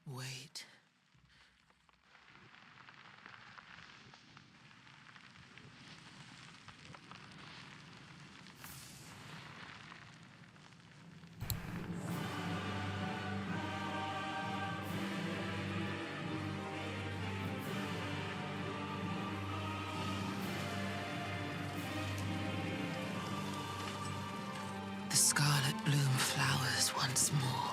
Wait. The scarlet bloom flowers once more.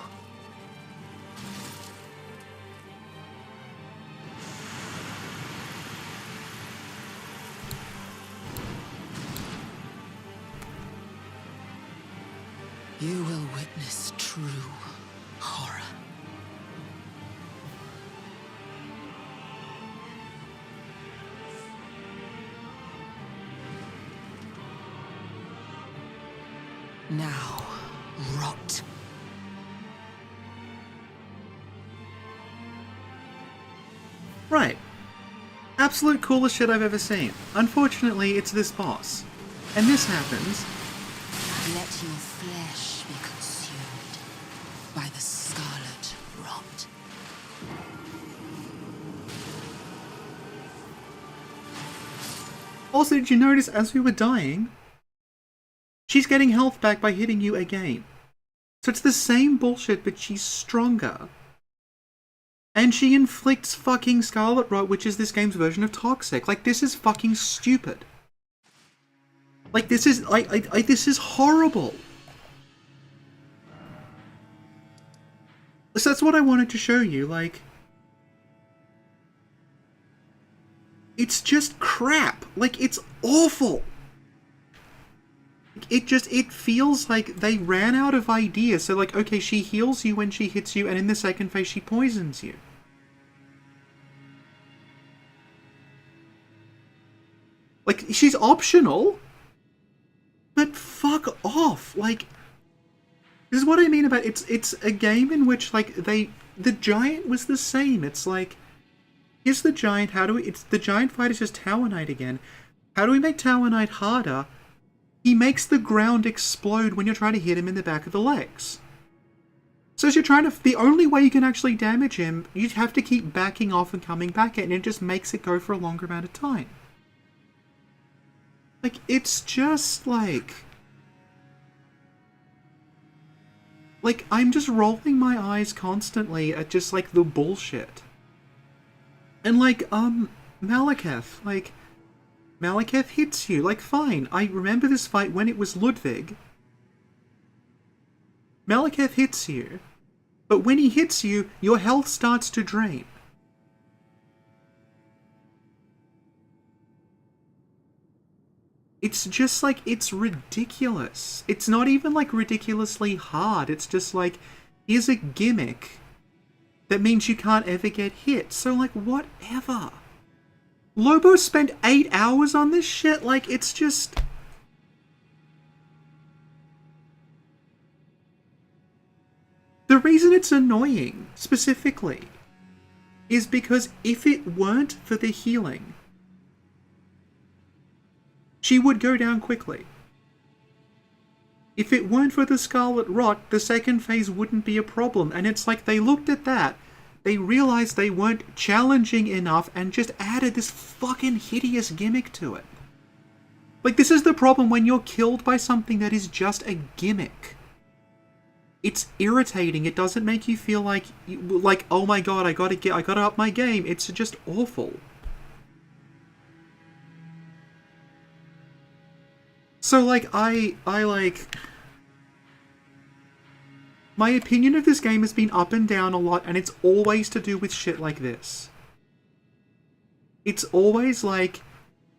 You will witness true horror. Now, rot. Right. Absolute coolest shit I've ever seen. Unfortunately, it's this boss. And this happens. Let your flesh be consumed by the scarlet rot. Also, did you notice as we were dying, she's getting health back by hitting you again. So it's the same bullshit, but she's stronger. And she inflicts fucking Scarlet Rot, which is this game's version of Toxic. Like, this is fucking stupid. Like, this is, this is horrible. So that's what I wanted to show you, like... It's just crap. Like, it's awful. It feels like they ran out of ideas. So, like, okay, she heals you when she hits you, and in the second phase she poisons you. Like, she's optional, but fuck off. Like, this is what I mean about it's a game in which, like, the giant was the same. It's like, here's the giant, the giant fight is just Tower Knight again. How do we make Tower Knight harder? He makes the ground explode when you're trying to hit him in the back of the legs. So as you're trying to, the only way you can actually damage him, you have to keep backing off and coming back at it, and it just makes it go for a longer amount of time. Like, it's just like... Like, I'm just rolling my eyes constantly at just, like, the bullshit. And, like, Malekith, like... Malekith hits you, like, fine. I remember this fight when it was Ludwig. Malekith hits you, but when he hits you, your health starts to drain. It's just, like, it's ridiculous. It's not even, like, ridiculously hard. It's just, like, here's a gimmick that means you can't ever get hit. So, like, whatever. Lobo spent 8 hours on this shit? Like, it's just... The reason it's annoying, specifically, is because if it weren't for the healing, she would go down quickly. If it weren't for the Scarlet Rot, the second phase wouldn't be a problem. And it's like they looked at that, they realized they weren't challenging enough and just added this fucking hideous gimmick to it. Like, this is the problem when you're killed by something that is just a gimmick. It's irritating. It doesn't make you feel like, oh my god, I gotta up my game. It's just awful. So, like, I my opinion of this game has been up and down a lot, and it's always to do with shit like this. It's always like,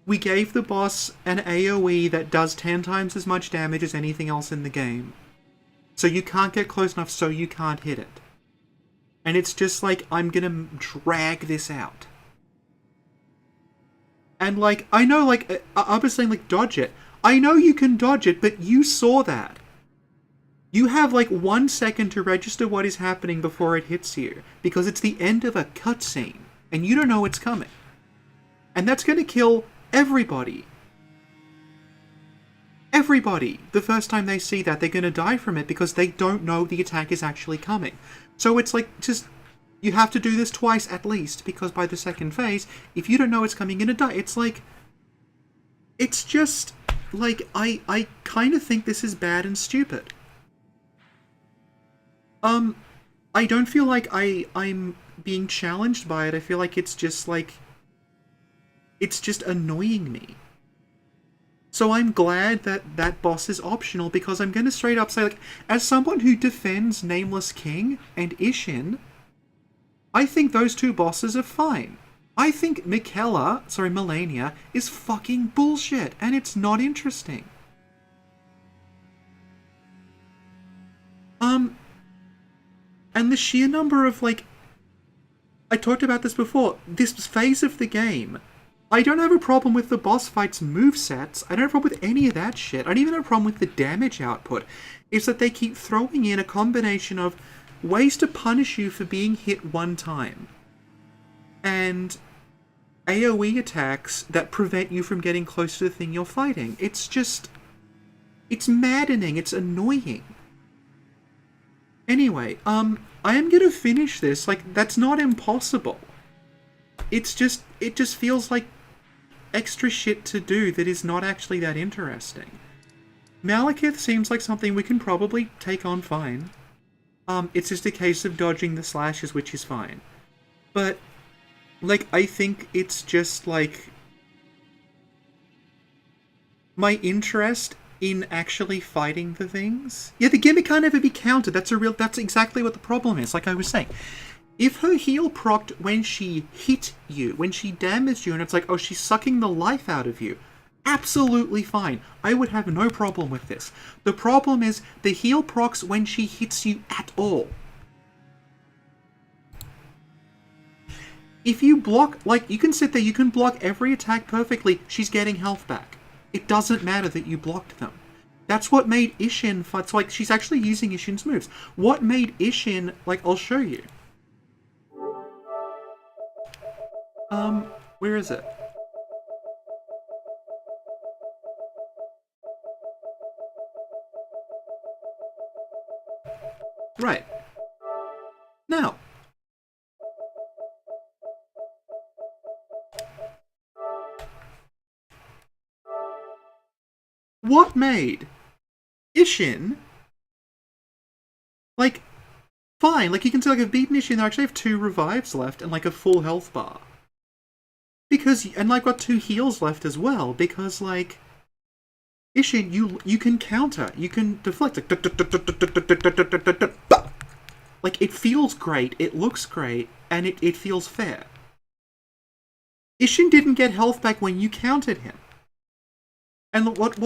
we gave the boss an AoE that does 10 times as much damage as anything else in the game. So you can't get close enough, so you can't hit it. And it's just like, I'm gonna drag this out. And, like, I know, like, I was saying, like, dodge it. I know you can dodge it, but you saw that. You have, like, 1 second to register what is happening before it hits you, because it's the end of a cutscene, and you don't know it's coming. And that's gonna kill everybody. Everybody! The first time they see that, they're gonna die from it because they don't know the attack is actually coming. So it's like, just, you have to do this twice at least, because by the second phase, if you don't know it's coming, you're gonna die. It's like, it's just, like, I kind of think this is bad and stupid. I don't feel like I'm being challenged by it. I feel like it's just, like, it's just annoying me. So I'm glad that that boss is optional, because I'm going to straight up say, like, as someone who defends Nameless King and Ishin, I think those two bosses are fine. I think Melania is fucking bullshit, and it's not interesting. And the sheer number of, like... I talked about this before. This phase of the game, I don't have a problem with the boss fight's movesets. I don't have a problem with any of that shit. I don't even have a problem with the damage output. It's that they keep throwing in a combination of ways to punish you for being hit one time, and AoE attacks that prevent you from getting close to the thing you're fighting. It's just... it's maddening. It's annoying. Anyway, I am gonna finish this. Like, that's not impossible. It's just... it just feels like extra shit to do that is not actually that interesting. Malekith seems like something we can probably take on fine. It's just a case of dodging the slashes, which is fine. But, like, I think it's just, like, my interest in actually fighting the things. Yeah, the gimmick can't ever be countered. That's exactly what the problem is, like I was saying. If her heal procced when she hit you, when she damaged you, and it's like, oh, she's sucking the life out of you, absolutely fine. I would have no problem with this. The problem is the heal procs when she hits you at all. If you block, like, you can sit there, you can block every attack perfectly, she's getting health back. It doesn't matter that you blocked them. That's what made Ishin, it's like, she's actually using Ishin's moves. What made Ishin, like, I'll show you. Where is it? Right. Now. What made Ishin, like, fine, like, you can see, like, I've beaten Ishin, I actually have 2 revives left and, like, a full health bar. Because, and, like, got 2 heals left as well, because, like, Ishin, you can counter, you can deflect, like, it feels great, it looks great, and it feels fair. Ishin didn't get health back when you countered him. And what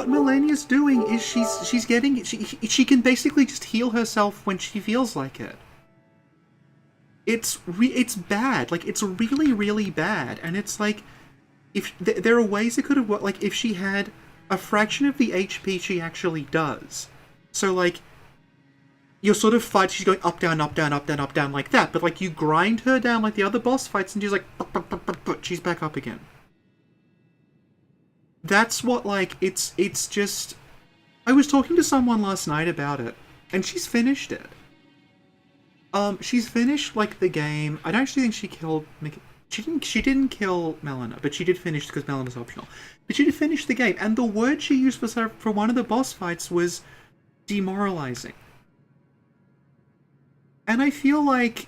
Millennia's doing is she's getting, she can basically just heal herself when she feels like it. It's bad, like, it's really, really bad, and it's like, if there are ways it could have worked, like, if she had a fraction of the HP she actually does. So, like, you're sort of fight, she's going up, down, up, down, up, down, up, down, like that, but, like, you grind her down like the other boss fights, and she's like, she's back up again. That's what, like, it's just... I was talking to someone last night about it, and she's finished it. She's finished, like, the game. I don't actually think she killed... She didn't kill Melina, but she did finish because Melina's optional. But she did finish the game, and the word she used for one of the boss fights was demoralizing. And I feel like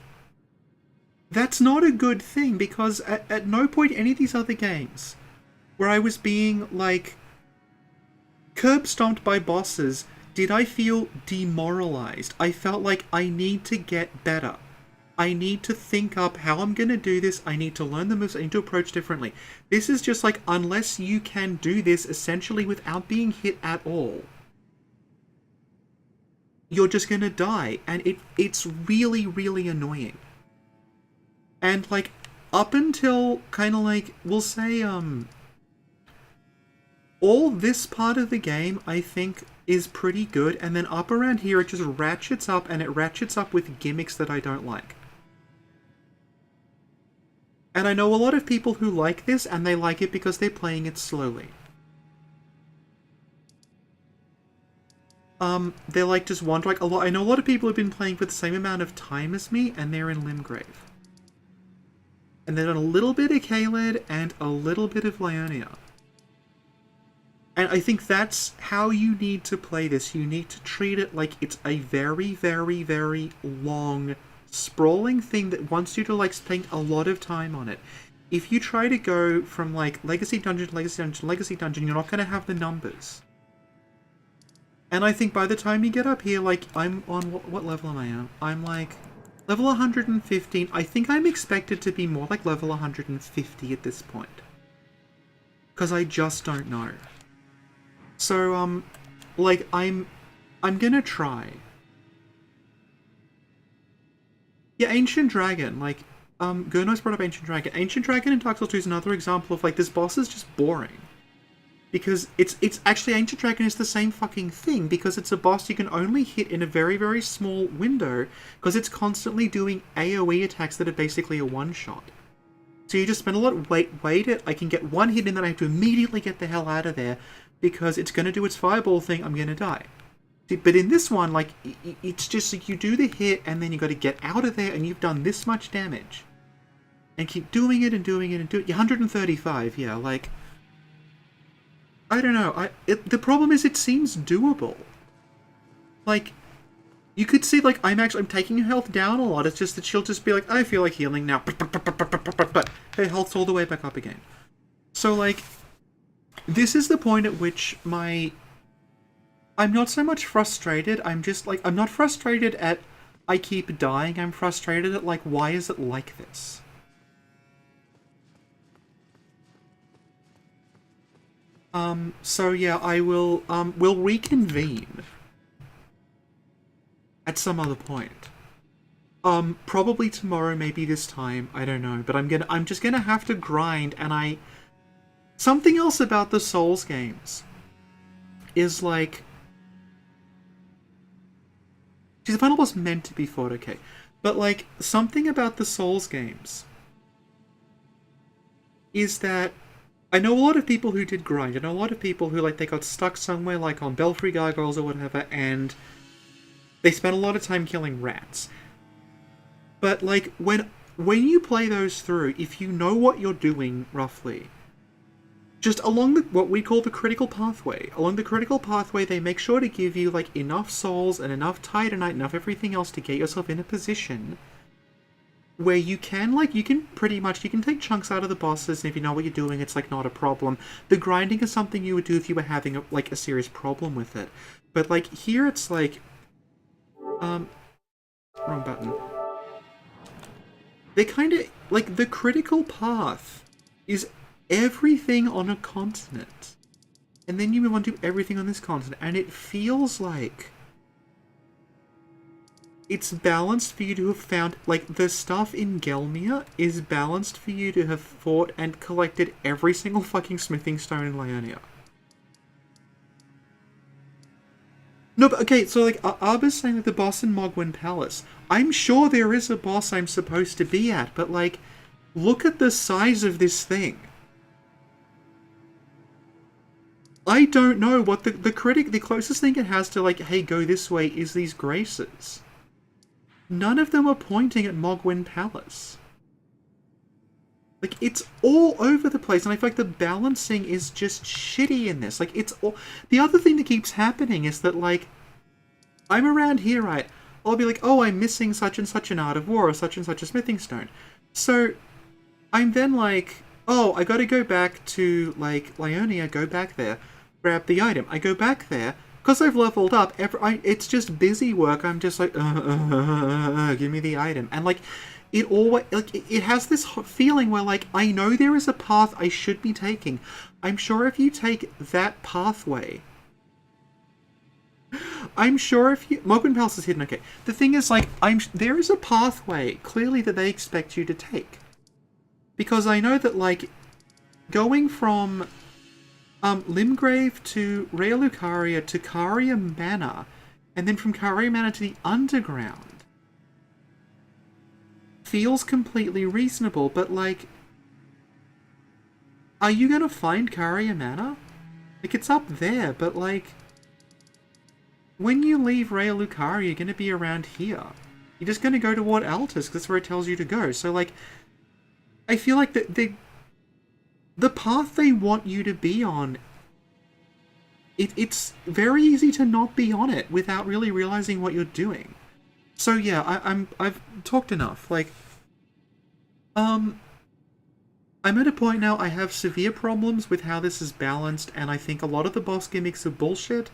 that's not a good thing, because at no point in any of these other games where I was being, like, curb stomped by bosses, did I feel demoralized. I felt like I need to get better. I need to think up how I'm going to do this. I need to learn the moves. I need to approach differently. This is just like, unless you can do this essentially without being hit at all, you're just going to die. And it's really, really annoying. And, like, up until kind of like, we'll say, all this part of the game, I think, is pretty good, and then up around here it just ratchets up, and it ratchets up with gimmicks that I don't like. And I know a lot of people who like this, and they like it because they're playing it slowly. They're like just wandering, like, I know a lot of people have been playing for the same amount of time as me, and they're in Limgrave. And they're on a little bit of Caelid, and a little bit of Leonia. And I think that's how you need to play this. You need to treat it like it's a very, very, very long, sprawling thing that wants you to, like, spend a lot of time on it. If you try to go from, like, Legacy Dungeon, Legacy Dungeon, Legacy Dungeon, you're not going to have the numbers. And I think by the time you get up here, like, I'm on, what level am I at? I'm, like, level 115. I think I'm expected to be more like level 150 at this point. Because I just don't know. So, like, I'm gonna try. Yeah, Ancient Dragon, like, Gurno's brought up Ancient Dragon. Ancient Dragon in Dark Souls 2 is another example of, like, this boss is just boring. Because it's actually, Ancient Dragon is the same fucking thing, because it's a boss you can only hit in a very, very small window, because it's constantly doing AoE attacks that are basically a one-shot. So you just spend a lot of wait it, I can get one hit and then I have to immediately get the hell out of there, because it's going to do its fireball thing, I'm going to die. But in this one, like, it's just like you do the hit and then you got to get out of there and you've done this much damage. And keep doing it and doing it and doing it. 135, yeah, like... I don't know, the problem is it seems doable. Like, You could see, like, I'm taking her health down a lot. It's just that she'll just be like, I feel like healing now. But her health's all the way back up again. So, like, this is the point at which I'm not so much frustrated. I'm just, like, I'm not frustrated at I keep dying. I'm frustrated at, like, why is it like this? So yeah, I will, we'll reconvene at some other point. Probably tomorrow, maybe this time, I don't know, but I'm just gonna have to grind, and something else about the Souls games is, like, see, the final boss meant to be fought, okay, but, like, something about the Souls games is that I know a lot of people who did grind. I know a lot of people who, like, they got stuck somewhere, like on Belfry Gargoyles or whatever, and they spent a lot of time killing rats. But, like, when you play those through, if you know what you're doing, roughly, just along what we call the critical pathway, along the critical pathway, they make sure to give you, like, enough souls and enough titanite, enough everything else to get yourself in a position where you can, like, you can take chunks out of the bosses, and if you know what you're doing, it's, like, not a problem. The grinding is something you would do if you were having, a serious problem with it. But, like, here it's, like, wrong button. They kind of, like, the critical path is everything on a continent. And then you move on to everything on this continent, and it feels like it's balanced for you to have found, like, the stuff in Gelmir is balanced for you to have fought and collected every single fucking smithing stone in Lionia. No, but, okay, so, like, Arba's saying that the boss in Mogwin Palace, I'm sure there is a boss I'm supposed to be at, but, like, look at the size of this thing. I don't know what the closest thing it has to, like, hey, go this way is these graces. None of them are pointing at Mogwin Palace. Like, it's all over the place, and I feel like the balancing is just shitty in this. Like, it's all... The other thing that keeps happening is that, like, I'm around here, right? I'll be like, oh, I'm missing such and such an Art of War, or such and such a smithing stone. So, I'm then like, oh, I gotta go back to, like, Lionia, go back there, grab the item. I go back there, because I've leveled up, it's just busy work. I'm just like, give me the item. And, like, it always, like, it has this feeling where, like, I know there is a path I should be taking. I'm sure if you take that pathway, I'm sure if you... Mogwin Palace is hidden, okay. The thing is, like, there is a pathway, clearly, that they expect you to take. Because I know that, like, going from Limgrave to Rea Lucaria to Caria Manor, and then from Caria Manor to the Underground, feels completely reasonable, but, like, are you gonna find Caria Manor? Like, it's up there, but, like, when you leave Rea Lucaria, you're gonna be around here. You're just gonna go toward Altus, because that's where it tells you to go. So, like, I feel like the path they want you to be on, it's very easy to not be on it without really realizing what you're doing. So yeah, I've talked enough. Like, I'm at a point now I have severe problems with how this is balanced, and I think a lot of the boss gimmicks are bullshit.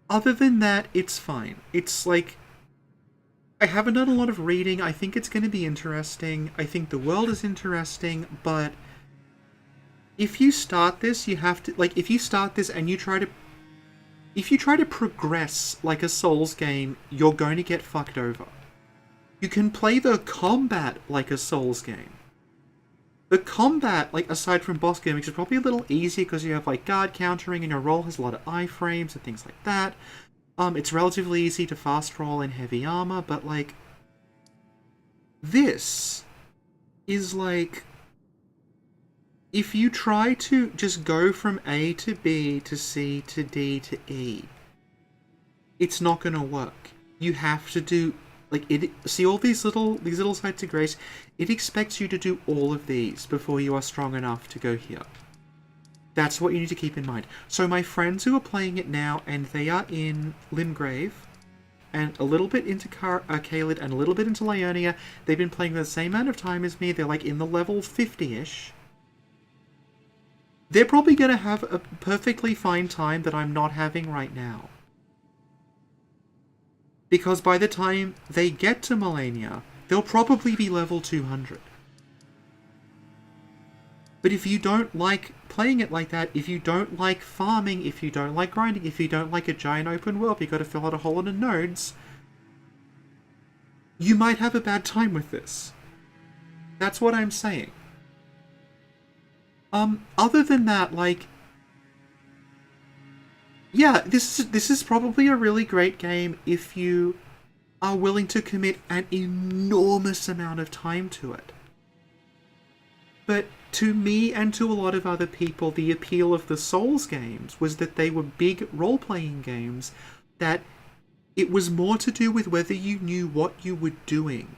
Other than that, it's fine. It's like, I haven't done a lot of reading. I think it's going to be interesting. I think the world is interesting, but if you start this, you have to, like, if you start this and you try to progress like a Souls game, you're going to get fucked over. You can play the combat like a Souls game. The combat, like, aside from boss gimmicks, is probably a little easier because you have, like, guard countering and your roll has a lot of iframes and things like that. It's relatively easy to fast roll in heavy armor, but, like, this is, like, if you try to just go from A to B to C to D to E, it's not gonna work. You have to do, like, see all these little sites of grace, it expects you to do all of these before you are strong enough to go here. That's what you need to keep in mind. So my friends who are playing it now, and they are in Limgrave, and a little bit into Caelid and a little bit into Liurnia. They've been playing the same amount of time as me. They're like in the level 50-ish. They're probably going to have a perfectly fine time that I'm not having right now. Because by the time they get to Malenia, they'll probably be level 200. But if you don't like playing it like that, if you don't like farming, if you don't like grinding, if you don't like a giant open world, you've got to fill out a whole lot of nodes, you might have a bad time with this. That's what I'm saying. Other than that, like, yeah, this is probably a really great game if you are willing to commit an enormous amount of time to it. But to me and to a lot of other people, the appeal of the Souls games was that they were big role-playing games, that it was more to do with whether you knew what you were doing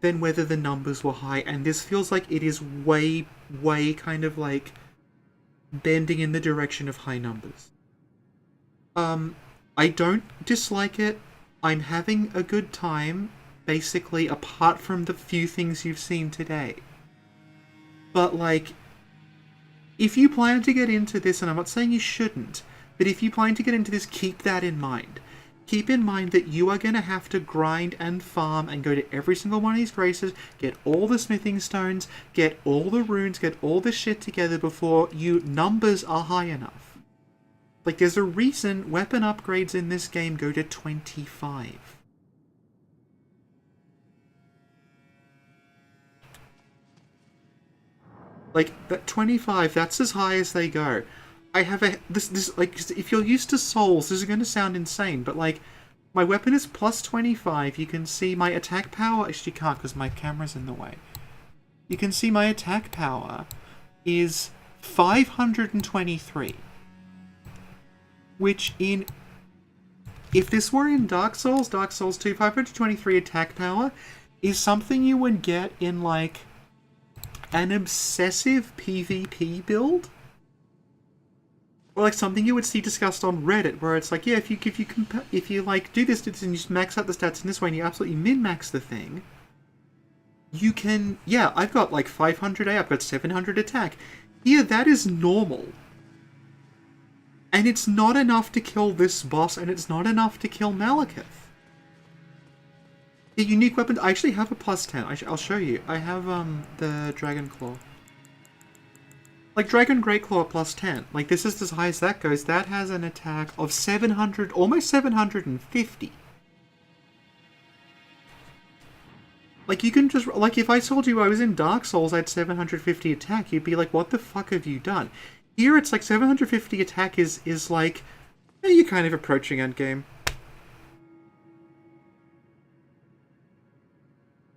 than whether the numbers were high, and this feels like it is way kind of like bending in the direction of high numbers. I don't dislike it. I'm having a good time, basically, apart from the few things you've seen today. But, like, if you plan to get into this, and I'm not saying you shouldn't, but if you plan to get into this, keep that in mind. Keep in mind that you are going to have to grind and farm and go to every single one of these races, get all the smithing stones, get all the runes, get all the shit together before you numbers are high enough. Like, there's a reason weapon upgrades in this game go to 25. Like, that 25, that's as high as they go. I have a... This like, if you're used to Souls, this is going to sound insane, but, like, my weapon is plus 25. You can see my attack power... Actually, you can't, because my camera's in the way. You can see my attack power is 523. Which in... If this were in Dark Souls 2, 523 attack power is something you would get in, like, an obsessive PvP build? Or like something you would see discussed on Reddit, where it's like, yeah, if you like do this and you just max out the stats in this way and you absolutely min-max the thing, you can, yeah, I've got like 500 A, I've got 700 attack. Yeah, that is normal. And it's not enough to kill this boss, and it's not enough to kill Malekith. The unique weapon, I actually have a plus 10. I'll show you. I have the Dragon Claw. Like, Dragon Greatclaw at plus 10. Like, this is as high as that goes. That has an attack of 700, almost 750. Like, you can just... Like, if I told you I was in Dark Souls, I had 750 attack, you'd be like, what the fuck have you done? Here, it's like 750 attack is like... you're kind of approaching endgame.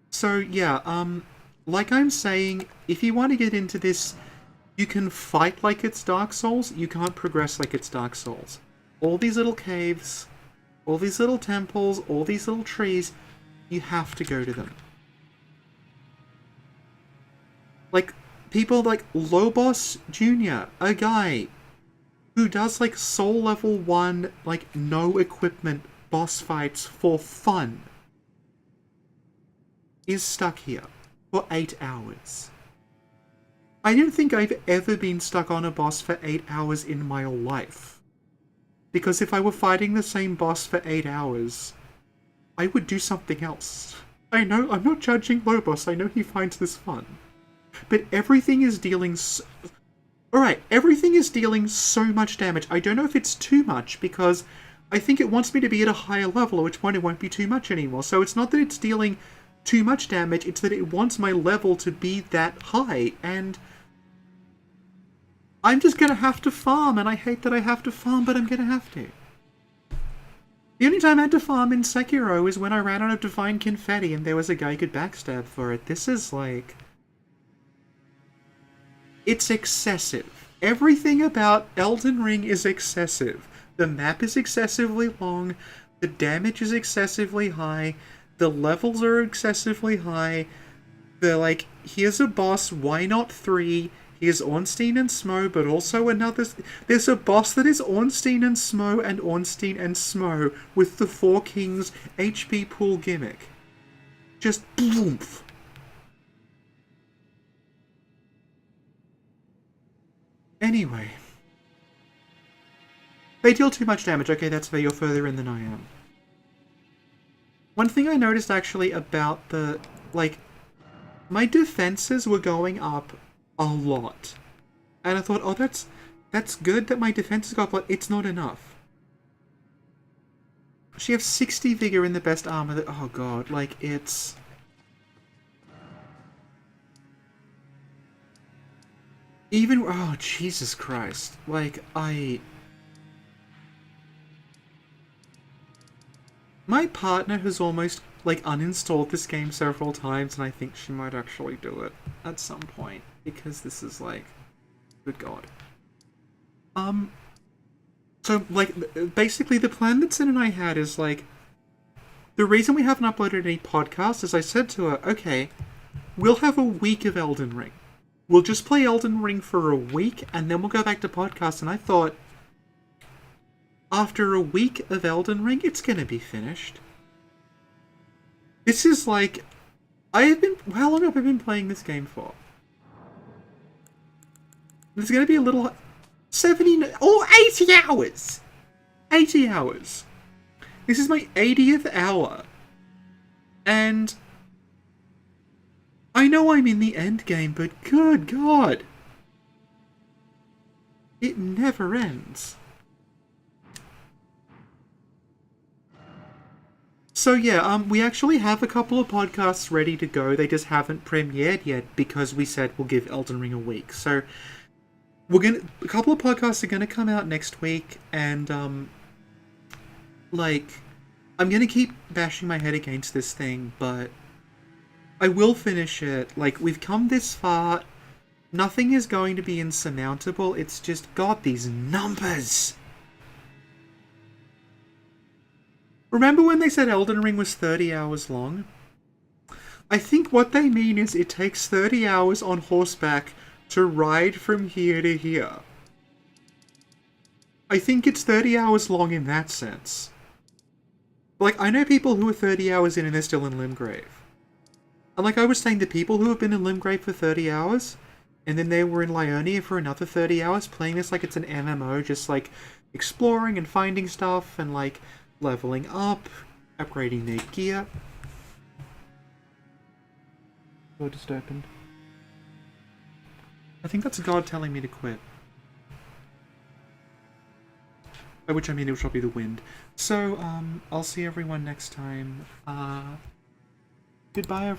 So, yeah, like I'm saying, if you want to get into this... You can fight like it's Dark Souls, you can't progress like it's Dark Souls. All these little caves, all these little temples, all these little trees, you have to go to them. Like, people like Lobos Jr., a guy who does like Soul Level 1, like, no equipment boss fights for fun, is stuck here for 8 hours. I don't think I've ever been stuck on a boss for 8 hours in my life. Because if I were fighting the same boss for 8 hours, I would do something else. I know, I'm not judging Lobos, I know he finds this fun. But everything is dealing Alright, everything is dealing so much damage. I don't know if it's too much, because I think it wants me to be at a higher level, at which point it won't be too much anymore. So it's not that it's dealing too much damage, it's that it wants my level to be that high, and... I'm just gonna have to farm, and I hate that I have to farm, but I'm gonna have to. The only time I had to farm in Sekiro is when I ran out of Divine Confetti and there was a guy who could backstab for it. This is like... It's excessive. Everything about Elden Ring is excessive. The map is excessively long, the damage is excessively high, the levels are excessively high, they're like, here's a boss, why not 3? He is Ornstein and Smo, but also another... There's a boss that is Ornstein and Smo and Ornstein and Smo with the Four Kings HP pool gimmick. Just boom. Anyway. They deal too much damage. Okay, that's fair. You're further in than I am. One thing I noticed actually about the... Like, my defenses were going up a lot. And I thought, oh, that's good that my defenses go up, but it's not enough. She has 60 vigor in the best armor that... Oh god, like, it's... Even... Oh, Jesus Christ. Like, My partner has almost, like, uninstalled this game several times, and I think she might actually do it at some point. Because this is, like... Good god. So, like, basically the plan that Sin and I had is, like... The reason we haven't uploaded any podcasts is I said to her, okay, we'll have a week of Elden Ring. We'll just play Elden Ring for a week, and then we'll go back to podcasts. And I thought, after a week of Elden Ring, it's gonna be finished. This is like... How long have I been playing this game for? It's gonna be a little... 70... Oh, 80 hours! 80 hours. This is my 80th hour. And... I know I'm in the end game, but good god! It never ends. So yeah, we actually have a couple of podcasts ready to go. They just haven't premiered yet because we said we'll give Elden Ring a week. So a couple of podcasts are gonna come out next week, and like, I'm gonna keep bashing my head against this thing, but I will finish it. Like, we've come this far. Nothing is going to be insurmountable. It's just, God, these numbers! Remember when they said Elden Ring was 30 hours long? I think what they mean is it takes 30 hours on horseback to ride from here to here. I think it's 30 hours long in that sense. Like, I know people who are 30 hours in and they're still in Limgrave. And like I was saying, the people who have been in Limgrave for 30 hours, and then they were in Lyonia for another 30 hours, playing this like it's an MMO, just like exploring and finding stuff, and like leveling up, upgrading their gear. Door just opened. I think that's God telling me to quit. By which I mean it will be the wind. So, I'll see everyone next time. Goodbye, everyone.